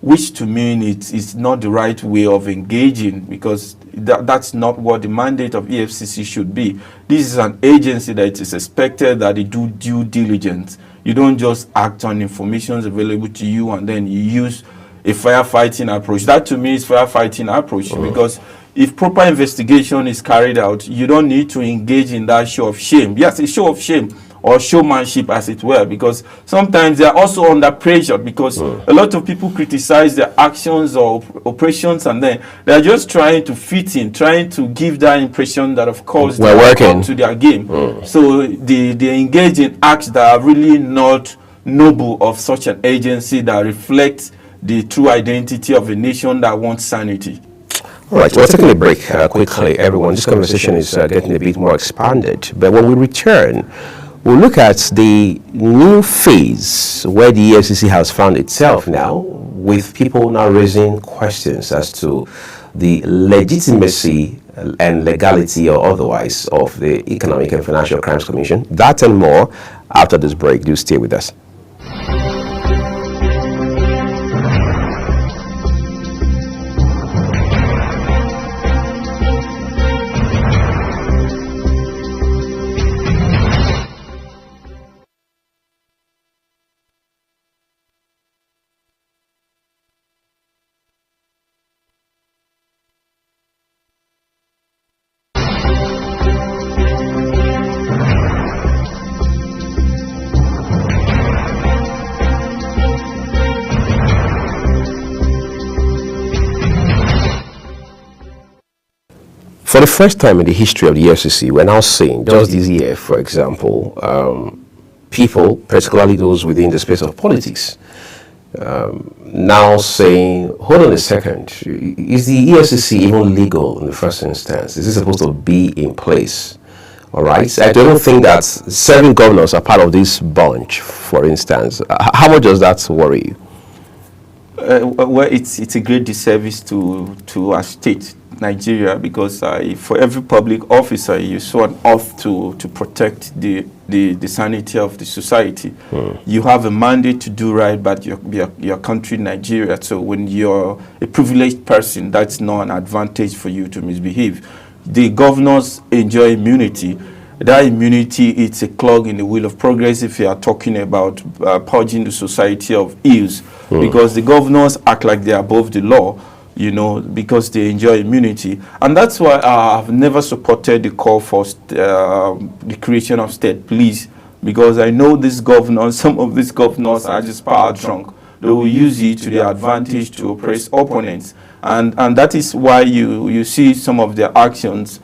Speaker 8: which to me it's not the right way of engaging, because that's not what the mandate of EFCC should be. This is an agency that it is expected that they do due diligence. You don't just act on information available to you and then you use a firefighting approach. That to me is firefighting approach, because if proper investigation is carried out, you don't need to engage in that show of shame. Yes, a show of shame or showmanship, as it were, because sometimes they are also under pressure, because a lot of people criticize their actions or operations, and then they are just trying to fit in, trying to give that impression that, of course,
Speaker 1: we're working
Speaker 8: to their game. So they engage in acts that are really not noble of such an agency that reflects the true identity of a nation that wants sanity.
Speaker 1: All right, we're taking a break quickly, everyone. This conversation is getting a bit more expanded, but when we return, we'll look at the new phase where the EFCC has found itself now, with people now raising questions as to the legitimacy and legality or otherwise of the Economic and Financial Crimes Commission. That and more after this break. Do stay with us. For the first time in the history of the EFCC, we're now seeing, just this year, for example, people, particularly those within the space of politics, now saying, hold on a second, is the EFCC even legal in the first instance? Is it supposed to be in place? All right. I don't think that 7 governors are part of this bunch, for instance. How much does that worry you?
Speaker 8: Well, it's a great disservice to our state, Nigeria, because for every public officer, you saw an oath to protect the sanity of the society. You have a mandate to do right by your country, Nigeria. So when you're a privileged person, that's not an advantage for you to misbehave. The governors enjoy immunity. That immunity, it's a clog in the wheel of progress if you are talking about purging the society of ills, because the governors act like they are above the law, you know, because they enjoy immunity. And that's why I've never supported the call for the creation of state police, because I know these governors, some of these governors are just power drunk. They will use it to their advantage to oppress opponents. And that is why you see some of their actions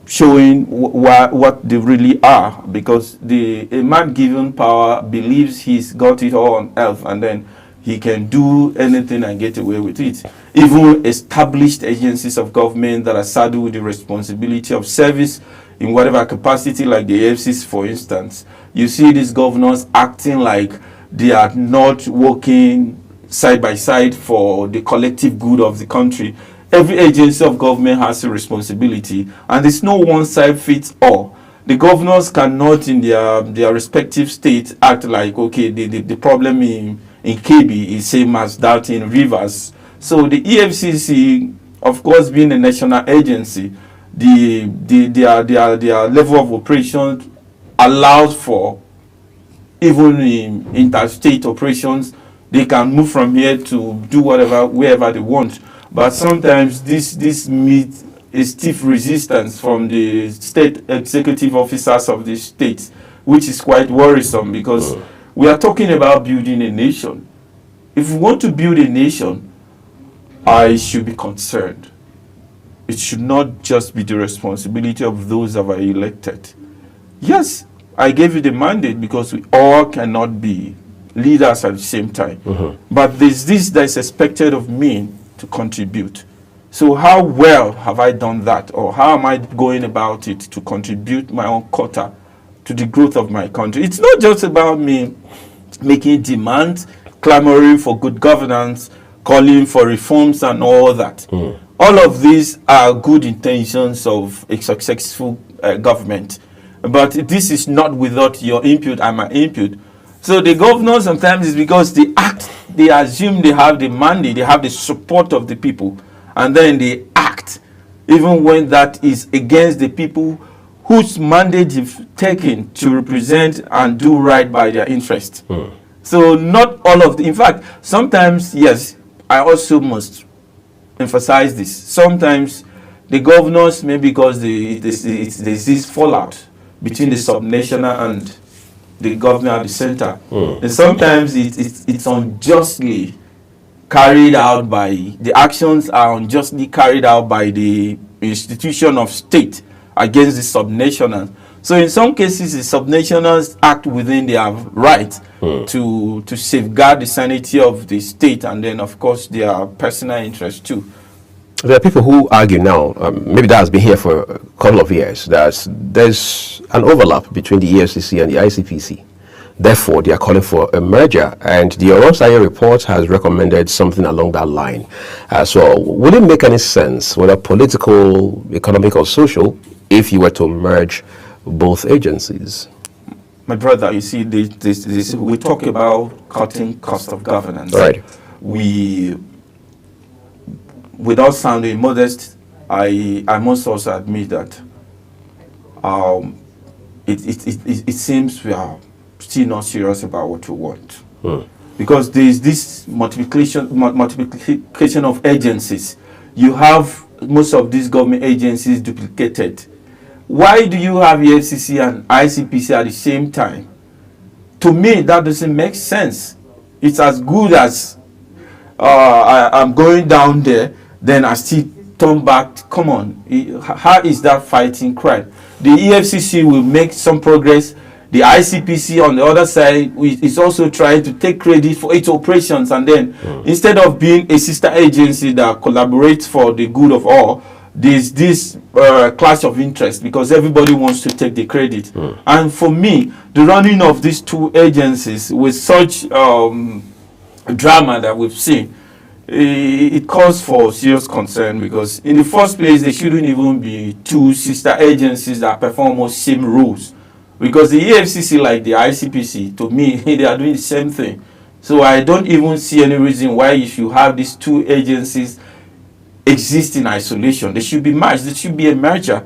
Speaker 8: showing what they really are, because a man given power believes he's got it all on earth, and then he can do anything and get away with it. Even established agencies of government that are saddled with the responsibility of service in whatever capacity, like the AFCs, for instance, you see these governors acting like they are not working side by side for the collective good of the country. Every agency of government has a responsibility, and there's no one size fits all. The governors cannot, in their respective states, act like, okay, the problem in KB is same as that in Rivers. So the EFCC, of course, being a national agency, their level of operation allows for, even in interstate operations, they can move from here to do whatever, wherever they want. But sometimes this meets a stiff resistance from the state executive officers of the state, which is quite worrisome, because we are talking about building a nation. If we want to build a nation, I should be concerned. It should not just be the responsibility of those that are elected. Yes, I gave you the mandate because we all cannot be leaders at the same time. But there's this that is expected of me to contribute. So how well have I done that, or how am I going about it to contribute my own quota to the growth of my country? It's not just about me making demands, clamoring for good governance, calling for reforms and all that. All of these are good intentions of a successful government. But this is not without your input and my input. So the governors sometimes is because they act, they assume they have the mandate, they have the support of the people, and then they act even when that is against the people whose mandate they've taken to represent and do right by their interest. So not all of the, in fact, sometimes, yes, I also must emphasize this. Sometimes the governors, maybe because there's this fallout between the subnational and the government at the center. And sometimes it's unjustly carried out by, the actions are unjustly carried out by the institution of state against the subnationals. So in some cases, the subnationals act within their right to safeguard the sanity of the state, and then of course their personal interest too.
Speaker 1: There are people who argue now, maybe that has been here for a couple of years, that there's an overlap between the EFCC and the ICPC. Therefore, they are calling for a merger, and the Oronsanya report has recommended something along that line. So would it make any sense, whether political, economic, or social, if you were to merge both agencies?
Speaker 8: My brother, you see, we talk about cutting cost of governance.
Speaker 1: Right.
Speaker 8: Without sounding modest, I must also admit that it seems we are still not serious about what we want. Because there is this multiplication of agencies. You have most of these government agencies duplicated. Why do you have EFCC and ICPC at the same time? To me, that doesn't make sense. It's as good as I'm going down there, then I still turn back. Come on, how is that fighting crime? The EFCC will make some progress. The ICPC on the other side is also trying to take credit for its operations, and then instead of being a sister agency that collaborates for the good of all, there's this clash of interest because everybody wants to take the credit. And for me, the running of these two agencies with such drama that we've seen, it calls for serious concern, because in the first place, there shouldn't even be two sister agencies that perform almost same roles. Because the EFCC, like the ICPC, to me, they are doing the same thing. So I don't even see any reason why you should have these two agencies exist in isolation. They should be merged. There should be a merger,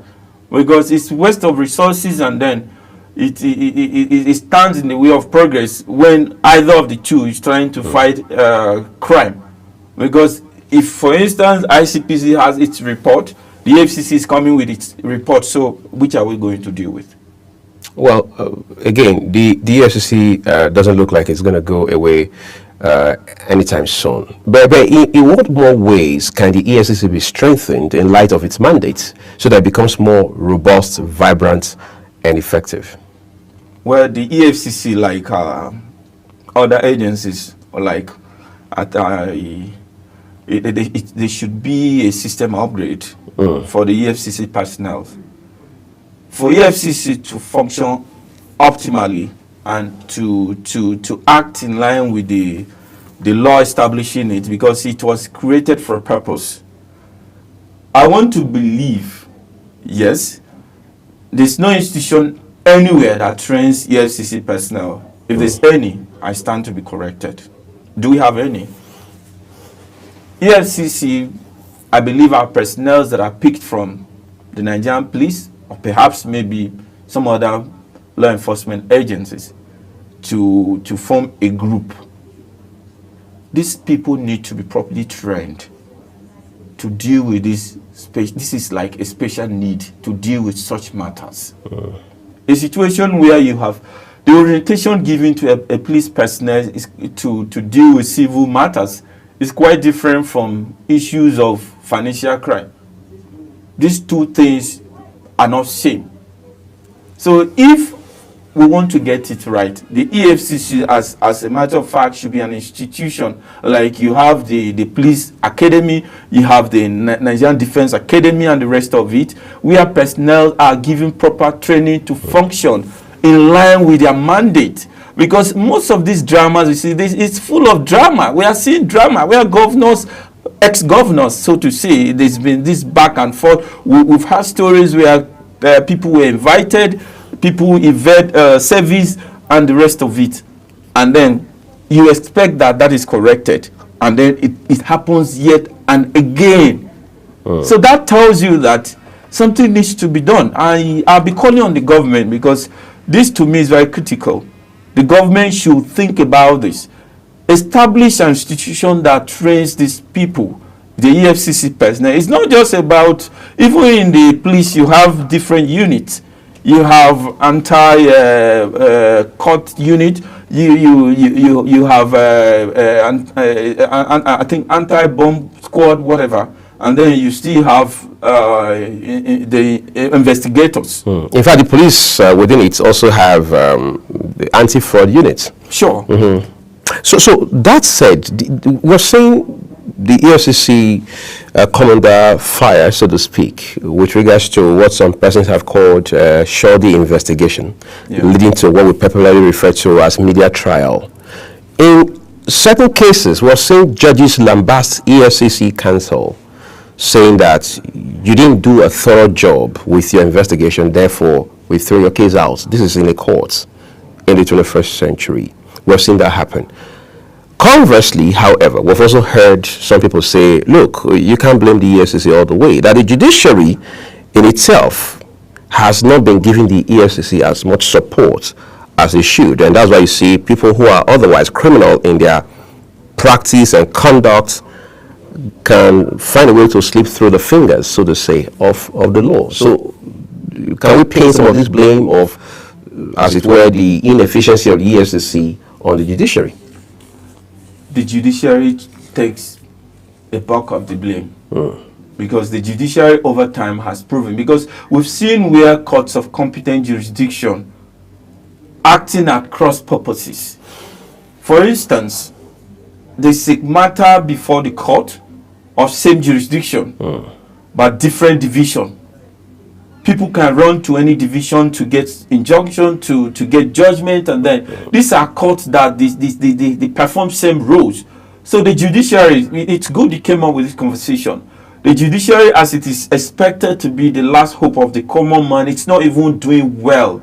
Speaker 8: because it's waste of resources, and then it stands in the way of progress when either of the two is trying to fight crime. Because if, for instance, ICPC has its report, the EFCC is coming with its report, so which are we going to deal with?
Speaker 1: Well, again, the EFCC doesn't look like it's going to go away anytime soon. But in what more ways can the EFCC be strengthened in light of its mandate so that it becomes more robust, vibrant, and effective?
Speaker 8: Well, the EFCC, like other agencies, like there should be a system upgrade for the EFCC personnel. For EFCC to function optimally and to act in line with the law establishing it, because it was created for a purpose. I want to believe, yes, there's no institution anywhere that trains EFCC personnel. If there's any, I stand to be corrected. Do we have any? EFCC, I believe, are personnel that are picked from the Nigerian police, or perhaps maybe some other law enforcement agencies, to form a group. These people need to be properly trained to deal with this. This is like a special need to deal with such matters. A situation where you have the orientation given to a police personnel is to deal with civil matters is quite different from issues of financial crime. These two things are not same. So if we want to get it right, the EFCC, as a matter of fact, should be an institution. Like you have the police academy, you have the Nigerian Defense Academy and the rest of it, where personnel are given proper training to function in line with their mandate. Because most of these dramas, you see, it's full of drama. We are seeing drama where governors, ex-governors, so to say, there's been this back and forth. We've had stories where people were invited, people evade service and the rest of it. And then you expect that is corrected. And then it happens yet and again. So that tells you that something needs to be done. I'll be calling on the government, because this to me is very critical. The government should think about this. Establish an institution that trains these people, the EFCC personnel. It's not just about, even in the police, you have different units. You have anti-court unit. You have I think anti-bomb squad, whatever. And then you still have the investigators.
Speaker 1: In fact, the police within it also have the anti-fraud unit.
Speaker 8: Sure.
Speaker 1: So that said, we're saying the EFCC come under fire, so to speak, with regards to what some persons have called shoddy investigation, leading to what we popularly refer to as media trial. In certain cases, we're seeing judges lambast EFCC counsel, saying that you didn't do a thorough job with your investigation, therefore we throw your case out. This is in the courts in the 21st century. We've seen that happen. Conversely, however, we've also heard some people say, look, you can't blame the EFCC all the way, that the judiciary in itself has not been giving the EFCC as much support as it should. And that's why you see people who are otherwise criminal in their practice and conduct can find a way to slip through the fingers, so to say, of the law. So can we paint some of this blame of, as it were, the inefficiency of the EFCC on the judiciary?
Speaker 8: The judiciary takes a bulk of the blame. Because the judiciary over time has proven, because we've seen where courts of competent jurisdiction acting at cross purposes. For instance, they seek matter before the court of same jurisdiction, but different division. People can run to any division to get injunction, to get judgment, and then these are courts that they perform same roles. So the judiciary, it's good you came up with this conversation. The judiciary, as it is expected to be the last hope of the common man, it's not even doing well.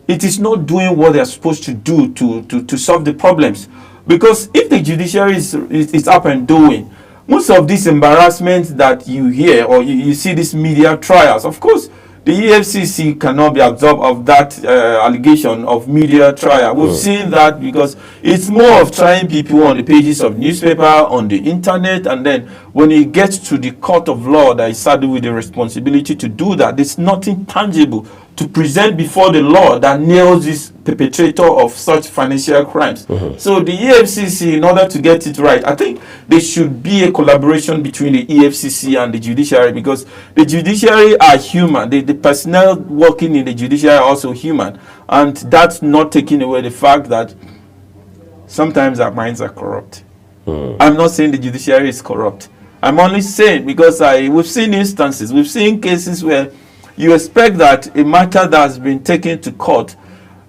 Speaker 8: It is not doing what they are supposed to do to solve the problems. Because if the judiciary is up and doing, most of these embarrassments that you hear or you see these media trials, of course, the EFCC cannot be absorbed of that allegation of media trial. We've seen that because it's more of trying people on the pages of newspaper, on the internet, and then when it gets to the court of law that is saddled with the responsibility to do that, there's nothing tangible to present before the law that nails this perpetrator of such financial crimes. So the EFCC, in order to get it right, I think there should be a collaboration between the EFCC and the judiciary, because the judiciary are human. The personnel working in the judiciary are also human. And that's not taking away the fact that sometimes our minds are corrupt. I'm not saying the judiciary is corrupt. I'm only saying because we've seen instances, we've seen cases where you expect that a matter that has been taken to court,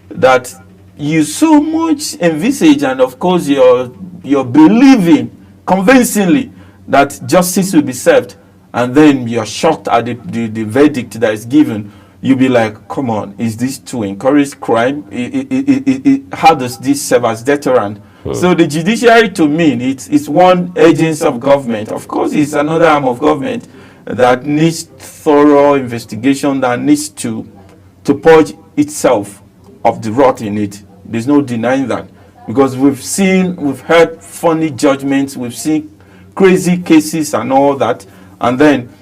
Speaker 8: that you so much envisage, and of course you're believing convincingly that justice will be served, and then you're shocked at the verdict that is given. You'll be like, come on, is this to encourage crime? How does this serve as deterrent? So the judiciary, to me, it's one agency of government. Of course, it's another arm of government that needs thorough investigation, that needs to purge itself of the rot in it. There's no denying that, because we've heard funny judgments, we've seen crazy cases and all that, and then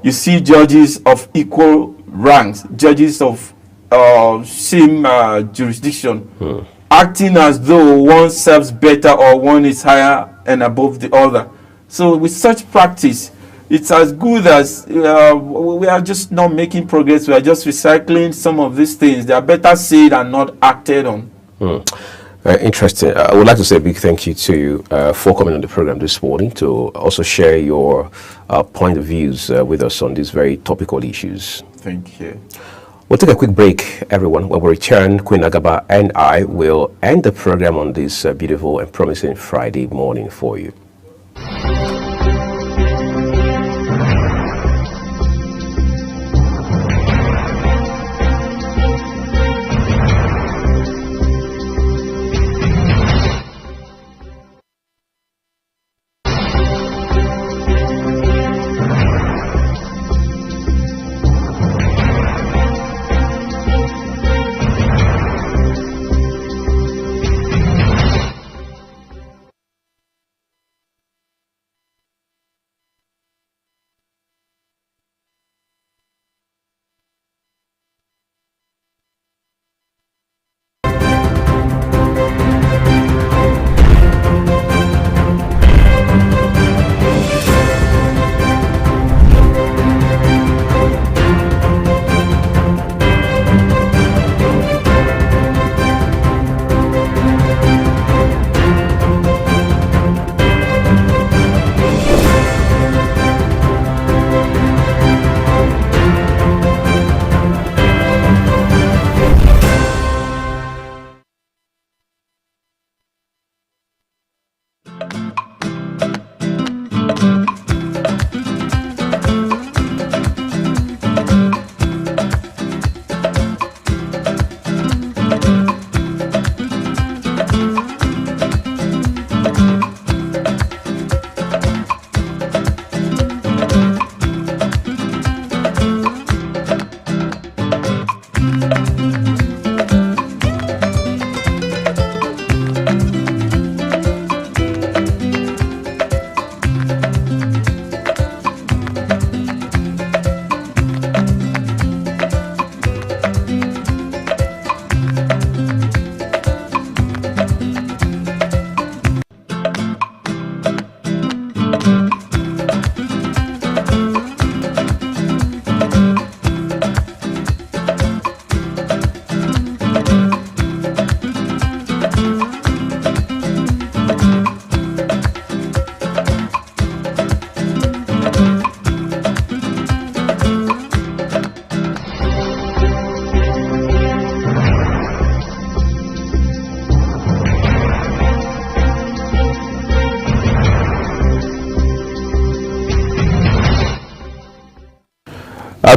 Speaker 8: you see judges of equal ranks, judges of same jurisdiction, acting as though one serves better or one is higher and above the other. So with such practice, it's as good as we are just not making progress. We are just recycling some of these things. They are better said and not acted on.
Speaker 1: Interesting. I would like to say a big thank you to you for coming on the program this morning to also share your point of views with us on these very topical issues.
Speaker 8: Thank you.
Speaker 1: We'll take a quick break, everyone. When we return, Queen Agaba and I will end the program on this beautiful and promising Friday morning for you.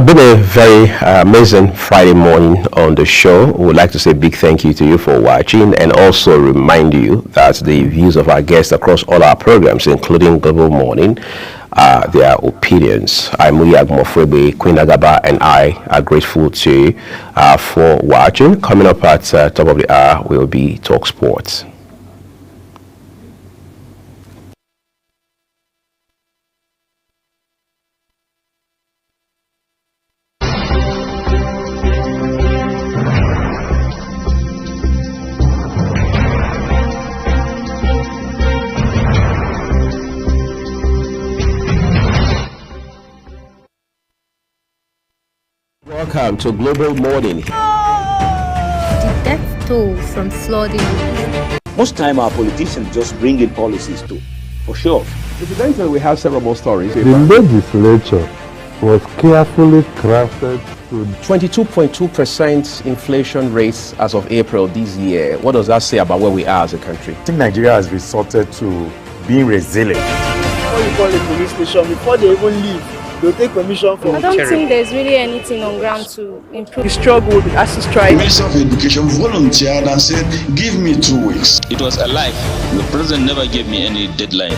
Speaker 1: Been a very amazing Friday morning on the show. We would like to say a big thank you to you for watching, and also remind you that the views of our guests across all our programs, including Global Morning, their opinions. I'm Muyag Mofwebe, Queen Agaba, and I are grateful to you for watching. Coming up at top of the hour will be Talk Sports. Welcome to Global Morning.
Speaker 4: The death toll from flooding.
Speaker 9: Most time our politicians just bring in policies too, for sure.
Speaker 1: Incidentally, we have several more stories.
Speaker 15: The legislature was carefully crafted to
Speaker 1: 22.2% inflation rates as of April this year. What does that say about where we are as a country?
Speaker 15: I think Nigeria has resorted to being resilient.
Speaker 24: Before you call a police station, before they even leave, they'll take permission from
Speaker 25: I don't think there's really anything on ground to improve.
Speaker 24: The struggle, the ASU strike.
Speaker 26: The Minister of Education volunteered and said, give me 2 weeks.
Speaker 27: It was a lie. The president never gave me any deadline.